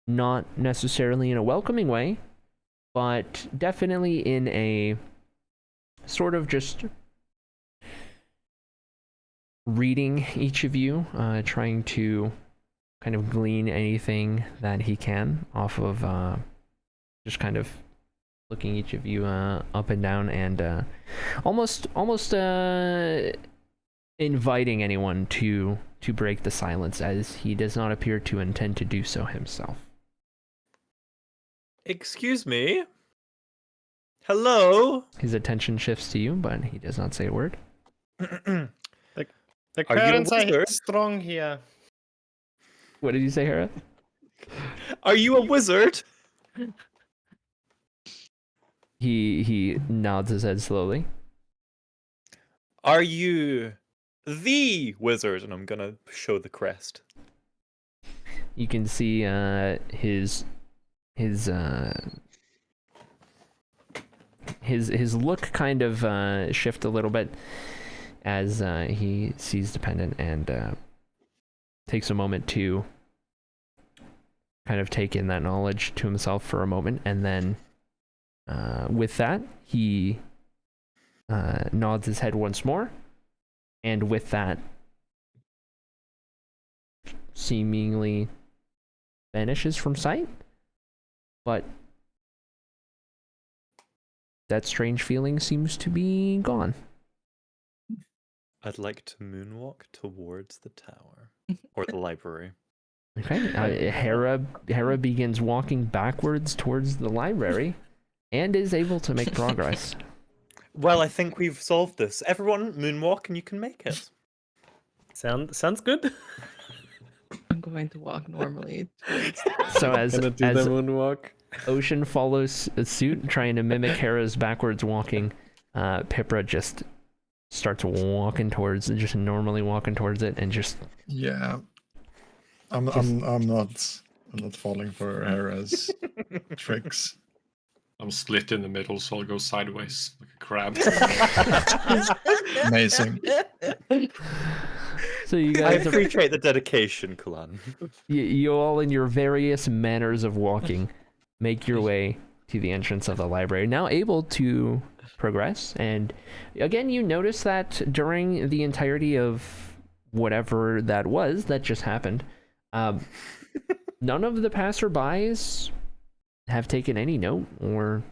not necessarily in a welcoming way, but definitely in a sort of just reading each of you, trying to kind of glean anything that he can off of just kind of looking each of you up and down, and almost inviting anyone to break the silence, as he does not appear to intend to do so himself. Excuse me? Hello? His attention shifts to you, but he does not say a word. The Are you a currents are wizard? strong here. What did you say, Hera? Are you a wizard? He nods his head slowly. Are you the wizard? And I'm gonna show the crest. You can see his look kind of shift a little bit as he sees the pendant, and takes a moment to kind of take in that knowledge to himself for a moment, and then with that he nods his head once more, and with that seemingly vanishes from sight. But that strange feeling seems to be gone. I'd like to moonwalk towards the tower. Or the library. Okay, Hera begins walking backwards towards the library and is able to make progress. Well, I think we've solved this. Everyone, moonwalk and you can make it. Sounds good. I'm going to walk normally towards So as Gonna do the moonwalk. Ocean follows suit, trying to mimic Hera's backwards walking, Pipra just starts walking towards it, just normally walking towards it, and just Yeah. I'm not falling for Hera's tricks. I'm split in the middle, so I'll go sideways like a crab. Amazing. so you I guys are, appreciate the dedication, Kalan. you all in your various manners of walking make your way to the entrance of the library, now able to progress. And again, you notice that during the entirety of whatever that was that just happened, none of the passerbys have taken any note or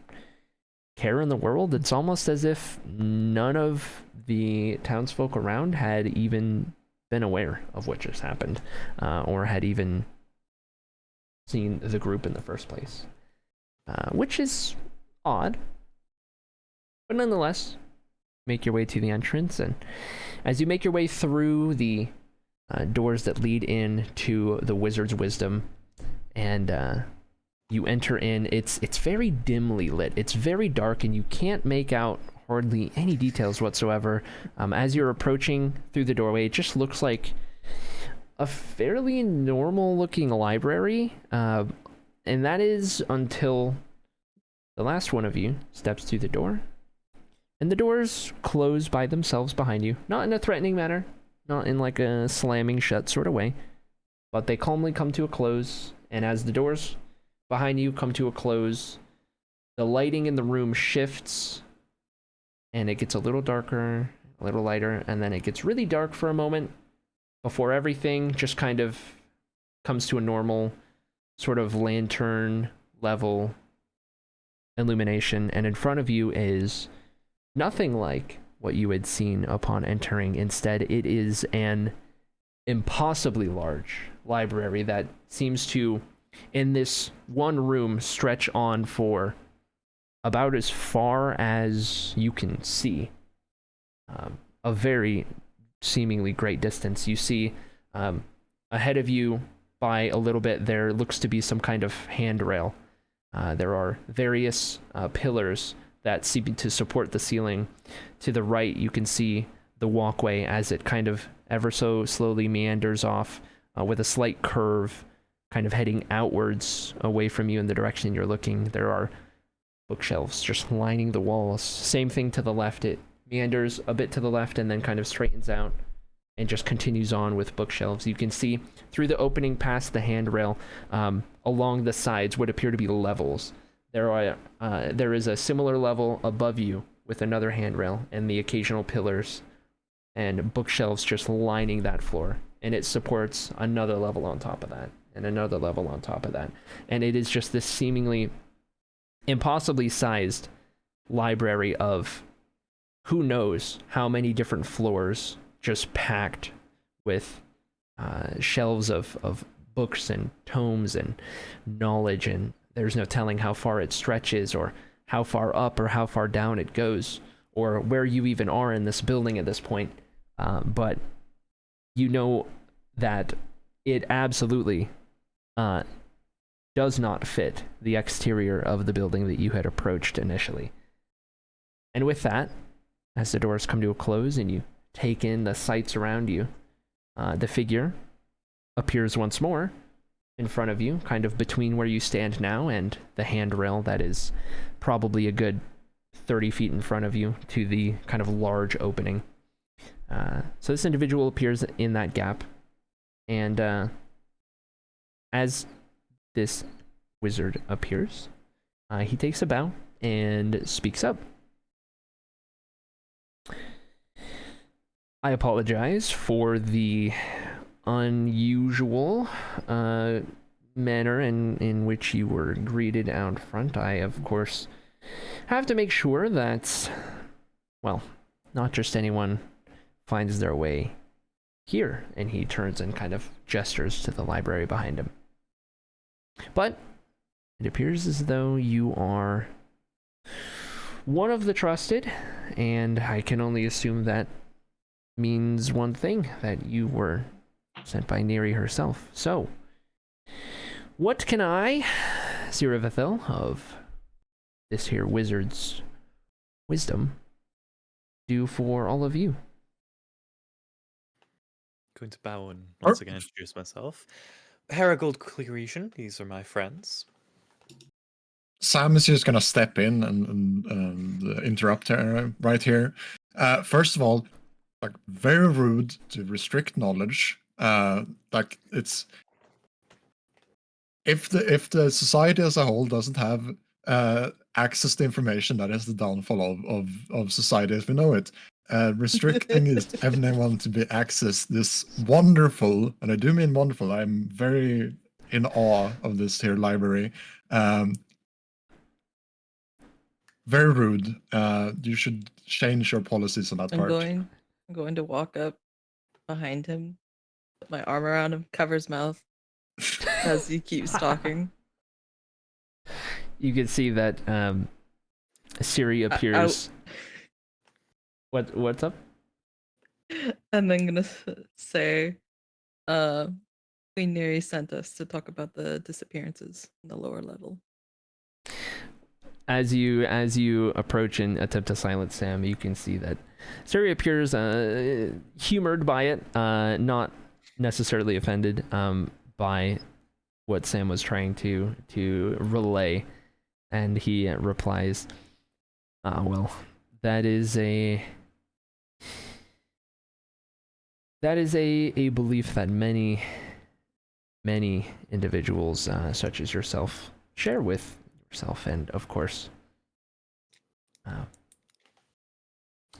care in the world. It's almost as if none of the townsfolk around had even been aware of what just happened, or had even seen the group in the first place, which is odd. But nonetheless, make your way to the entrance, and as you make your way through the doors that lead in to the Wizard's Wisdom, and you enter in, it's very dimly lit. It's very dark, and you can't make out hardly any details whatsoever. As you're approaching through the doorway, it just looks like a fairly normal-looking library, and that is until the last one of you steps through the door, and the doors close by themselves behind you, not in a threatening manner, not in like a slamming shut sort of way, but they calmly come to a close, and as the doors behind you come to a close, the lighting in the room shifts, and it gets a little darker, a little lighter, and then it gets really dark for a moment before everything just kind of comes to a normal sort of lantern level illumination, and in front of you is nothing like what you had seen upon entering. Instead, it is an impossibly large library that seems to, in this one room, stretch on for about as far as you can see. A very seemingly great distance. You see ahead of you by a little bit, there looks to be some kind of handrail. There are various pillars that seem to support the ceiling. To the right, you can see the walkway as it kind of ever so slowly meanders off with a slight curve, kind of heading outwards away from you in the direction you're looking. There are bookshelves just lining the walls. Same thing to the left. It meanders a bit to the left and then kind of straightens out and just continues on with bookshelves. You can see through the opening past the handrail, along the sides, what appear to be levels. There is a similar level above you with another handrail and the occasional pillars and bookshelves just lining that floor. And it supports another level on top of that, and another level on top of that. And it is just this seemingly impossibly sized library of who knows how many different floors, just packed with shelves of books and tomes and knowledge, and there's no telling how far it stretches, or how far up or how far down it goes, or where you even are in this building at this point. But you know that it absolutely does not fit the exterior of the building that you had approached initially. And with that, as the doors come to a close and you take in the sights around you, the figure appears once more in front of you, kind of between where you stand now and the handrail that is probably a good 30 feet in front of you to the kind of large opening. So this individual appears in that gap, and as this wizard appears, he takes a bow and speaks up. I apologize for the unusual manner in which you were greeted out front. I, of course, have to make sure that, well, not just anyone finds their way here. And he turns and kind of gestures to the library behind him. But it appears as though you are one of the trusted, and I can only assume that means one thing, that you were sent by Neri herself. So, what can I, Ziravathil, of this here wizard's wisdom, do for all of you? Going to bow and once again introduce myself. Haragold Clearesian, these are my friends. Sam is just gonna step in and interrupt her right here. First of all, like very rude to restrict knowledge. Like it's if the society as a whole doesn't have access to information, that is the downfall of society as we know it. Restricting is everyone to be accessed this wonderful, and I do mean wonderful. I'm very in awe of this here library. Very rude. You should change your policies on that I'm part. going to walk up behind him, put my arm around him, cover his mouth as he keeps talking. You can see that Siri appears. What's up? And I'm gonna say, Queen Neri sent us to talk about the disappearances in the lower level. As you approach and attempt to silence Sam, you can see that Siri appears humored by it, not necessarily offended by what Sam was trying to relay, and he replies, well, that is a belief that many individuals such as yourself share with yourself, and of course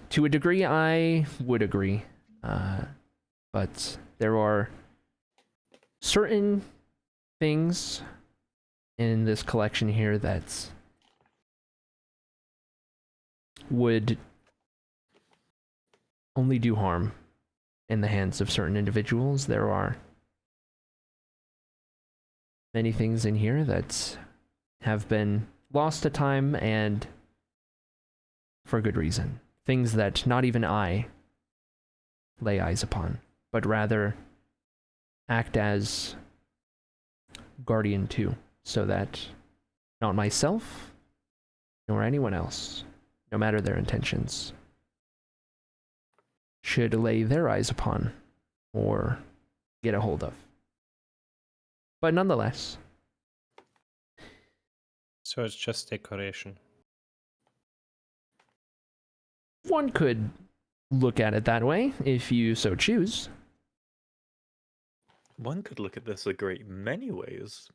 to a degree I would agree, but there are certain things in this collection here that would only do harm in the hands of certain individuals. There are many things in here that have been lost to time, and for good reason. Things that not even I lay eyes upon, but rather act as guardian to, so that not myself nor anyone else, no matter their intentions, should lay their eyes upon or get a hold of. But nonetheless. So it's just decoration. One could look at it that way, if you so choose. One could look at this a great many ways.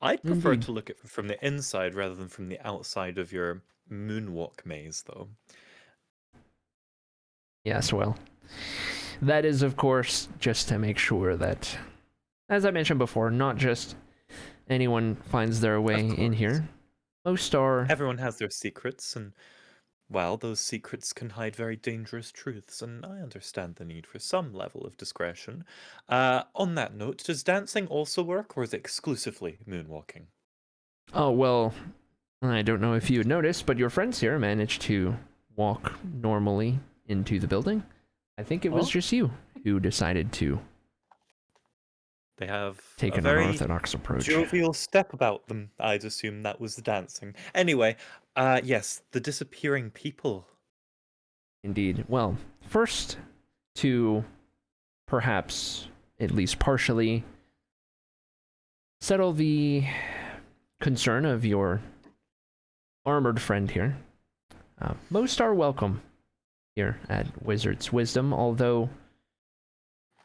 I'd prefer Indeed. to look at it from the inside rather than from the outside of your moonwalk maze, though. Yes, well, that is, of course, just to make sure that, as I mentioned before, not just anyone finds their way in here. Most are... Everyone has their secrets, and, well, those secrets can hide very dangerous truths, and I understand the need for some level of discretion. On that note, does dancing also work, or is it exclusively moonwalking? Oh, well, I don't know if you had noticed, but your friends here managed to walk normally into the building. I think it was just you who decided to They have take a an very unorthodox approach. jovial step about them. I'd assume that was the dancing. Anyway, yes, the disappearing people. Indeed. Well, first, to perhaps, at least partially, settle the concern of your armored friend here. Most are welcome here at Wizard's Wisdom, although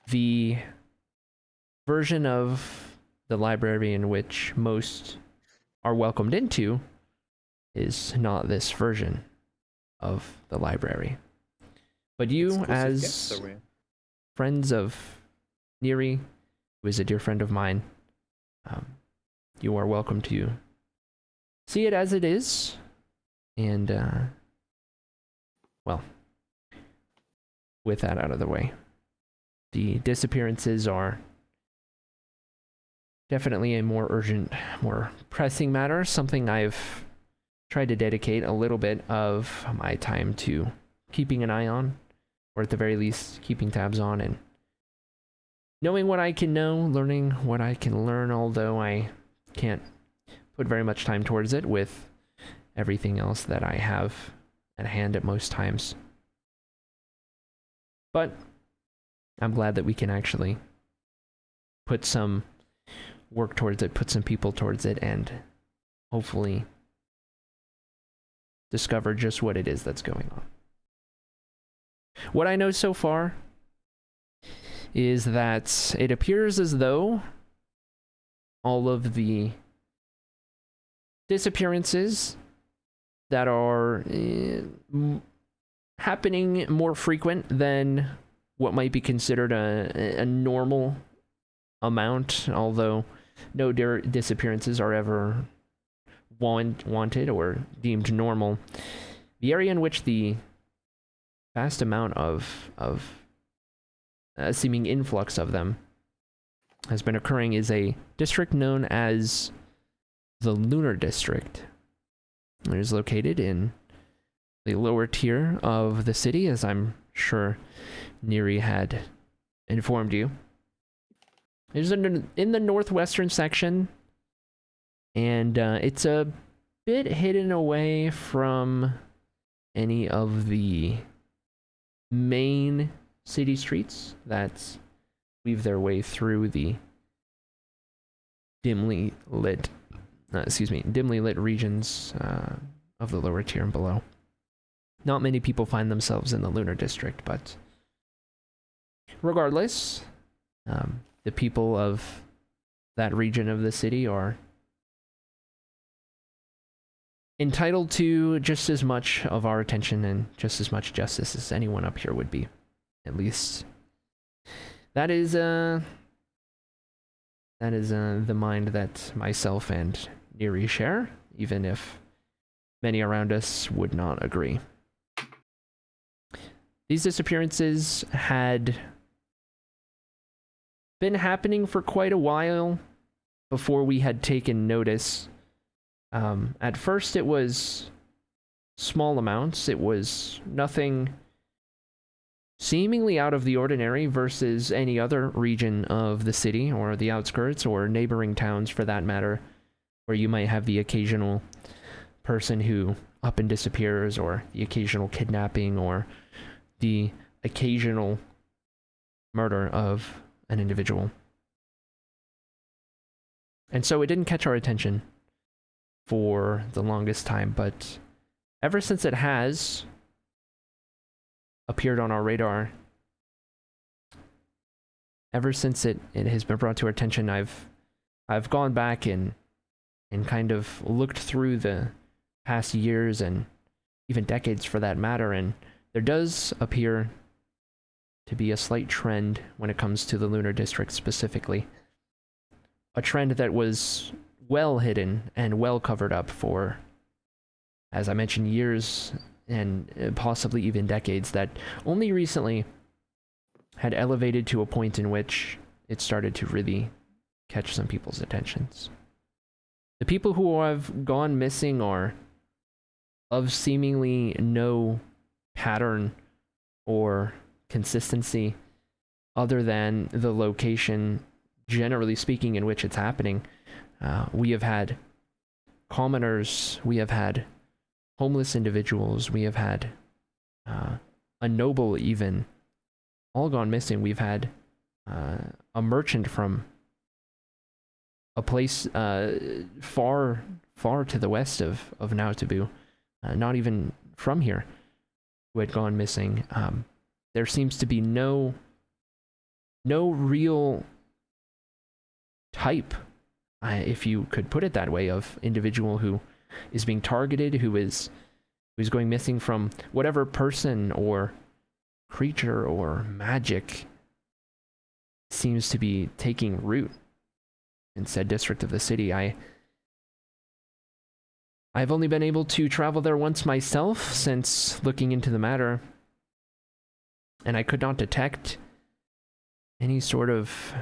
the version of the library in which most are welcomed into is not this version of the library. But you, Exclusive guests, as are we? friends of Neri, who is a dear friend of mine, you are welcome to see it as it is, and, well, with that out of the way, the disappearances are definitely a more urgent, more pressing matter, something I've tried to dedicate a little bit of my time to keeping an eye on, or at the very least, keeping tabs on, and knowing what I can know, learning what I can learn, although I can't put very much time towards it with everything else that I have at hand at most times. But I'm glad that we can actually put some work towards it, put some people towards it, and hopefully discover just what it is that's going on. What I know so far is that it appears as though all of the disappearances that are happening more frequent than what might be considered a normal amount, although no disappearances are ever wanted or deemed normal. The area in which the vast amount of seeming influx of them has been occurring is a district known as the Lunar District. It is located in the lower tier of the city, as I'm sure Neri had informed you. It is in the northwestern section, and it's a bit hidden away from any of the main city streets that weave their way through the dimly lit regions of the lower tier and below. Not many people find themselves in the Lunar District, but regardless, the people of that region of the city are entitled to just as much of our attention and just as much justice as anyone up here would be. At least that is the mind that myself and Neri share, even if many around us would not agree. These disappearances had been happening for quite a while before we had taken notice. At first it was small amounts. It was nothing seemingly out of the ordinary versus any other region of the city or the outskirts or neighboring towns for that matter, where you might have the occasional person who up and disappears, or the occasional kidnapping, or the occasional murder of an individual. And so it didn't catch our attention for the longest time, but ever since it has appeared on our radar, ever since it has been brought to our attention, I've gone back and kind of looked through the past years and even decades for that matter, and there does appear to be a slight trend when it comes to the Lunar District specifically. A trend that was well hidden and well covered up for, as I mentioned, years and possibly even decades, that only recently had elevated to a point in which it started to really catch some people's attentions. The people who have gone missing are of seemingly no pattern or consistency other than the location, generally speaking, in which it's happening. We have had commoners, we have had homeless individuals, we have had a noble even, all gone missing. We've had a merchant from a place far to the west of Nautabu, not even from here, who had gone missing. There seems to be no real type, if you could put it that way, of individual who is being targeted, who's going missing from whatever person or creature or magic seems to be taking root in said district of the city. I've only been able to travel there once myself since looking into the matter, and I could not detect any sort of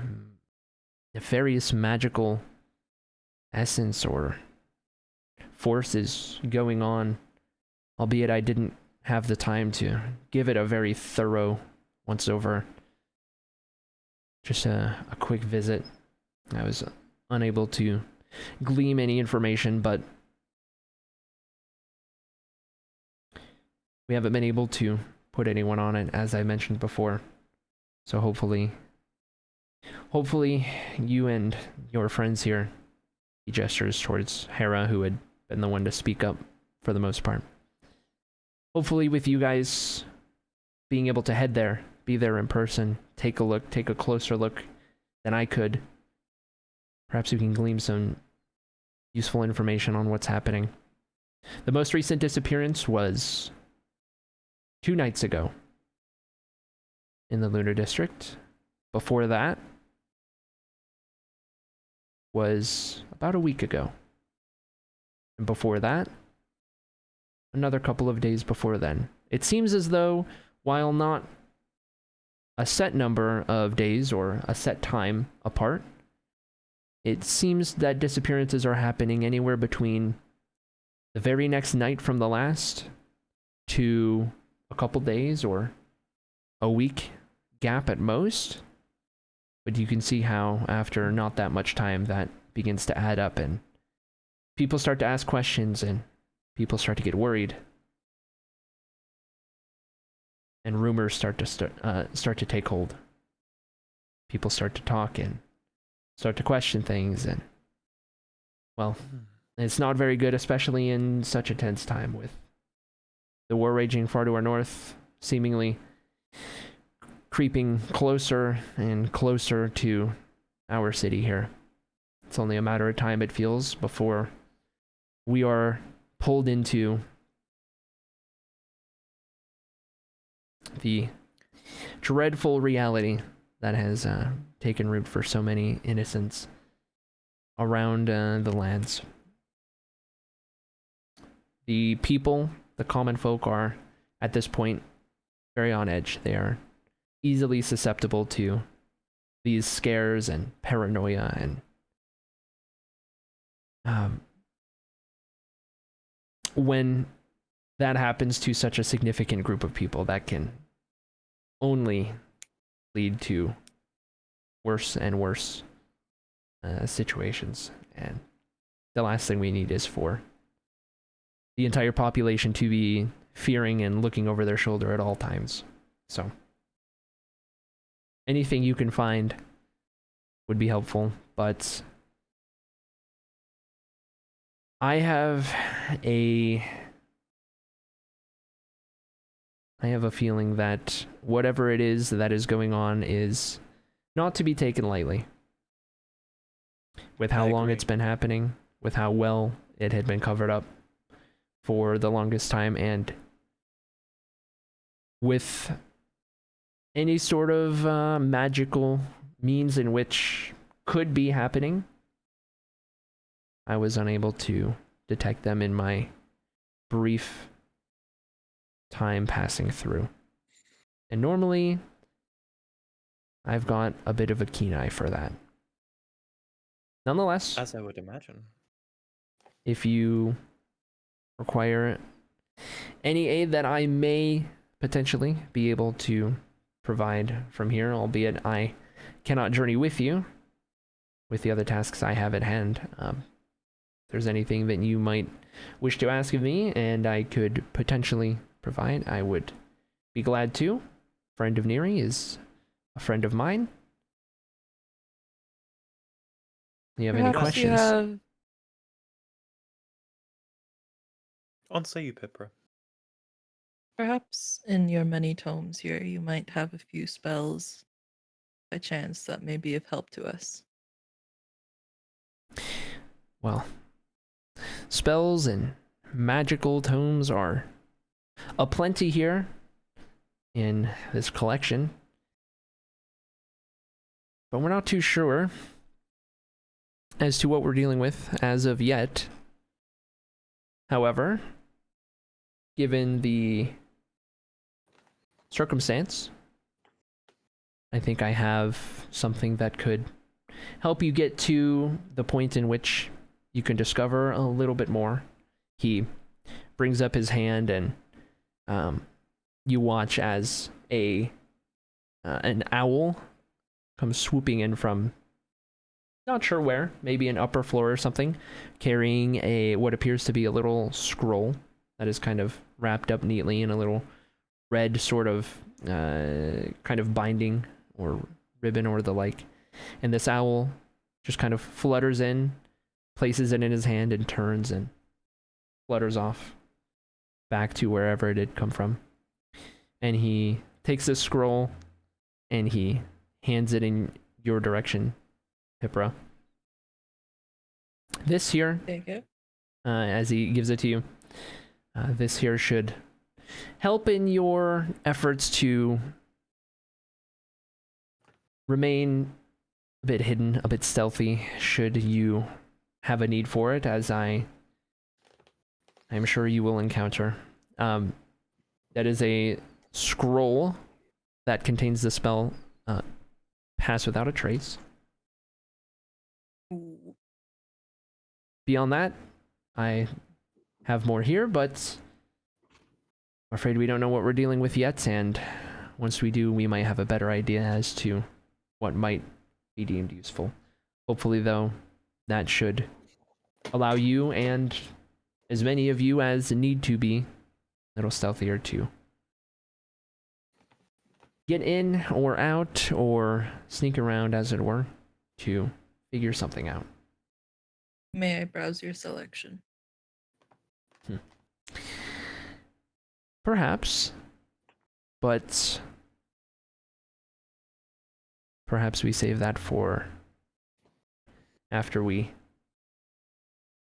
nefarious magical essence or forces going on, albeit I didn't have the time to give it a very thorough once over. Just a quick visit. I was unable to glean any information, but we haven't been able to put anyone on it, as I mentioned before. So hopefully you and your friends here, he gestures towards Hera, who had been the one to speak up for the most part. Hopefully with you guys being able to head there, be there in person, take a closer look than I could, perhaps we can glean some useful information on what's happening. The most recent disappearance was 2 nights ago in the Lunar District. Before that was about a week ago. And before that, another couple of days before then. It seems as though, while not a set number of days or a set time apart, it seems that disappearances are happening anywhere between the very next night from the last to a couple days or a week gap at most. But you can see how after not that much time that begins to add up, and people start to ask questions and people start to get worried. And rumors start to take hold. People start to talk and start to question things, and well, it's not very good, especially in such a tense time with the war raging far to our north, seemingly creeping closer and closer to our city here. It's only a matter of time, it feels, before we are pulled into the dreadful reality that has taken root for so many innocents around the lands. The people, the common folk, are at this point very on edge. They are easily susceptible to these scares and paranoia, and when that happens to such a significant group of people, that can only lead to worse and worse situations. And the last thing we need is for the entire population to be fearing and looking over their shoulder at all times. So anything you can find would be helpful, but I have a feeling that whatever it is that is going on is not to be taken lightly. With how long it's been happening, with how well it had been covered up for the longest time, and with any sort of magical means in which could be happening, I was unable to detect them in my brief time passing through. And normally, I've got a bit of a keen eye for that. Nonetheless, as I would imagine, if you require any aid that I may potentially be able to provide from here, albeit I cannot journey with you with the other tasks I have at hand, if there's anything that you might wish to ask of me and I could potentially provide, I would be glad to. Friend of Neri is a friend of mine. Do you have any questions? Answer you, Pipra. Perhaps in your many tomes here, you might have a few spells by chance that may be of help to us. Well, spells and magical tomes are aplenty here in this collection, but we're not too sure as to what we're dealing with as of yet. However, given the circumstance, I think I have something that could help you get to the point in which you can discover a little bit more. He brings up his hand, and you watch as an owl comes swooping in from not sure where, maybe an upper floor or something, carrying what appears to be a little scroll that is kind of wrapped up neatly in a little red sort of kind of binding or ribbon or the like. And this owl just kind of flutters in, places it in his hand, and turns and flutters off back to wherever it had come from. And he takes this scroll and he hands it in your direction, Pipra. This here, Take it. as he gives it to you, this here should help in your efforts to remain a bit hidden, a bit stealthy, should you have a need for it, as I'm sure you will encounter. That is a scroll that contains the spell Pass Without a Trace. Ooh. Beyond that, I have more here, but I'm afraid we don't know what we're dealing with yet, and once we do, we might have a better idea as to what might be deemed useful. Hopefully, though, that should allow you and as many of you as need to be a little stealthier to get in or out or sneak around, as it were, to figure something out. May I browse your selection? Perhaps, but perhaps we save that for after we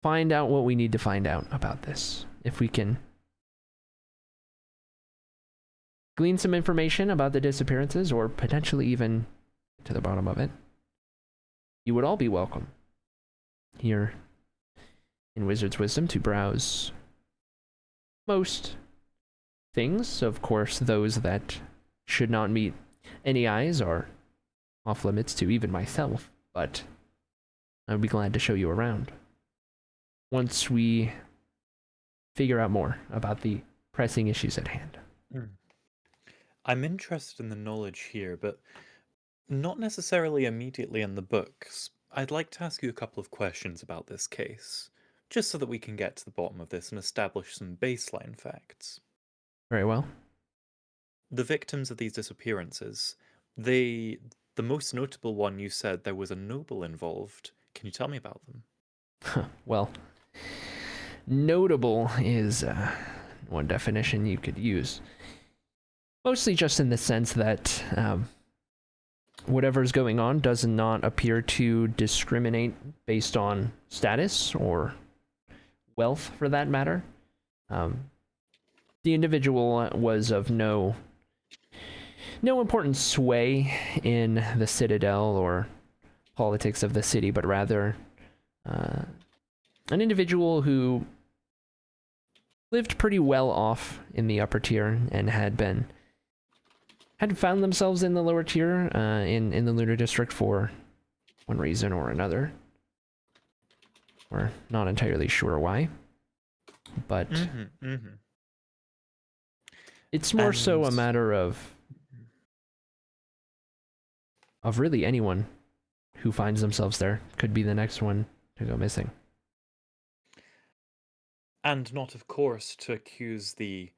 find out what we need to find out about this. If we can glean some information about the disappearances, or potentially even to the bottom of it, you would all be welcome here in Wizard's Wisdom to browse most things. Of course, those that should not meet any eyes are off limits to even myself, but I would be glad to show you around once we figure out more about the pressing issues at hand. I'm interested in the knowledge here, but not necessarily immediately in the books. I'd like to ask you a couple of questions about this case, just so that we can get to the bottom of this and establish some baseline facts. Very well. The victims of these disappearances, the most notable one, you said there was a noble involved. Can you tell me about them? Well, notable is one definition you could use. Mostly just in the sense that whatever's going on does not appear to discriminate based on status or wealth, for that matter. The individual was of no important sway in the Citadel or politics of the city, but rather an individual who lived pretty well off in the upper tier and had found themselves in the lower tier in the Lunar District for one reason or another. We're not entirely sure why, but it's more so a matter of really anyone who finds themselves there could be the next one to go missing. And not, of course, to accuse the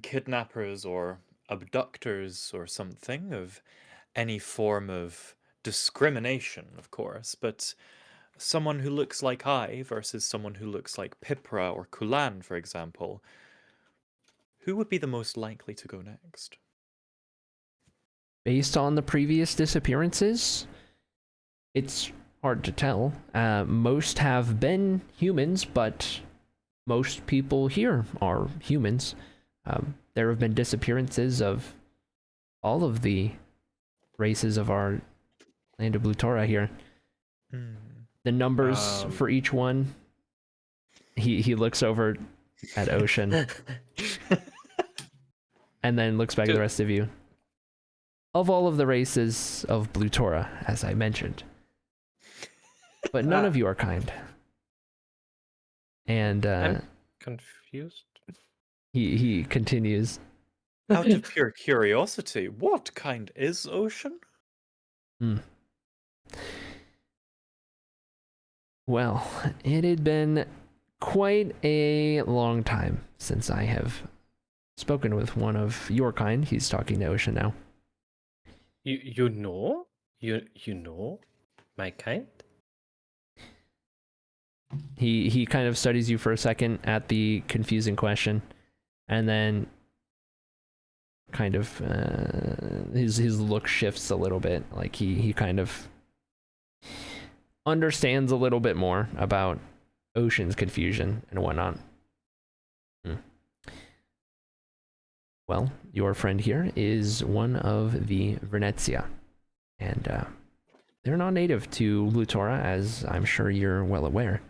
kidnappers or abductors or something of any form of discrimination, of course, but someone who looks like I versus someone who looks like Pipra or Kulan, for example, who would be the most likely to go next? Based on the previous disappearances, it's hard to tell. Most have been humans, but most people here are humans. There have been disappearances of all of the races of our land of Blutora here. The numbers for each one, he looks over at Ocean and then looks back at the rest of you. Of all of the races of Blutora, as I mentioned. But none of you are kind. And I'm confused. he continues. Out of pure curiosity, what kind is Ocean? Well, it had been quite a long time since I have spoken with one of your kind. He's talking to Ocean now. You know? You know my kind? He kind of studies you for a second at the confusing question, and then kind of his look shifts a little bit. Like he kind of understands a little bit more about Ocean's confusion and whatnot. Well, your friend here is one of the Venezia, and they're not native to Blutora, as I'm sure you're well aware.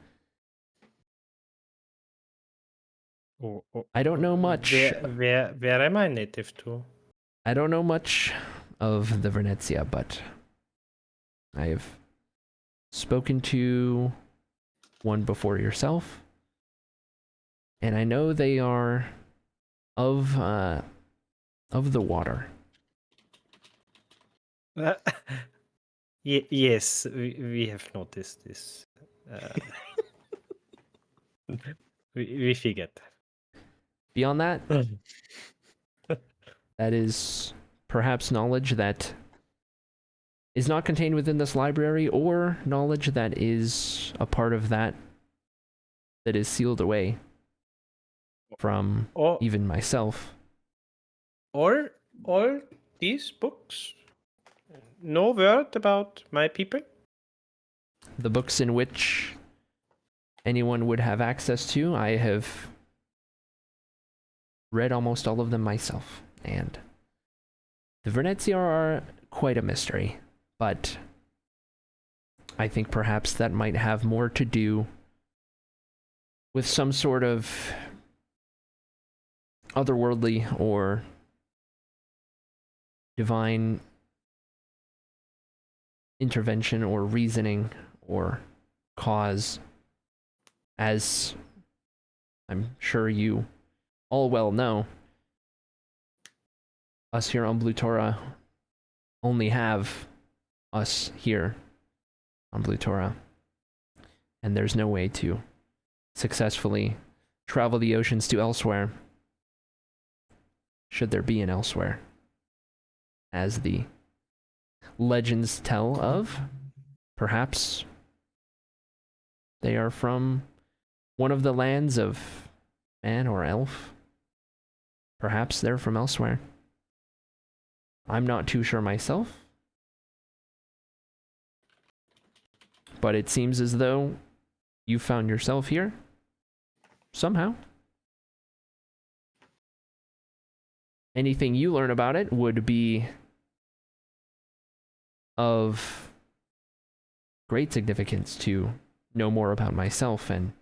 I don't know much. Where am I native to? I don't know much of the Venezia, but I've spoken to one before yourself, and I know they are of the water. Yes, we have noticed this. We figured. Beyond that, that is perhaps knowledge that is not contained within this library, or knowledge that is a part of that is sealed away from even myself. All these books? No word about my people? The books in which anyone would have access to, I have read almost all of them myself, and the Venezia are quite a mystery, but I think perhaps that might have more to do with some sort of otherworldly or divine intervention or reasoning or cause, as I'm sure you all well know. Us here on Blutora only have us here on Blutora, and there's no way to successfully travel the oceans to elsewhere, should there be an elsewhere, as the legends tell of. Perhaps they are from one of the lands of man or elf. Perhaps they're from elsewhere. I'm not too sure myself, but it seems as though you found yourself here somehow. Anything you learn about it would be of great significance to know more about myself, and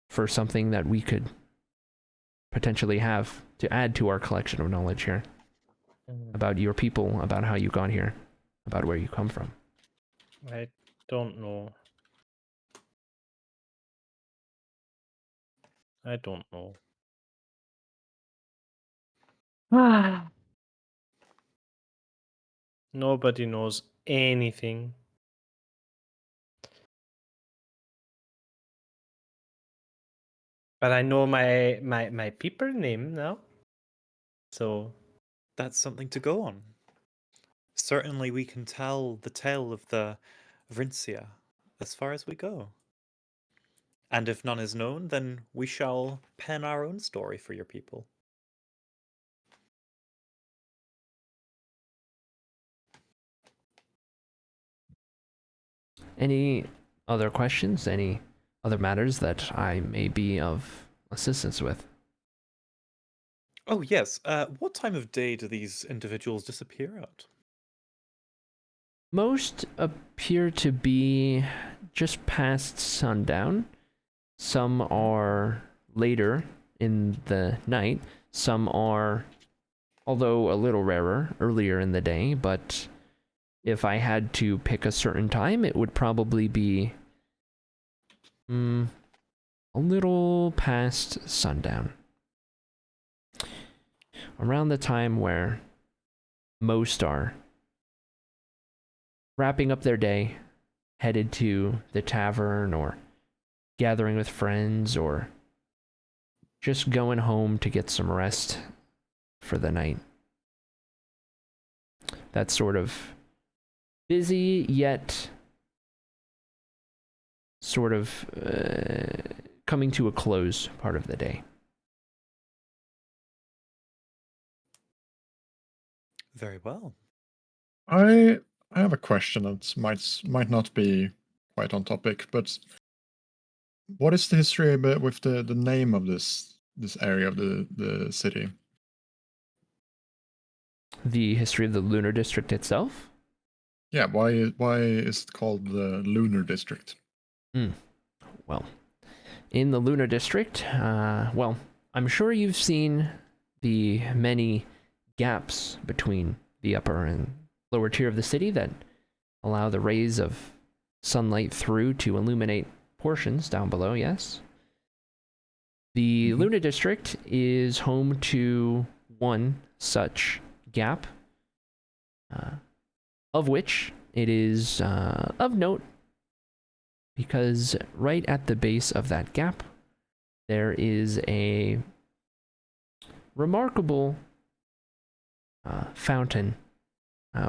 for something that we could potentially have to add to our collection of knowledge here about your people, about how you got here, about where you come from. I don't know. I don't know. Nobody knows anything. But I know my people name now. So That's something to go on. Certainly we can tell the tale of the Vrincia as far as we go. And if none is known, then we shall pen our own story for your people. Any other questions? Any other matters that I may be of assistance with? Oh, yes. What time of day do these individuals disappear at? Most appear to be just past sundown. Some are later in the night. Some are, although a little rarer, earlier in the day. But if I had to pick a certain time, it would probably be a little past sundown. Around the time where most are wrapping up their day, headed to the tavern, or gathering with friends, or just going home to get some rest for the night. That sort of busy yet sort of coming to a close part of the day. Very well. I have a question that might not be quite on topic, but what is the history with the name of this area of the city? The history of the Lunar District itself? Yeah, why is it called the Lunar District? Well, in the Lunar District, well, I'm sure you've seen the many gaps between the upper and lower tier of the city that allow the rays of sunlight through to illuminate portions down below, yes? The Lunar District is home to one such gap, of which it is of note because right at the base of that gap, there is a remarkable fountain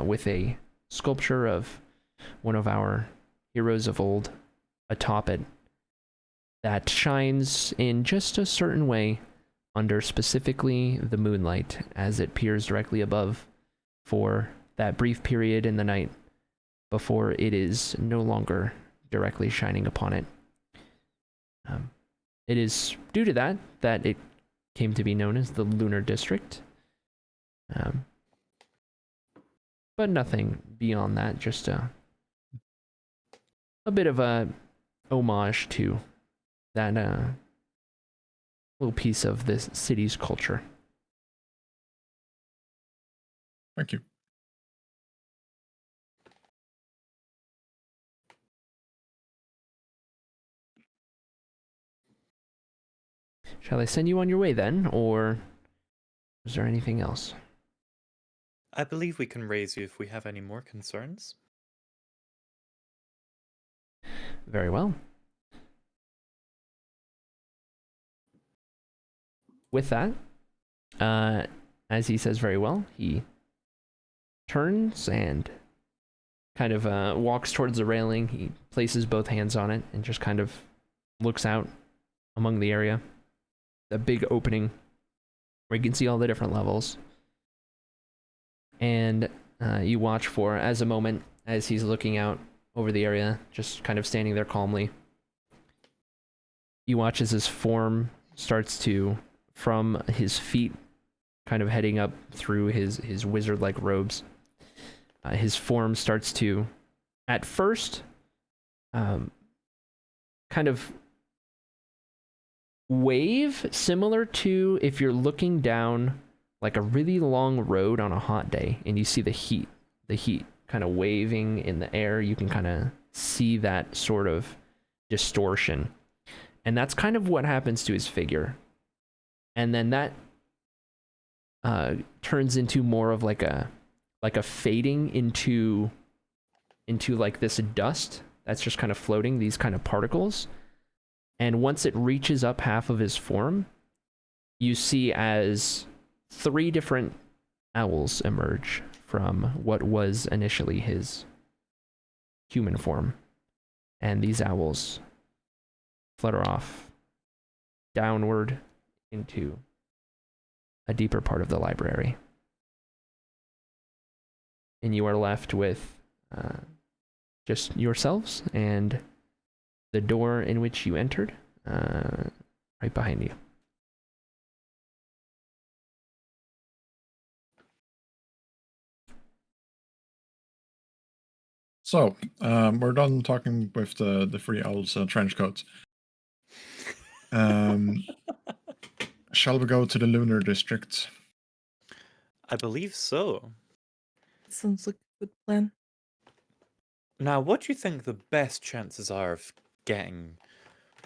with a sculpture of one of our heroes of old atop it that shines in just a certain way under specifically the moonlight as it peers directly above for that brief period in the night before it is no longer directly shining upon it. It is due to that it came to be known as the Lunar District. But nothing beyond that, just a bit of a homage to that little piece of this city's culture. Thank you. Shall I send you on your way then, or is there anything else? I believe we can raise you if we have any more concerns. Very well. With that, as he says very well, he turns and kind of walks towards the railing. He places both hands on it and just kind of looks out among the area. The big opening where you can see all the different levels. And you watch for as a moment as he's looking out over the area, just kind of standing there calmly. You watch as his form starts to, from his feet, kind of heading up through his wizard-like robes. His form starts to, at first, kind of wave, similar to if you're looking down like a really long road on a hot day and you see the heat kind of waving in the air. You can kind of see that sort of distortion. And that's kind of what happens to his figure. And then that turns into more of like a fading into like this dust that's just kind of floating, these kind of particles. And once it reaches up half of his form, you see as 3 different owls emerge from what was initially his human form. And these owls flutter off downward into a deeper part of the library. And you are left with just yourselves and the door in which you entered right behind you. So, we're done talking with the 3 owls trench coats. Shall we go to the Lunar District? I believe so. Sounds like a good plan. Now, what do you think the best chances are of getting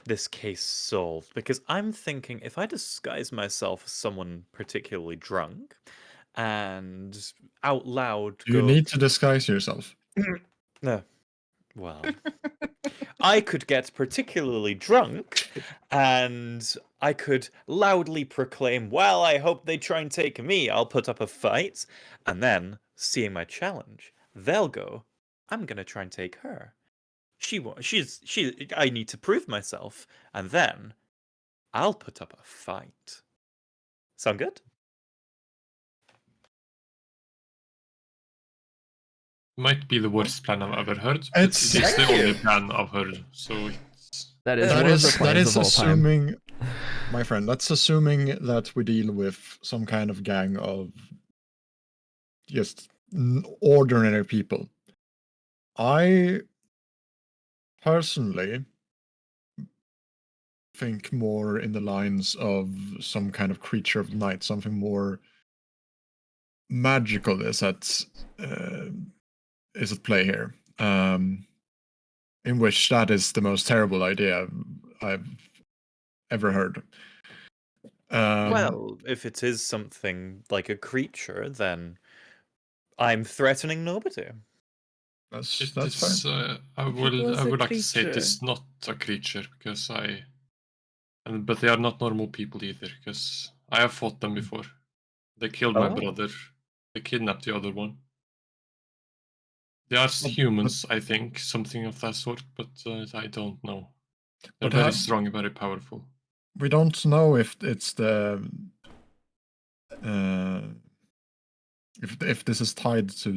this case solved? Because I'm thinking if I disguise myself as someone particularly drunk and out loud You need to disguise yourself. No. Well, I could get particularly drunk and I could loudly proclaim, well, I hope they try and take me. I'll put up a fight. And then, seeing my challenge, they'll go, I'm going to try and take her. I need to prove myself. And then, I'll put up a fight. Sound good? Might be the worst plan I've ever heard. But It's- it is the Thank only you. plan I've heard. So it's That is That one of the that plans is of all time. assuming, my friend. That's assuming that we deal with some kind of gang of just ordinary people. I personally think more in the lines of some kind of creature of the night, something more magical is at play here. In which that is the most terrible idea I've ever heard. Well, if it is something like a creature, then I'm threatening nobody. that's it's fine. I If it was a would like to say it creature. is not a creature because but they are not normal people either because I have fought them before. They killed my Oh. brother. They kidnapped the other one. They are humans, I think, something of that sort, but I don't know. They're But very have- strong and very powerful. We don't know if it's the if this is tied to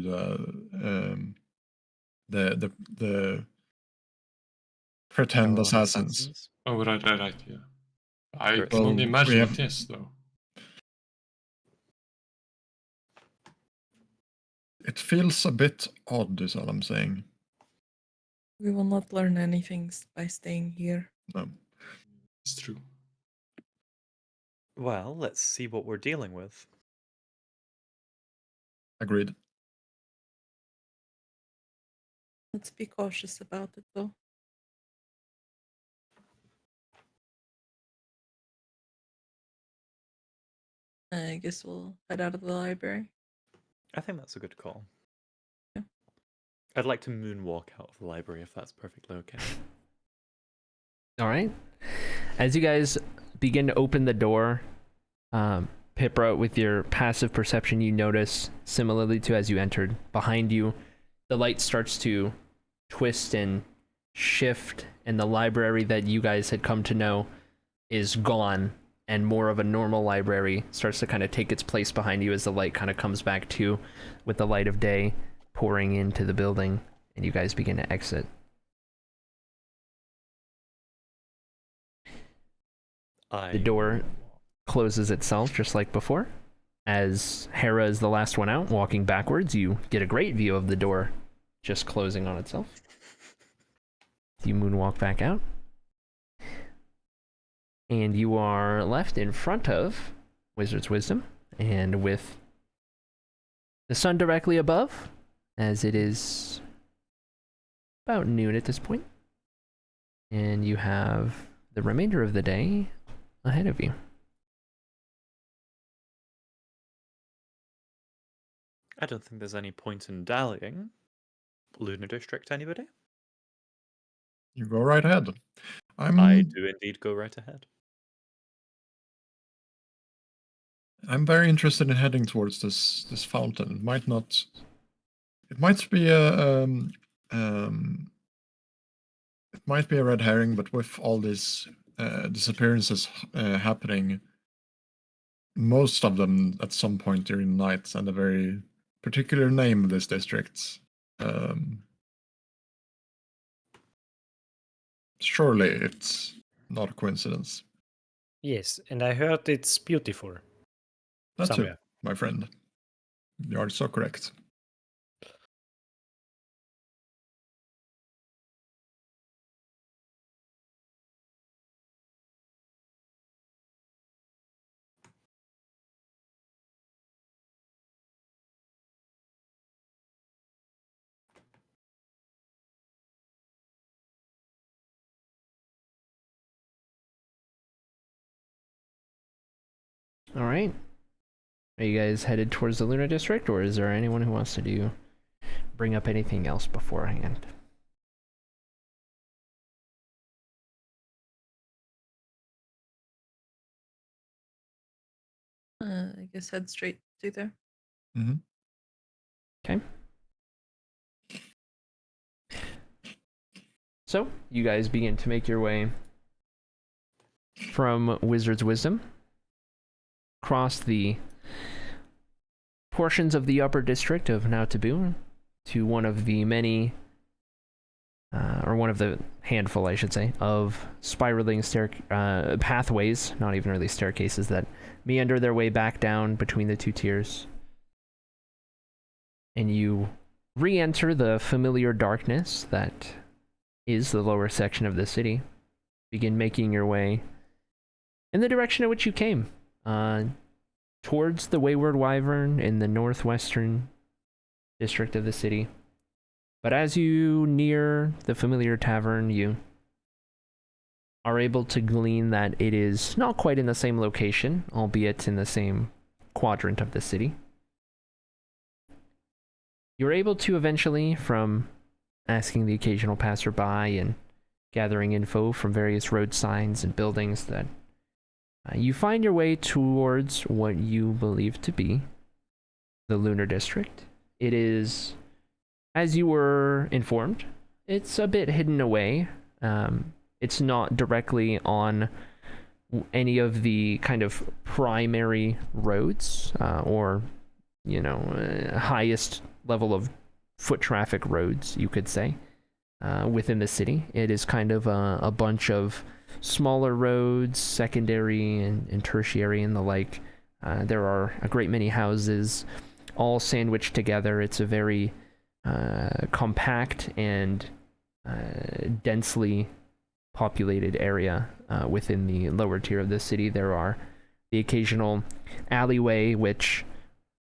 the pretend Our own assassins. Oh, right, yeah. I Sure. can only Well, imagine we it have- is, though. It feels a bit odd, is all I'm saying. We will not learn anything by staying here. No. It's true. Well, let's see what we're dealing with. Agreed. Let's be cautious about it, though. I guess we'll head out of the library. I think that's a good call. Yeah. I'd like to moonwalk out of the library if that's perfectly okay. All right. As you guys begin to open the door, Pipra, with your passive perception, you notice, similarly to as you entered, behind you, the light starts to twist and shift, and the library that you guys had come to know is gone, and more of a normal library starts to kind of take its place behind you as the light kind of comes back to, with the light of day pouring into the building, and you guys begin to exit. The door closes itself just like before. As Hera is the last one out, walking backwards, you get a great view of the door just closing on itself. You moonwalk back out. And you are left in front of Wizard's Wisdom, and with the sun directly above, as it is about noon at this point. And you have the remainder of the day ahead of you. I don't think there's any point in dallying. Lunar District, anybody? You go right ahead. I do indeed go right ahead. I'm very interested in heading towards this fountain. It might not. It might be a it might be a red herring, but with all these disappearances happening, most of them at some point during the night, and a very particular name of this district. Surely it's not a coincidence. Yes, and I heard it's beautiful. That's it, Somewhere. my friend. You are so correct. All right. Are you guys headed towards the Lunar District, or is there anyone who wants to bring up anything else beforehand? I guess head straight to there. Mm-hmm. Okay. So, you guys begin to make your way from Wizard's Wisdom, across the portions of the upper district of Nautabu, to one of the many, or one of the handful, I should say, of spiraling pathways, not even really staircases, that meander their way back down between the two tiers. And you re-enter the familiar darkness that is the lower section of the city. Begin making your way in the direction in which you came, towards the Wayward Wyvern in the northwestern district of the city. But as you near the familiar tavern, you are able to glean that it is not quite in the same location, albeit in the same quadrant of the city. You're able to eventually, from asking the occasional passerby and gathering info from various road signs and buildings, that you find your way towards what you believe to be the Lunar District. It is, as you were informed, it's a bit hidden away. It's not directly on any of the kind of primary roads, or, you know, highest level of foot traffic roads, you could say, within the city. It is kind of a bunch of smaller roads, secondary and tertiary and the like. There are a great many houses, all sandwiched together. It's a very compact and densely populated area within the lower tier of the city. There are the occasional alleyway, which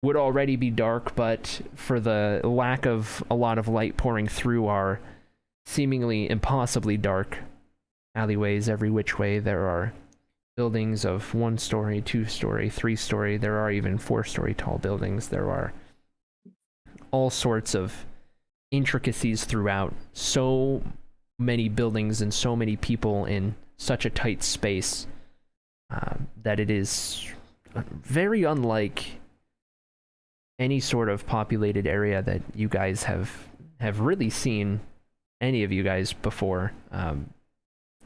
would already be dark, but for the lack of a lot of light pouring through are seemingly impossibly dark alleyways every which way. There are buildings of 1-story, 2-story, 3-story. There are even 4-story tall buildings. There are all sorts of intricacies throughout. So many buildings and so many people in such a tight space that it is very unlike any sort of populated area that you guys have really seen, any of you guys, before.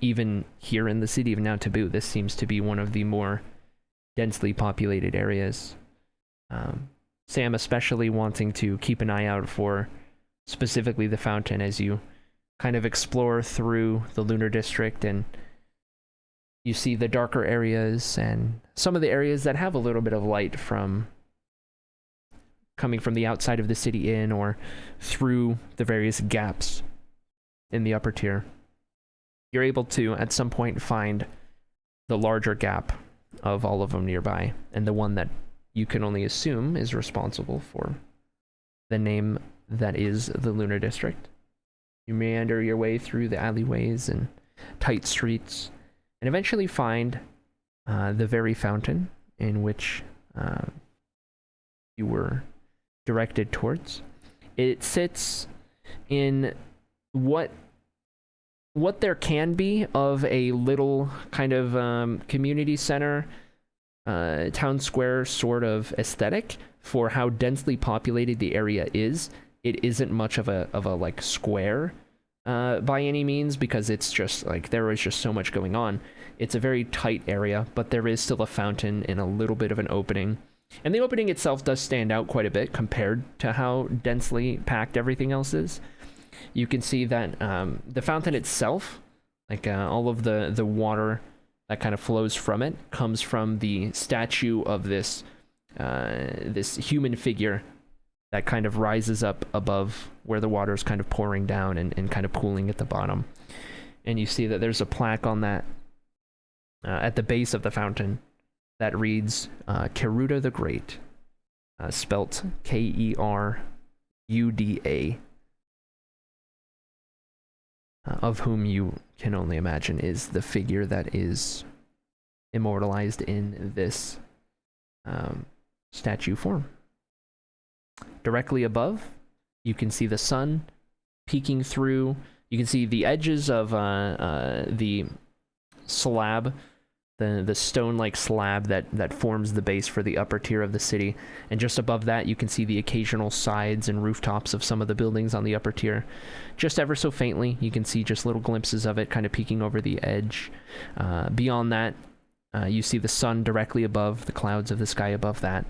Even here in the city of Nautabu, this seems to be one of the more densely populated areas. Sam especially wanting to keep an eye out for specifically the fountain as you kind of explore through the Lunar District, and you see the darker areas and some of the areas that have a little bit of light from coming from the outside of the city in or through the various gaps in the upper tier. You're able to, at some point, find the larger gap of all of them nearby, and the one that you can only assume is responsible for the name that is the Lunar District. You meander your way through the alleyways and tight streets, and eventually find the very fountain in which you were directed towards. It sits in what there can be of a little kind of community center, town square sort of aesthetic for how densely populated the area is. It isn't much of a like square by any means, because it's just like there is just so much going on. It's a very tight area, but there is still a fountain and a little bit of an opening. And the opening itself does stand out quite a bit compared to how densely packed everything else is. You can see that the fountain itself, like all of the water that kind of flows from it, comes from the statue of this human figure that kind of rises up above where the water is kind of pouring down and kind of pooling at the bottom. And you see that there's a plaque on that at the base of the fountain that reads Keruda the Great, spelt Keruda, of whom you can only imagine is the figure that is immortalized in this statue form. Directly above, you can see the sun peeking through. You can see the edges of the slab the stone-like slab that forms the base for the upper tier of the city. And just above that, you can see the occasional sides and rooftops of some of the buildings on the upper tier. Just ever so faintly, you can see just little glimpses of it kind of peeking over the edge. Beyond that, you see the sun directly above the clouds of the sky above that,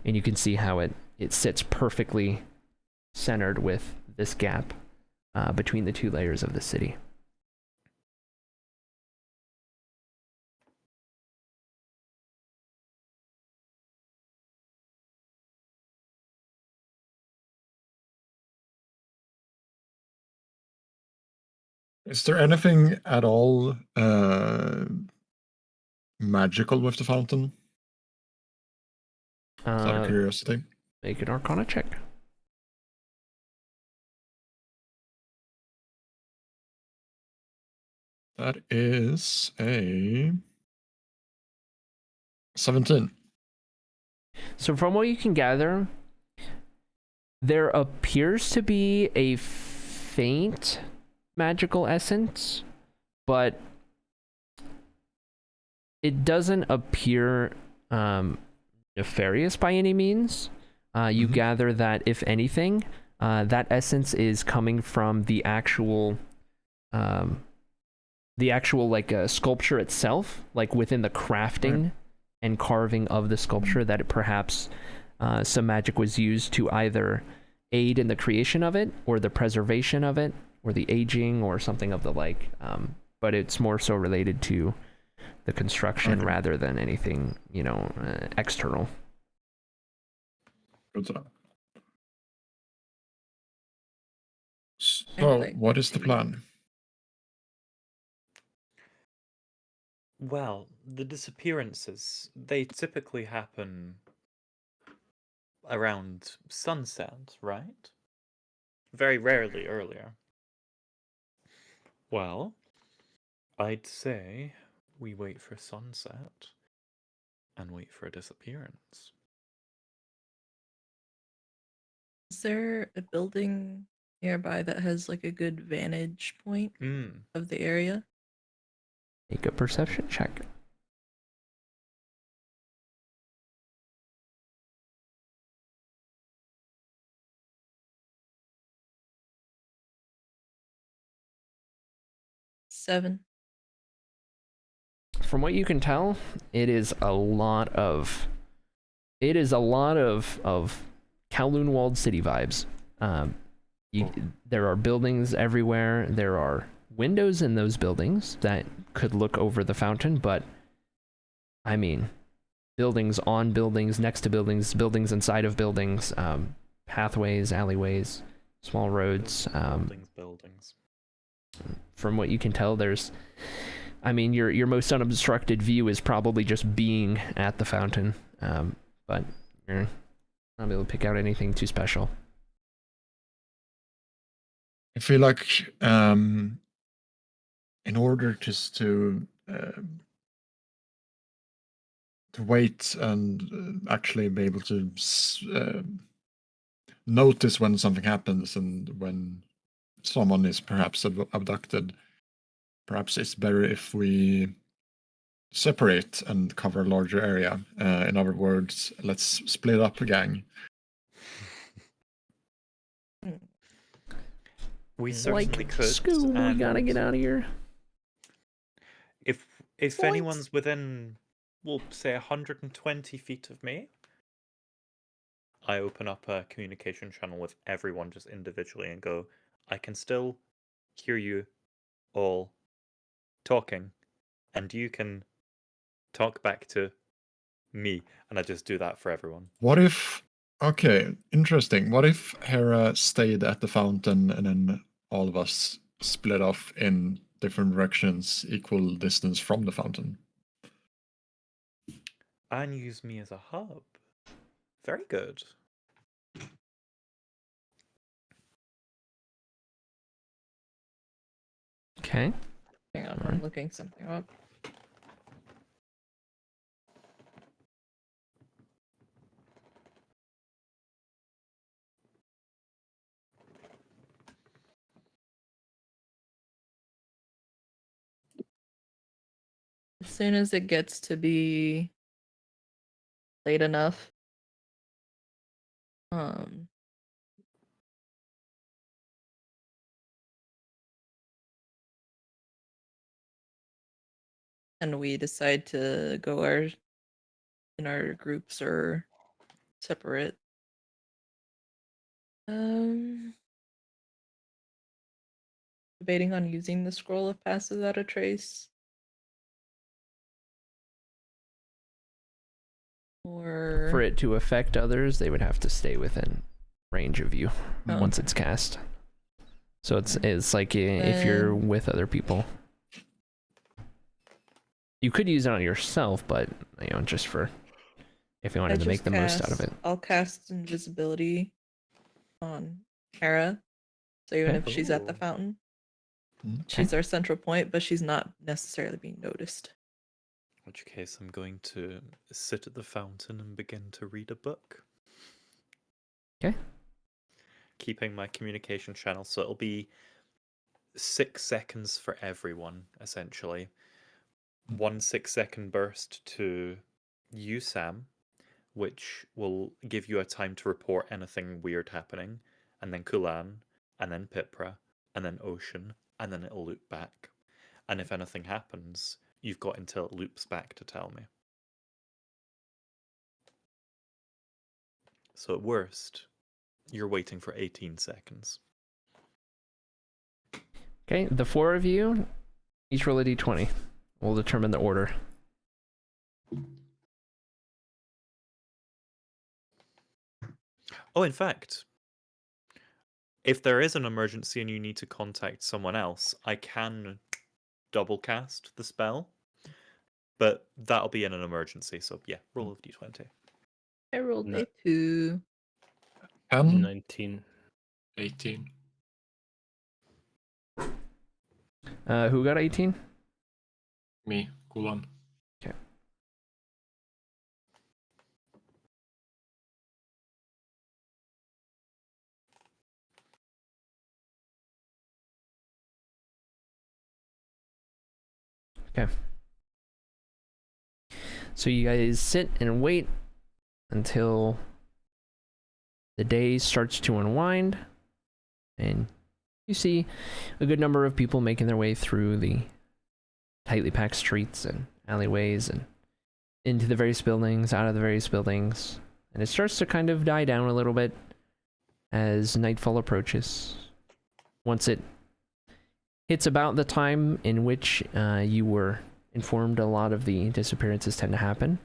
and you can see how it sits perfectly centered with this gap between the two layers of the city. Is there anything at all magical with the fountain? Just out of curiosity. Make an Arcana check. That is a 17. So from what you can gather, there appears to be a faint magical essence, but it doesn't appear nefarious by any means. You gather that, if anything, that essence is coming from the actual like sculpture itself, like within the crafting and carving of the sculpture, that it perhaps some magic was used to either aid in the creation of it, or the preservation of it, or the aging, or something of the like. But it's more so related to the construction rather than anything, external. Good to know. So, what is the plan? Well, the disappearances, they typically happen around sunset, right? Very rarely earlier. Well, I'd say we wait for sunset and wait for a disappearance. Is there a building nearby that has like a good vantage point of the area? Make a perception check. Seven. From what you can tell, it is a lot of Kowloon-walled city vibes. There are buildings everywhere. There are windows in those buildings that could look over the fountain, but I mean, buildings on buildings, next to buildings, buildings inside of buildings, pathways, alleyways, small roads. Buildings. From what you can tell, your most unobstructed view is probably just being at the fountain, but you're not able to pick out anything too special. I feel like in order just to wait and actually be able to notice when something happens and when someone is perhaps abducted, perhaps it's better if we separate and cover a larger area. In other words, let's split up a gang. We certainly could. School, we gotta get out of here. If anyone's within, we'll say 120 feet of me, I open up a communication channel with everyone just individually and go, I can still hear you all talking, and you can talk back to me, and I just do that for everyone. What if... Okay, interesting. What if Hera stayed at the fountain and then all of us split off in different directions, equal distance from the fountain? And use me as a hub. Very good. Okay. Hang on, I'm looking something up. As soon as it gets to be late enough, and we decide to go in our groups or separate. Debating on using the scroll of pass without a trace. Or For it to affect others, they would have to stay within range of you once it's cast. So it's like if you're with other people. You could use it on yourself, but you know, just for if you wanted to make the most out of it. I'll cast invisibility on Hera. So even if she's at the fountain, she's our central point, but she's not necessarily being noticed. In which case, I'm going to sit at the fountain and begin to read a book. Okay. Keeping my communication channel, so it'll be 6 seconds for everyone, essentially. 1 6-second burst to you, Sam, which will give you a time to report anything weird happening, and then Kulan, and then Pipra, and then Ocean, and then it'll loop back. And if anything happens, you've got until it loops back to tell me. So at worst, you're waiting for 18 seconds. Okay, the 4 of you, each roll a d20. We'll determine the order. Oh, in fact, if there is an emergency and you need to contact someone else, I can double cast the spell. But that'll be in an emergency, so yeah, roll of d20. I rolled a 2. 19. 18. Who got 18? Me, Kulan. Okay. Okay. So you guys sit and wait until the day starts to unwind, and you see a good number of people making their way through the tightly packed streets and alleyways and into the various buildings, out of the various buildings, and it starts to kind of die down a little bit as nightfall approaches. Once it hits about the time in which you were informed a lot of the disappearances tend to happen,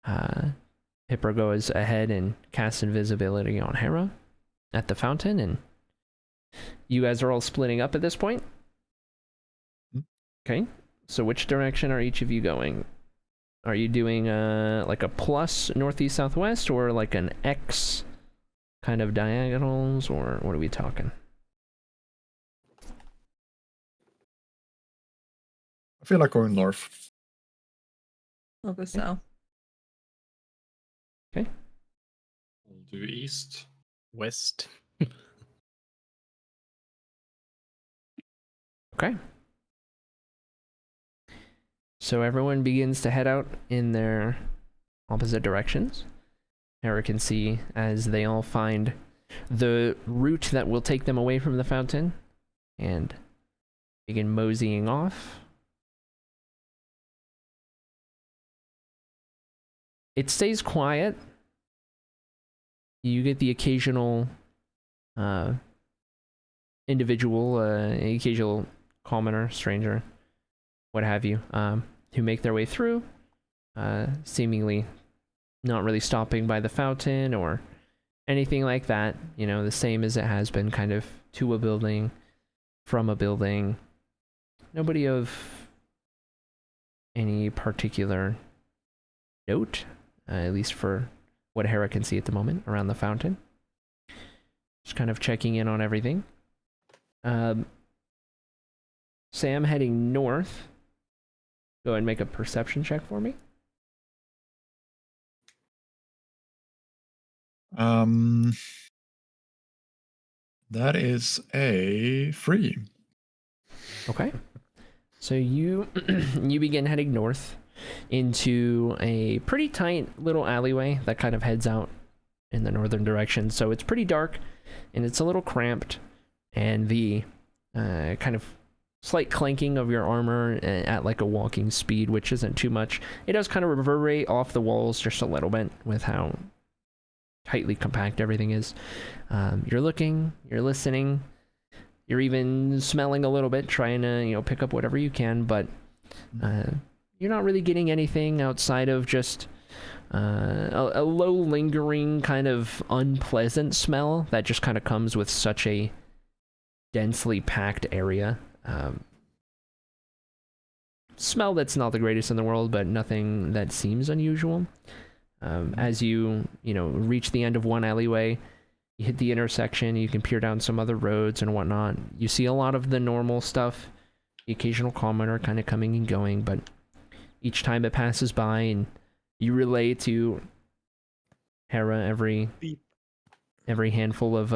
Pipra goes ahead and casts invisibility on Hera at the fountain, and you guys are all splitting up at this point. Okay, so which direction are each of you going? Are you doing like a plus northeast southwest, or like an X kind of diagonals, or what are we talking? I feel like going north. I'll go south. Okay. We'll do east. West. Okay. So everyone begins to head out in their opposite directions. Hera can see as they all find the route that will take them away from the fountain and begin moseying off. It stays quiet. You get the occasional individual, occasional commoner, stranger, what have you, who make their way through, seemingly not really stopping by the fountain or anything like that. You know, the same as it has been, kind of to a building, from a building. Nobody of any particular note, at least for what Hera can see at the moment around the fountain. Just kind of checking in on everything. Sam heading north. Go ahead and make a perception check for me. That is a 3. Okay. So you you begin heading north into a pretty tight little alleyway that kind of heads out in the northern direction. So it's pretty dark and it's a little cramped, and the kind of slight clanking of your armor at like a walking speed, which isn't too much. It does kind of reverberate off the walls just a little bit with how tightly compact everything is. You're looking, you're listening, you're even smelling a little bit, trying to, pick up whatever you can, but you're not really getting anything outside of just a low lingering kind of unpleasant smell that just kind of comes with such a densely packed area. Smell that's not the greatest in the world, but nothing that seems unusual. As you reach the end of one alleyway, you hit the intersection, you can peer down some other roads and whatnot. You see a lot of the normal stuff, the occasional commenter kind of coming and going, but each time it passes by and you relay to Hera every handful of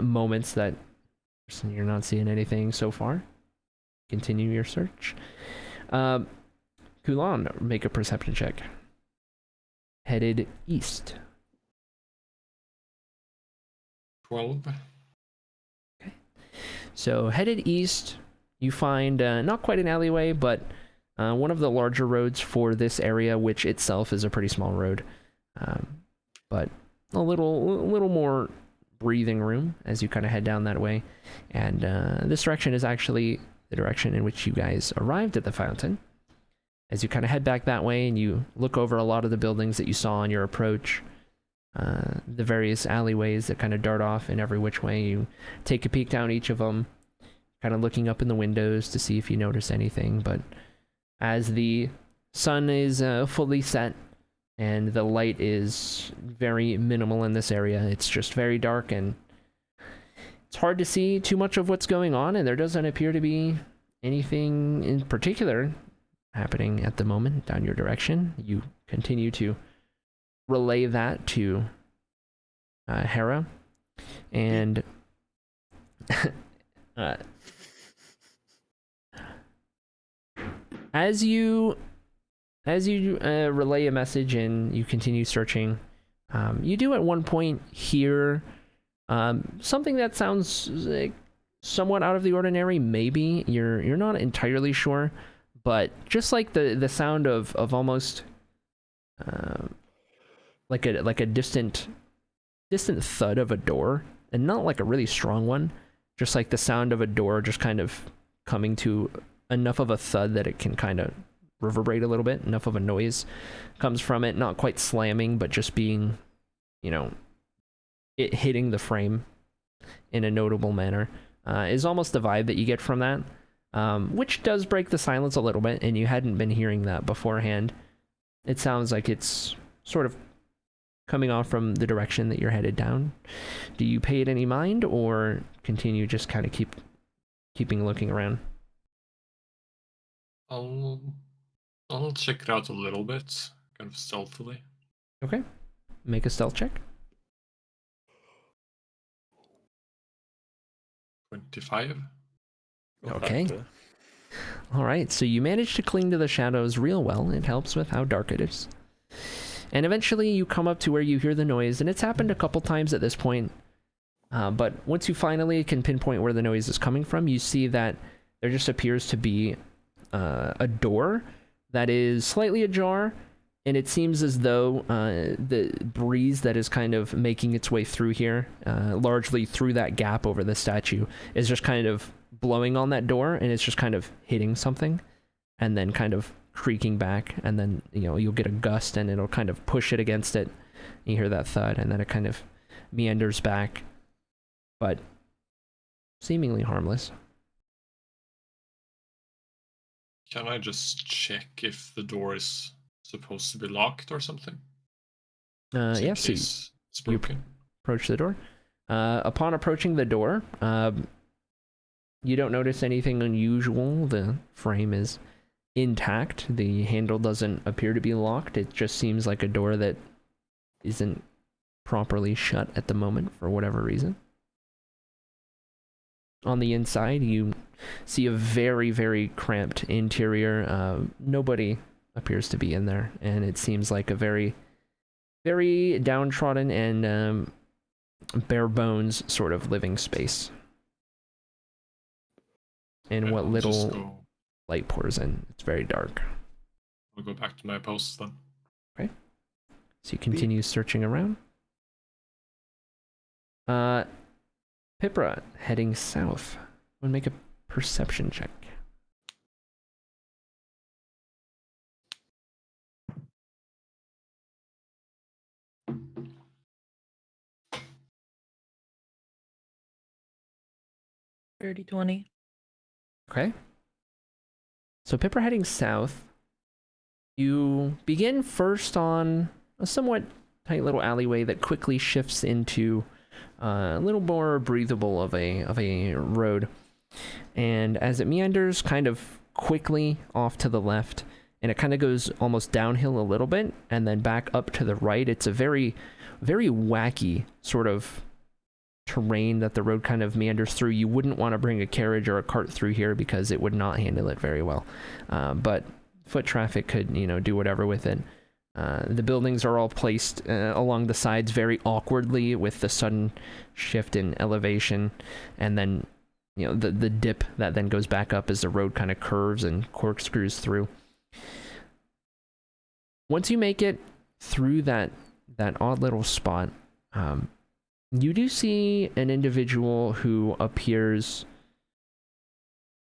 moments that you're not seeing anything so far. Continue your search. Kulan, make a perception check. Headed east. 12. Okay. So headed east, you find not quite an alleyway, but one of the larger roads for this area, which itself is a pretty small road, but a little more breathing room as you kind of head down that way. And this direction is actually the direction in which you guys arrived at the fountain. As you kind of head back that way and you look over a lot of the buildings that you saw on your approach, the various alleyways that kind of dart off in every which way, you take a peek down each of them, kind of looking up in the windows to see if you notice anything. But as the sun is fully set and the light is very minimal in this area, it's just very dark and it's hard to see too much of what's going on, and there doesn't appear to be anything in particular happening at the moment down your direction. You continue to relay that to Hera, and as you relay a message and you continue searching, you do at one point hear something that sounds like somewhat out of the ordinary. Maybe you're not entirely sure, but just like the sound of almost like a distant thud of a door, and not like a really strong one, just like the sound of a door just kind of coming to enough of a thud that it can kind of reverberate a little bit. Enough of a noise comes from it, not quite slamming, but just being, it hitting the frame in a notable manner, is almost the vibe that you get from that, which does break the silence a little bit, and you hadn't been hearing that beforehand. It sounds like it's sort of coming off from the direction that you're headed down. Do you pay it any mind, or continue just kind of keeping looking around? I'll check it out a little bit, kind of stealthily. Okay. Make a stealth check. 25. Okay. All right, so you manage to cling to the shadows real well. It helps with how dark it is. And eventually you come up to where you hear the noise, and it's happened a couple times at this point. But once you finally can pinpoint where the noise is coming from, you see that there just appears to be a door that is slightly ajar, and it seems as though the breeze that is kind of making its way through here, largely through that gap over the statue, is just kind of blowing on that door, and it's just kind of hitting something and then kind of creaking back, and then you'll get a gust and it'll kind of push it against it. You hear that thud, and then it kind of meanders back, but seemingly harmless. Can I just check if the door is supposed to be locked or something? Yes, so it's broken. Approach the door. Upon approaching the door, you don't notice anything unusual. The frame is intact. The handle doesn't appear to be locked. It just seems like a door that isn't properly shut at the moment for whatever reason. on the inside. You see a very, very cramped interior. Nobody appears to be in there, and it seems like a very, very downtrodden and bare bones sort of living space. And what I'll just little light pours in, it's very dark. I'll go back to my post then. Okay. So you continue searching around. Pipra heading south. Would make a perception check. Dirty 20. Okay. So Pipra heading south. You begin first on a somewhat tight little alleyway that quickly shifts into a little more breathable of a road. And as it meanders kind of quickly off to the left, and it kind of goes almost downhill a little bit, and then back up to the right, it's a very, very wacky sort of terrain that the road kind of meanders through. You wouldn't want to bring a carriage or a cart through here because it would not handle it very well. But foot traffic could, do whatever with it. The buildings are all placed along the sides very awkwardly with the sudden shift in elevation, and then the dip that then goes back up as the road kind of curves and corkscrews through. Once you make it through that odd little spot, you do see an individual who appears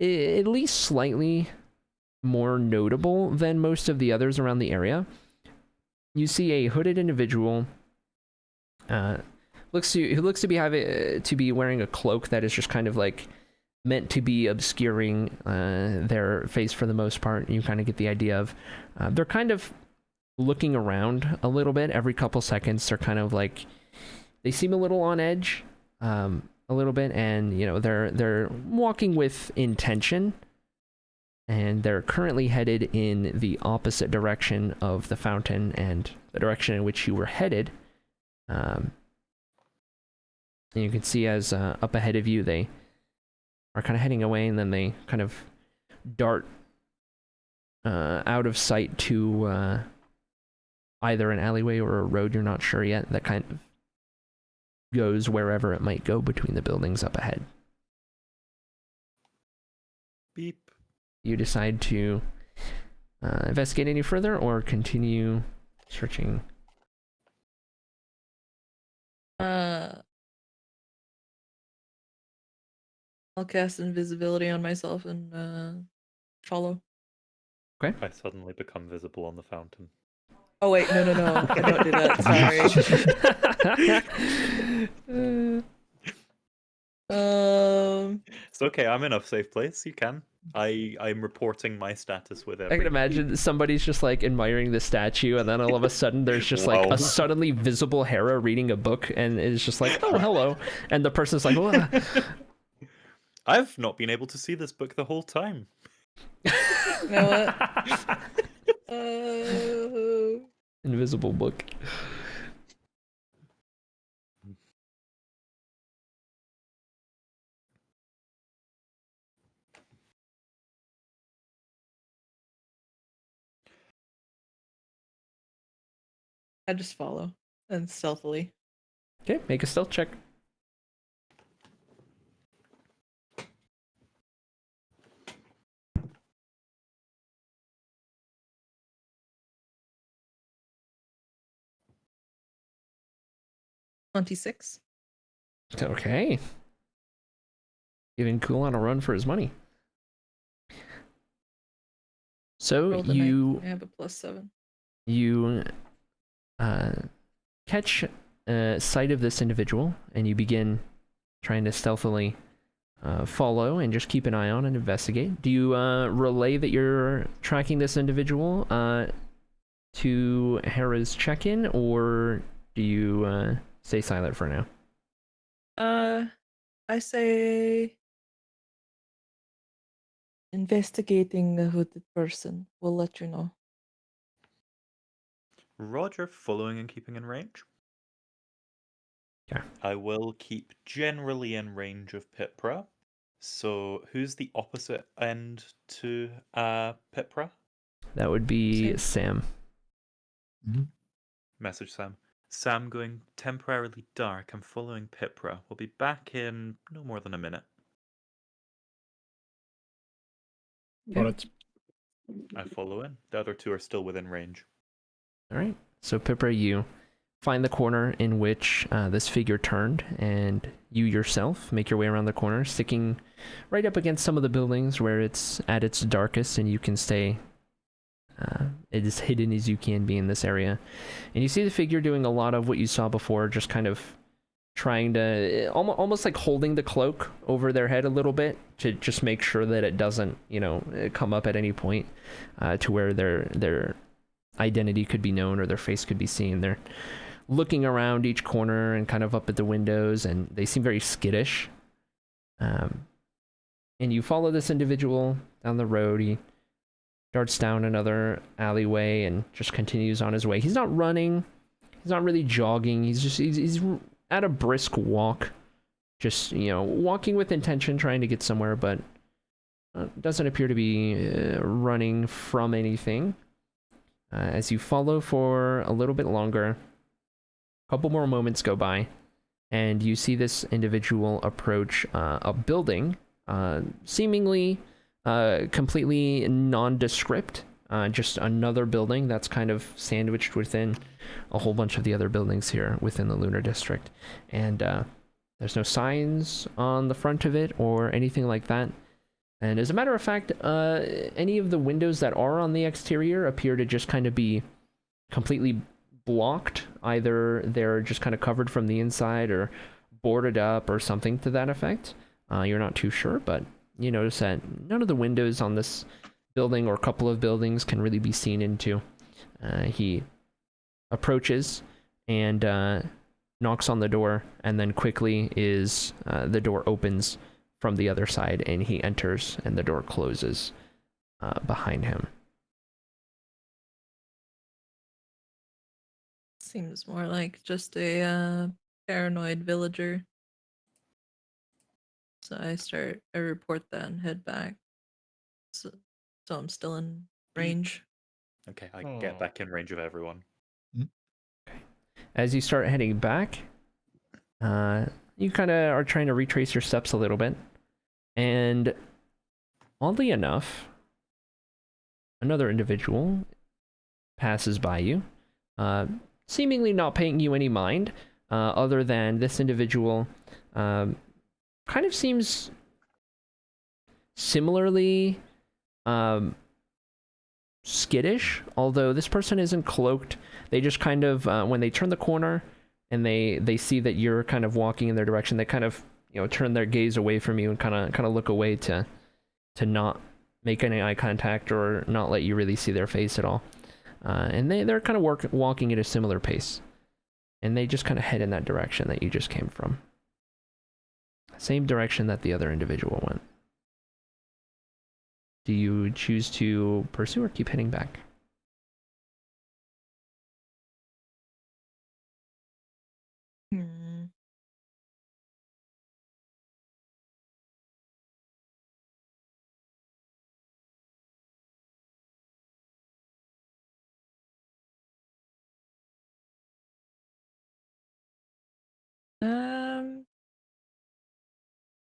at least slightly more notable than most of the others around the area. You see a hooded individual who looks to be wearing a cloak that is just kind of like meant to be obscuring their face for the most part. You kind of get the idea of they're kind of looking around a little bit every couple seconds. They're kind of like, they seem a little on edge a little bit, and they're walking with intention, and they're currently headed in the opposite direction of the fountain and the direction in which you were headed. And you can see as up ahead of you, they are kind of heading away, and then they kind of dart out of sight to either an alleyway or a road, you're not sure yet, that kind of goes wherever it might go between the buildings up ahead. Beep. You decide to investigate any further or continue searching? I'll cast invisibility on myself and follow. Okay. I suddenly become visible on the fountain. Oh wait, no, I don't do that. Sorry. It's okay, I'm in a safe place. You can. I'm reporting my status with every... I can imagine somebody's just like admiring the statue, and then all of a sudden there's just like a suddenly visible Hera reading a book, and it's just like, oh, hello. And the person's like, oh. I've not been able to see this book the whole time. You know what? Invisible book. I just follow and stealthily. Okay, make a stealth check. $26. Okay. Giving Cool on a run for his money. So Rolled a you 19. I have a +7. You catch sight of this individual, and you begin trying to stealthily follow and just keep an eye on and investigate. Do you relay that you're tracking this individual to Hera's check-in, or do you stay silent for now? I say investigating a hooded person. We'll let you know. Roger, following and keeping in range. Yeah. I will keep generally in range of Pipra. So who's the opposite end to Pipra? That would be Sam. Sam. Message Sam. Sam going temporarily dark. I'm following Pipra. We'll be back in no more than a minute. Got it. I follow in. The other two are still within range. All right. So Pipra, you find the corner in which this figure turned, and you yourself make your way around the corner, sticking right up against some of the buildings where it's at its darkest, and you can stay as hidden as you can be in this area. And you see the figure doing a lot of what you saw before, just kind of trying to almost like holding the cloak over their head a little bit to just make sure that it doesn't, you know, come up at any point to where their identity could be known or their face could be seen. They're looking around each corner and kind of up at the windows, and they seem very skittish. And you follow this individual down the road. He darts down another alleyway and just continues on his way. He's not running. He's not really jogging. He's at a brisk walk, just, you know, walking with intention, trying to get somewhere, but doesn't appear to be running from anything. As you follow for a little bit longer, a couple more moments go by, and you see this individual approach a building, seemingly completely nondescript, just another building that's kind of sandwiched within a whole bunch of the other buildings here within the Lunar District. And there's no signs on the front of it or anything like that. And as a matter of fact, any of the windows that are on the exterior appear to just kind of be completely blocked. Either they're just kind of covered from the inside or boarded up or something to that effect. You're not too sure, but you notice that none of the windows on this building or couple of buildings can really be seen into. He approaches and knocks on the door, and then quickly the door opens from the other side, and he enters, and the door closes behind him. Seems more like just a paranoid villager. So I report that and head back. So I'm still in range. Okay, I get back in range of everyone. As you start heading back, you kind of are trying to retrace your steps a little bit. And oddly enough, another individual passes by you, seemingly not paying you any mind, other than this individual kind of seems similarly skittish, although this person isn't cloaked. They just kind of, when they turn the corner and they see that you're kind of walking in their direction, they kind of, you know, turn their gaze away from you and kind of look away to not make any eye contact or not let you really see their face at all. And they're kind of walking at a similar pace, and they just kind of head in that direction that you just came from. Same direction that the other individual went. Do you choose to pursue or keep heading back?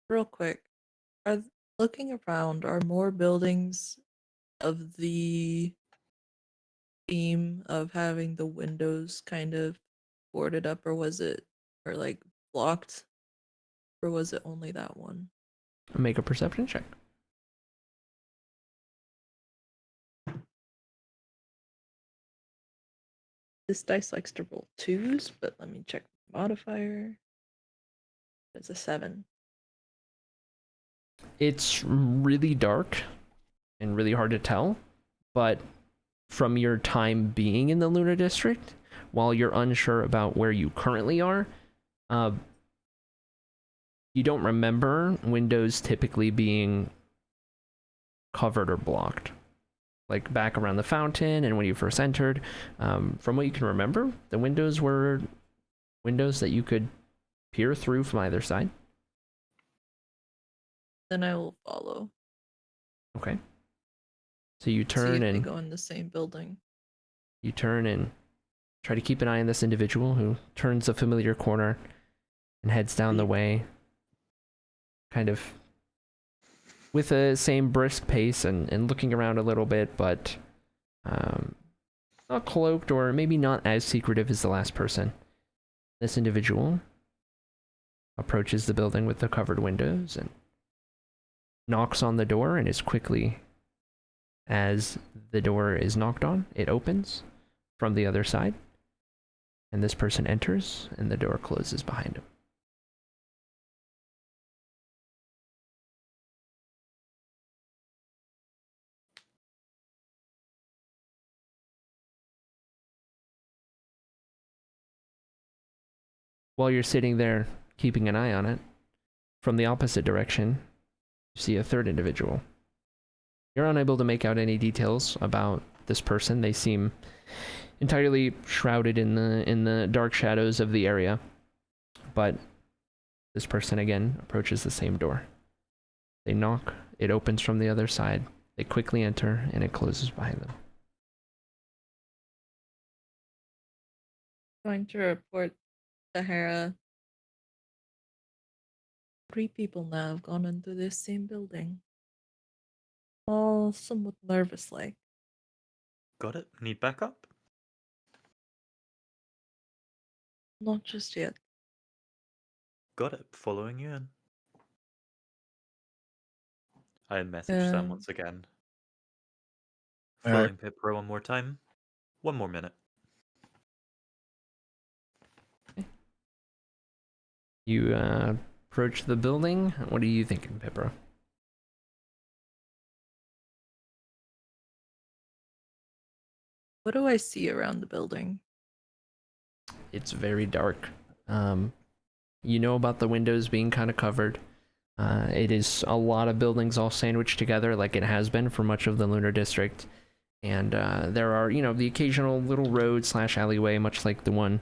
Real quick, looking around, are more buildings of the theme of having the windows kind of boarded up, or like blocked, or was it only that one? Make a perception check. This dice likes to roll 2s, but let me check the modifier. It's a 7. It's really dark and really hard to tell, but from your time being in the Lunar District, while you're unsure about where you currently are, you don't remember windows typically being covered or blocked. Like back around the fountain and when you first entered, from what you can remember, the windows were windows that you could peer through from either side. Then I will follow. Okay. So you See turn if we and go in the same building. you turn and try to keep an eye on this individual who turns a familiar corner and heads down the way, kind of with the same brisk pace and looking around a little bit, but not cloaked or maybe not as secretive as the last person. This individual approaches the building with the covered windows and knocks on the door, and as quickly as the door is knocked on, it opens from the other side, and this person enters, and the door closes behind him. While you're sitting there keeping an eye on it, from the opposite direction, you see a third individual. You're unable to make out any details about this person. They seem entirely shrouded in the dark shadows of the area, but this person again approaches the same door. They knock, it opens from the other side, they quickly enter, and it closes behind them. Going to report to Hera. 3 people now have gone into this same building. All somewhat nervous like. Got it. Need backup? Not just yet. Got it. Following you in. I messaged Sam once again. Following Pipro one more time. 1 more minute. You approach the building. What are you thinking, Pipro? What do I see around the building? It's very dark. You know about the windows being kind of covered. It is a lot of buildings all sandwiched together like it has been for much of the Lunar District. And there are, you know, the occasional little road / alleyway, much like the one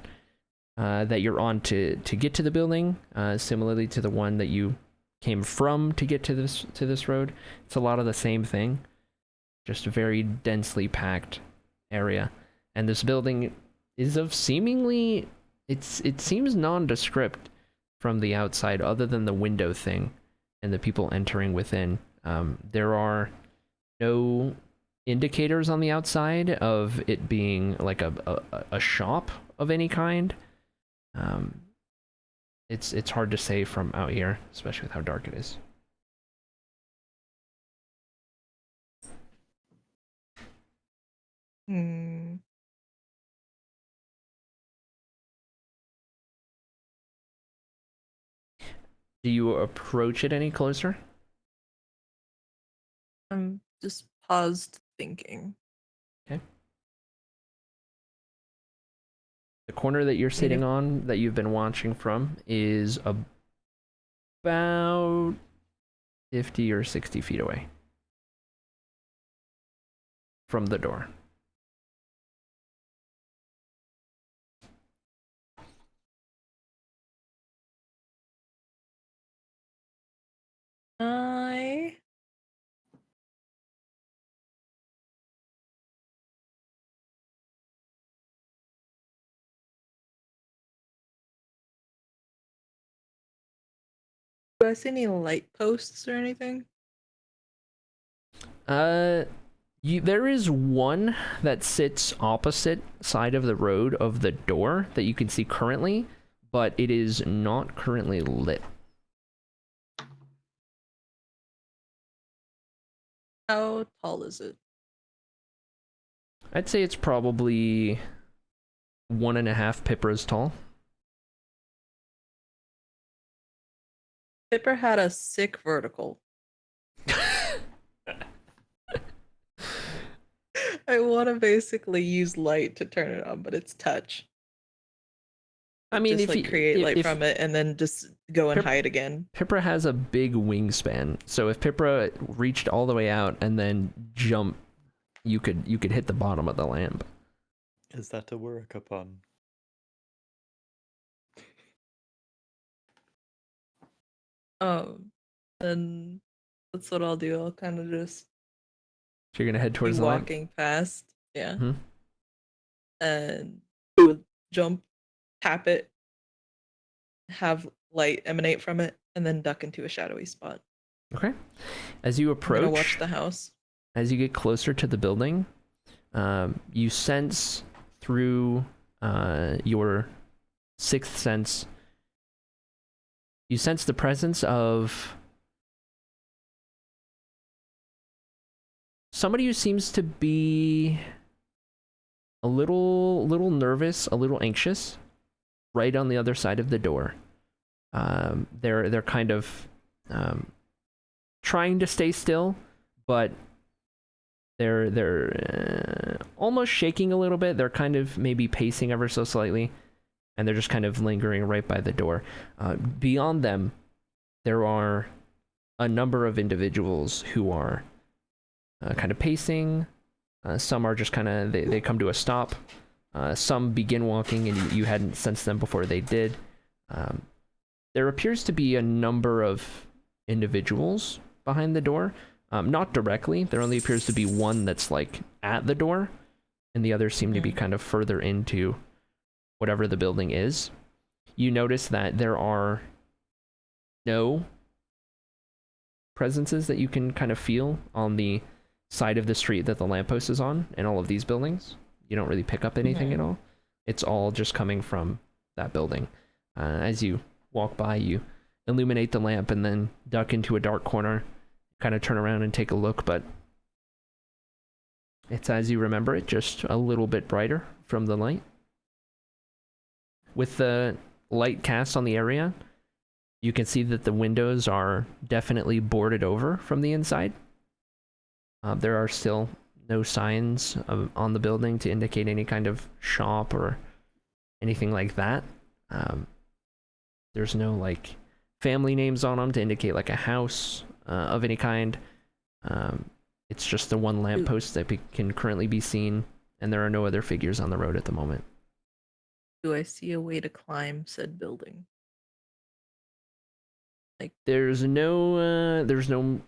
that you're on to get to the building, similarly to the one that you came from to get to this road. It's a lot of the same thing, just a very densely packed area. And this building is of seemingly, it seems nondescript from the outside, other than the window thing and the people entering within. There are no indicators on the outside of it being like a shop of any kind. It's hard to say from out here, especially with how dark it is. Do you approach it any closer? I'm just paused thinking. Okay. The corner that you're sitting on, that you've been watching from, is about 50 or 60 feet away from the door. Do I see any light posts or anything? There is one that sits opposite side of the road of the door that you can see currently, but it is not currently lit. How tall is it? I'd say it's probably 1.5 Pipras tall. Pipper had a sick vertical. I want to basically use light to turn it on, but it's touch. I mean, just if like create light from it and then just go and hide again. Pipra has a big wingspan, so if Pipra reached all the way out and then jumped, you could hit the bottom of the lamp. Is that a work upon? Then That's what I'll do. I'll kind of just So you're gonna head be towards the lamp. walking past. Yeah. Mhm. And it would jump, tap it, have light emanate from it, and then duck into a shadowy spot. Okay. As you I'm gonna watch approach, the house. as you get closer to the building, you sense through your sixth sense, you sense the presence of somebody who seems to be a little nervous, a little anxious, right on the other side of the door. They're kind of trying to stay still, but they're almost shaking a little bit. They're kind of maybe pacing ever so slightly, and they're just kind of lingering right by the door. Beyond them, there are a number of individuals who are kind of pacing. Some are just kind of, they come to a stop. Some begin walking, and you hadn't sensed them before they did. There appears to be a number of individuals behind the door. Not directly. There only appears to be one that's like at the door, and the others seem to be kind of further into whatever the building is. You notice that there are no presences that you can kind of feel on the side of the street that the lamppost is on in all of these buildings. You don't really pick up anything at all. It's all just coming from that building. As you walk by, you illuminate the lamp and then duck into a dark corner, kind of turn around and take a look, but it's as you remember it, just a little bit brighter from the light. With the light cast on the area, you can see that the windows are definitely boarded over from the inside. There are still no signs on the building to indicate any kind of shop or anything like that. There's no like family names on them to indicate like a house of any kind. It's just the one lamppost that can currently be seen, and there are no other figures on the road at the moment. Do I see a way to climb said building? Like, there's no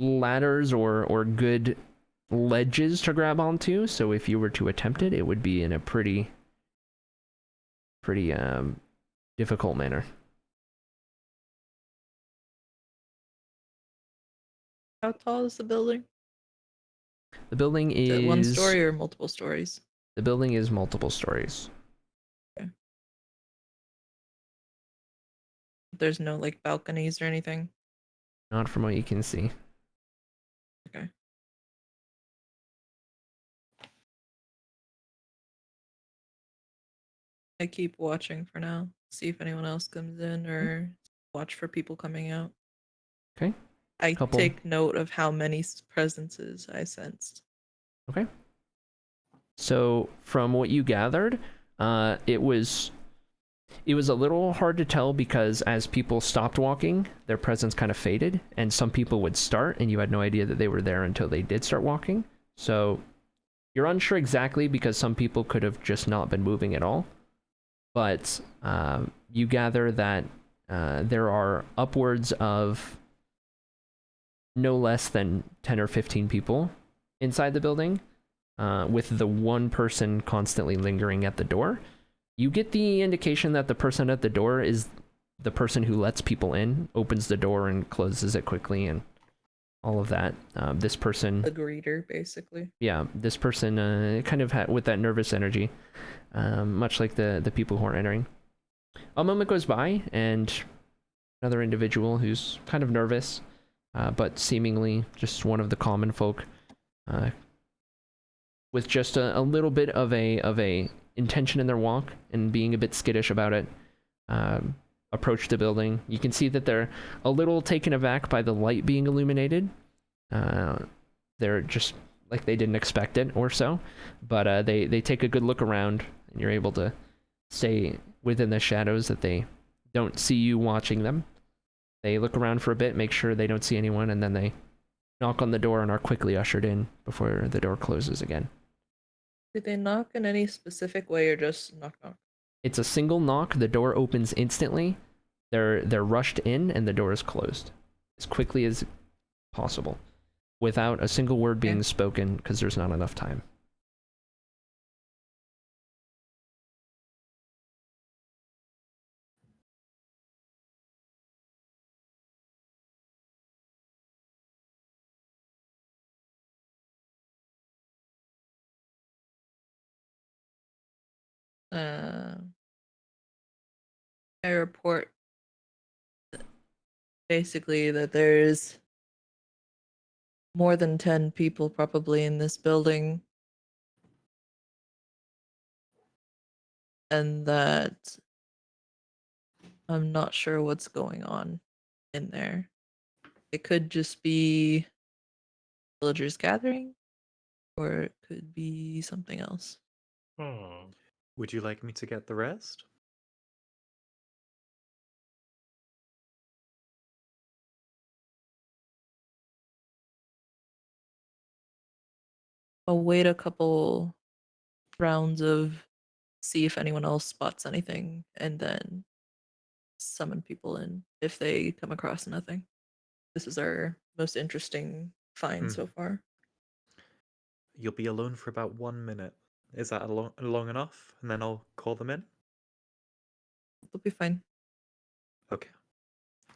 ladders or good ledges to grab onto, so if you were to attempt it, it would be in a pretty difficult manner. how tall is the building? The building Is is it one story or multiple stories? The building is multiple stories. Okay. There's no like balconies or anything? Not from what you can see. Okay. I keep watching for now. See if anyone else comes in or watch for people coming out. Okay. I Couple. take note of how many presences I sensed. Okay. So from what you gathered, it was a little hard to tell because as people stopped walking, their presence kind of faded, and some people would start and you had no idea that they were there until they did start walking. So you're unsure exactly because some people could have just not been moving at all. But you gather that there are upwards of no less than 10 or 15 people inside the building, with the one person constantly lingering at the door. You get the indication that the person at the door is the person who lets people in, opens the door and closes it quickly and all of that. This person... The greeter, basically. Yeah, this person kind of with that nervous energy, much like the people who are entering. A moment goes by and another individual who's kind of nervous, but seemingly just one of the common folk, with just a little bit of a intention in their walk and being a bit skittish about it, approach the building. You can see that they're a little taken aback by the light being illuminated. They're just like they didn't expect it or so, but they take a good look around, and you're able to stay within the shadows that they don't see you watching them. They look around for a bit, make sure they don't see anyone, and then they knock on the door and are quickly ushered in before the door closes again. Did they knock in any specific way or just knock knock? It's a single knock. The door opens instantly. They're rushed in and the door is closed as quickly as possible, without a single word being spoken, because there's not enough time. I report basically that there's more than 10 people probably in this building, and that I'm not sure what's going on in there. It could just be villagers gathering, or it could be something else. Would you like me to get the rest? I'll wait a couple rounds of see if anyone else spots anything, and then summon people in if they come across nothing. This is our most interesting find so far. You'll be alone for about 1 minute. Is that long enough? And then I'll call them in? It'll be fine. Okay.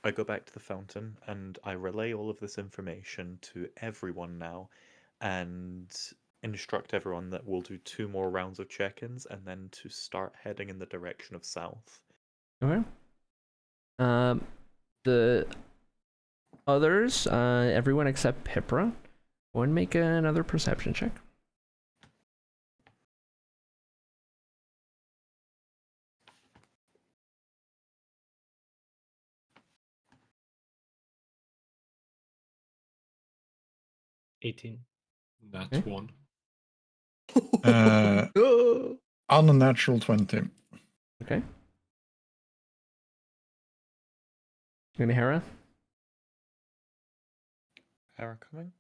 I go back to the fountain and I relay all of this information to everyone now and instruct everyone that we'll do 2 more rounds of check-ins and then to start heading in the direction of south. Okay. The others, everyone except Pipra, go and make another perception check. That's Okay. 1. Unnatural 20. Okay. And Hera? Hera coming?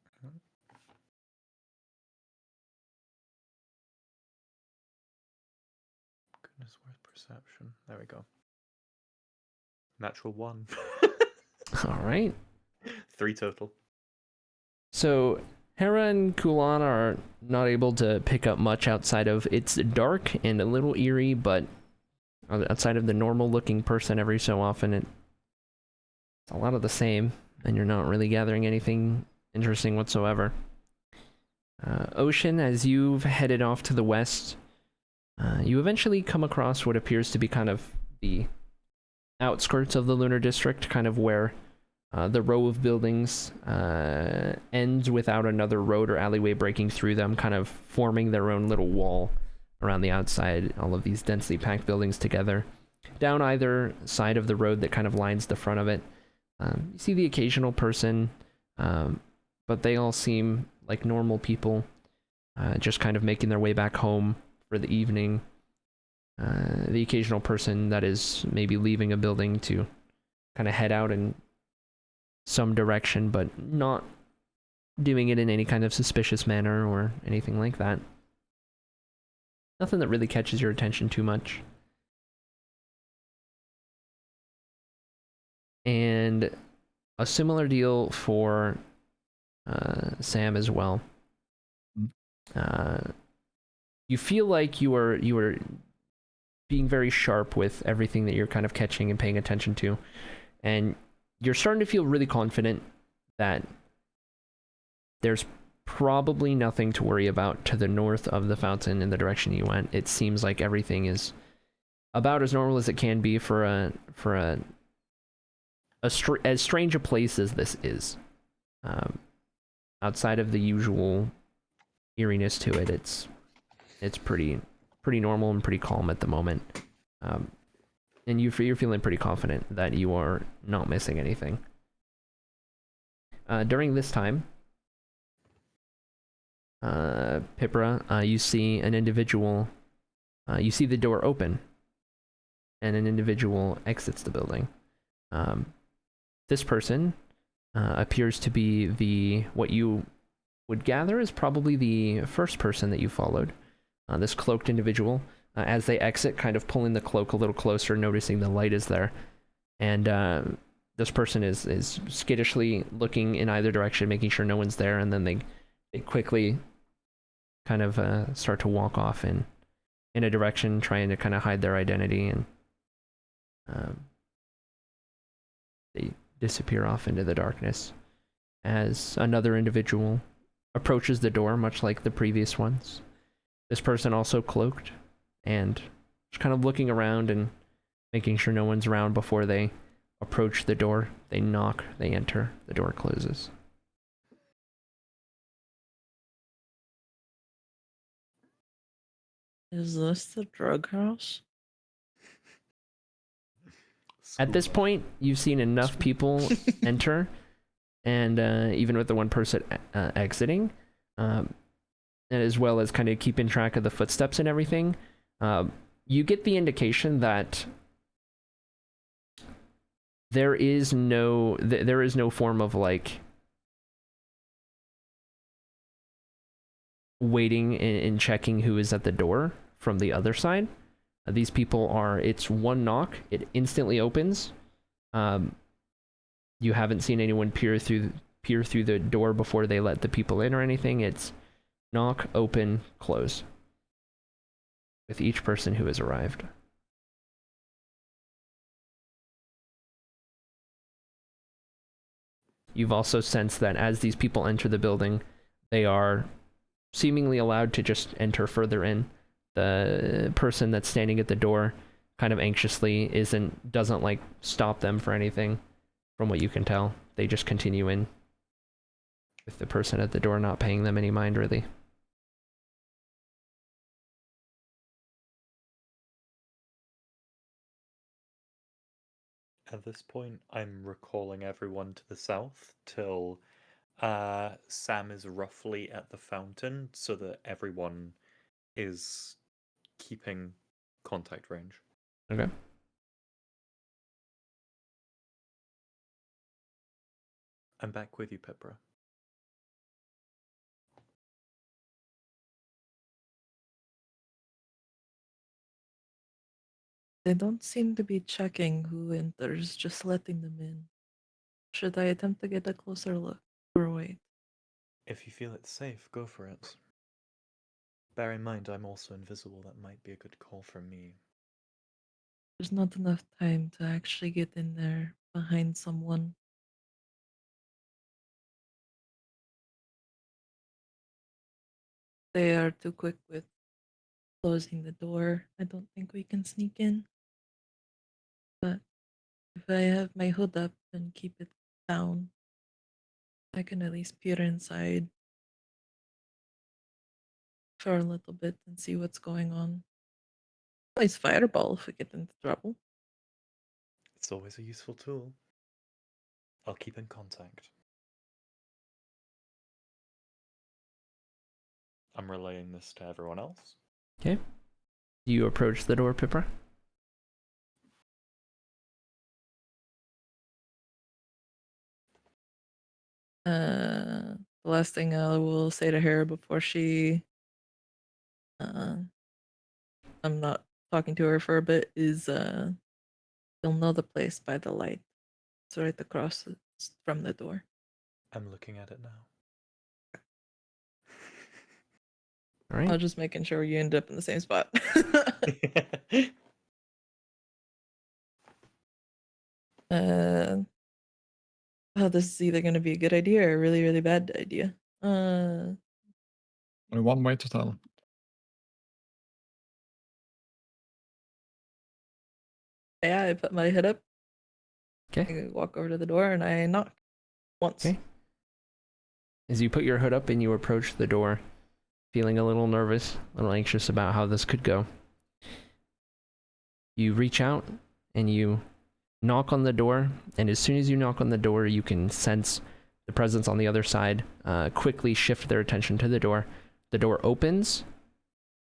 Goodness, where's perception? There we go. Natural 1. All right. 3 total. So Hera and Kulan are not able to pick up much outside of it's dark and a little eerie, but outside of the normal looking person every so often, it's a lot of the same, and you're not really gathering anything interesting whatsoever. Ocean, as you've headed off to the west, you eventually come across what appears to be kind of the outskirts of the Lunar District, kind of where the row of buildings ends without another road or alleyway breaking through them, kind of forming their own little wall around the outside, all of these densely packed buildings together. Down either side of the road that kind of lines the front of it, you see the occasional person, but they all seem like normal people, just kind of making their way back home for the evening. The occasional person that is maybe leaving a building to kind of head out in some direction, but not doing it in any kind of suspicious manner or anything like that. Nothing that really catches your attention too much. And a similar deal for Sam as well. You feel like you are being very sharp with everything that you're kind of catching and paying attention to, and you're starting to feel really confident that there's probably nothing to worry about to the north of the fountain in the direction you went. It seems like everything is about as normal as it can be for as strange a place as this is. Outside of the usual eeriness to it, it's pretty normal and pretty calm at the moment. And you're feeling pretty confident that you are not missing anything. During this time, Pipra, you see an individual, you see the door open, and an individual exits the building. This person appears to be what you would gather is probably the first person that you followed. This cloaked individual, as they exit, kind of pulling the cloak a little closer, noticing the light is there. And this person is skittishly looking in either direction, making sure no one's there, and then they quickly kind of start to walk off in a direction, trying to kind of hide their identity, and they disappear off into the darkness as another individual approaches the door, much like the previous ones. This person also cloaked and just kind of looking around and making sure no one's around before they approach the door. They knock, they enter, the door closes. Is this the drug house? At this point, you've seen enough people enter, and even with the one person exiting, and as well as kind of keeping track of the footsteps and everything, you get the indication that there is no form of like waiting and checking who is at the door from the other side. These people are, it's one knock, it instantly opens. You haven't seen anyone peer through the door before they let the people in or anything. It's knock, open, close, with each person who has arrived. You've also sensed that as these people enter the building, they are seemingly allowed to just enter further in. The person that's standing at the door kind of anxiously doesn't like stop them for anything, from what you can tell. They just continue in, with the person at the door not paying them any mind, really. At this point, I'm recalling everyone to the south till Sam is roughly at the fountain, so that everyone is keeping contact range. Okay. I'm back with you, Pipra. They don't seem to be checking who enters, just letting them in. Should I attempt to get a closer look or wait? If you feel it's safe, go for it. Bear in mind, I'm also invisible. That might be a good call for me. There's not enough time to actually get in there behind someone. They are too quick with closing the door. I don't think we can sneak in. But if I have my hood up and keep it down, I can at least peer inside for a little bit and see what's going on. Nice fireball if we get into trouble. It's always a useful tool. I'll keep in contact. I'm relaying this to everyone else. Okay. You approach the door, Pipra? The last thing I will say to her before she I'm not talking to her for a bit is you'll know the place by the light. It's right across from the door. I'm looking at it now. All right. I was just making sure you end up in the same spot. Oh, this is either going to be a good idea or a really, really bad idea. Only one way to tell. Yeah, I put my head up. Okay. I walk over to the door and I knock once. Okay. As you put your hood up and you approach the door, feeling a little nervous, a little anxious about how this could go, you reach out and you knock on the door, and as soon as you knock on the door, you can sense the presence on the other side quickly shift their attention to the door. The door opens.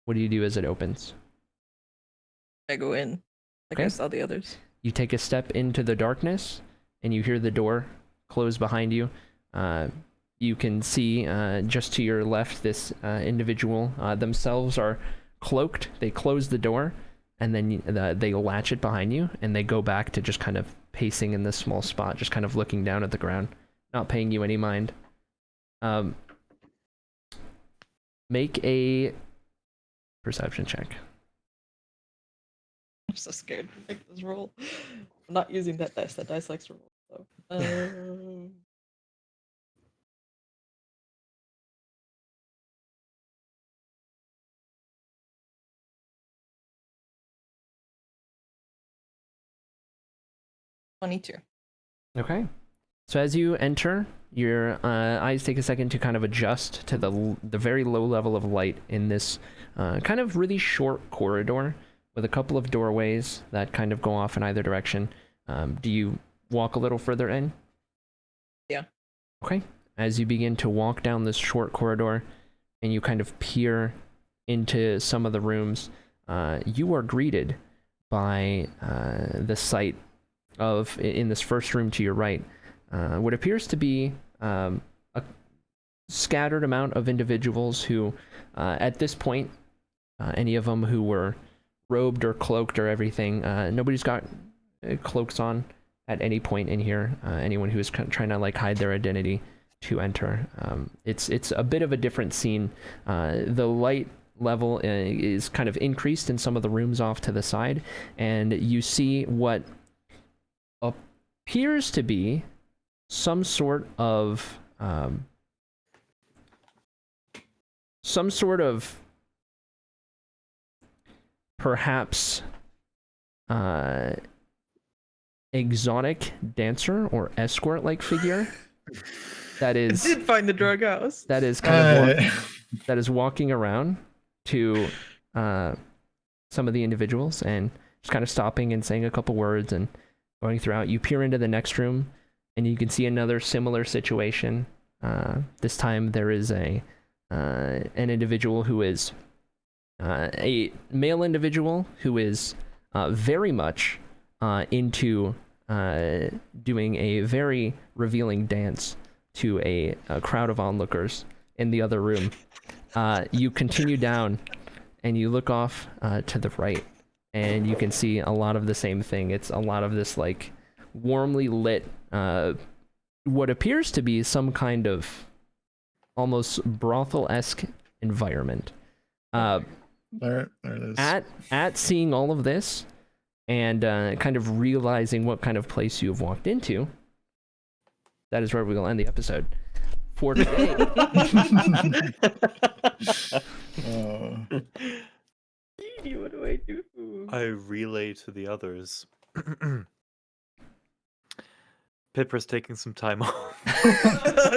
What do you do as it opens? I go in, like I saw the others. You take a step into the darkness, and you hear the door close behind you. You can see just to your left this individual themselves are cloaked. They close the door, and then they latch it behind you, and they go back to just kind of pacing in this small spot, just kind of looking down at the ground, not paying you any mind. Make a perception check. I'm so scared to make this roll. I'm not using that dice. That dice likes to roll. So. 22. Okay. So as you enter, your eyes take a second to kind of adjust to the very low level of light in this kind of really short corridor with a couple of doorways that kind of go off in either direction. Do you walk a little further in? Yeah. Okay. As you begin to walk down this short corridor and you kind of peer into some of the rooms, you are greeted by the sight of, in this first room to your right, what appears to be a scattered amount of individuals who, at this point, any of them who were robed or cloaked or everything, nobody's got cloaks on at any point in here. Anyone who is trying to like hide their identity to enter. It's a bit of a different scene. The light level is kind of increased in some of the rooms off to the side, and you see what appears to be some sort of perhaps exotic dancer or escort like figure that is I did find the drug house. that is kind of that is walking around to some of the individuals and just kind of stopping and saying a couple words and going throughout. You peer into the next room and you can see another similar situation. This time there is an individual who is a male individual who is very much into doing a very revealing dance to a crowd of onlookers in the other room. You continue down and you look off to the right and you can see a lot of the same thing. It's a lot of this like warmly lit, what appears to be some kind of almost brothel-esque environment. There it is. At seeing all of this and kind of realizing what kind of place you have walked into, that is where we will end the episode for today. What do I do? I relay to the others. Pipra's taking some time off.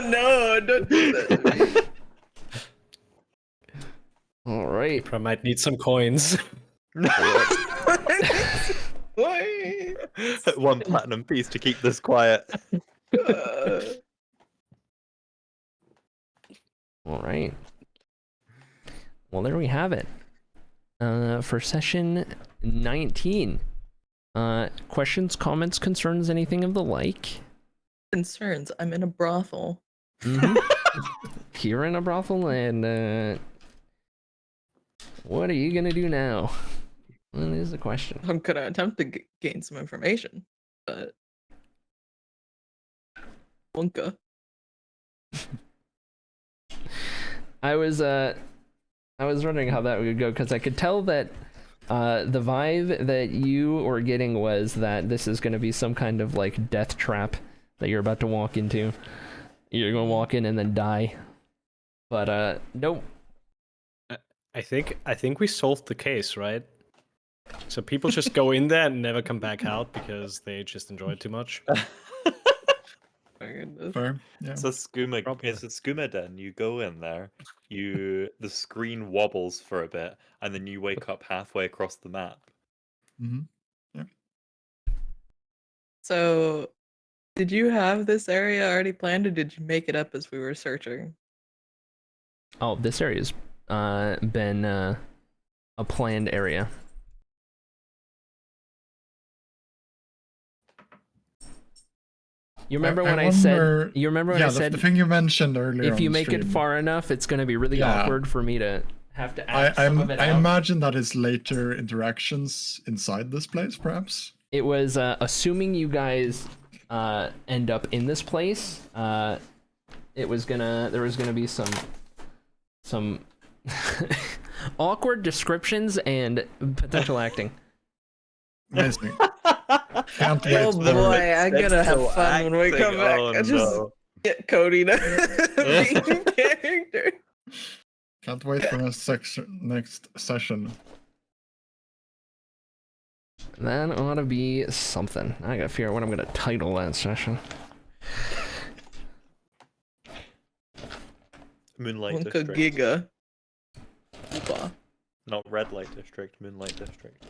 No, don't do that. All right. I might need some coins. Why? 1 platinum piece to keep this quiet. All right. Well, there we have it. For session 19. Questions, comments, concerns, anything of the like? Concerns. I'm in a brothel. Mm-hmm. Here in a brothel, and what are you gonna do now? That is the question. I'm gonna attempt to gain some information, but Wonka. I was wondering how that would go because I could tell that the vibe that you were getting was that this is going to be some kind of like death trap that you're about to walk into. You're going to walk in and then die. But nope. I think we solved the case, right? So people just go in there and never come back out because they just enjoy it too much. Fair. Yeah. It's a skooma den. You go in there, the screen wobbles for a bit, and then you wake up halfway across the map. Mm-hmm. Yeah. So, did you have this area already planned, or did you make it up as we were searching? Oh, this area's been a planned area. You remember when I said? You remember when I said the thing you mentioned earlier? If you on the make it stream. far enough, it's going to be really awkward for me to have to act some of it I out. imagine that is later interactions inside this place, perhaps. it was assuming you guys end up in this place. There was gonna be some awkward descriptions and potential acting. Amazing. Can't wait Oh for boy, I'm gonna have fun when we come back. Oh, I just get Cody to be in character. Can't wait for next session. That ought to be something. I gotta figure out what I'm gonna title that session. Moonlight Wonka District. Giga. Oopa. Not Red Light District, Moonlight District.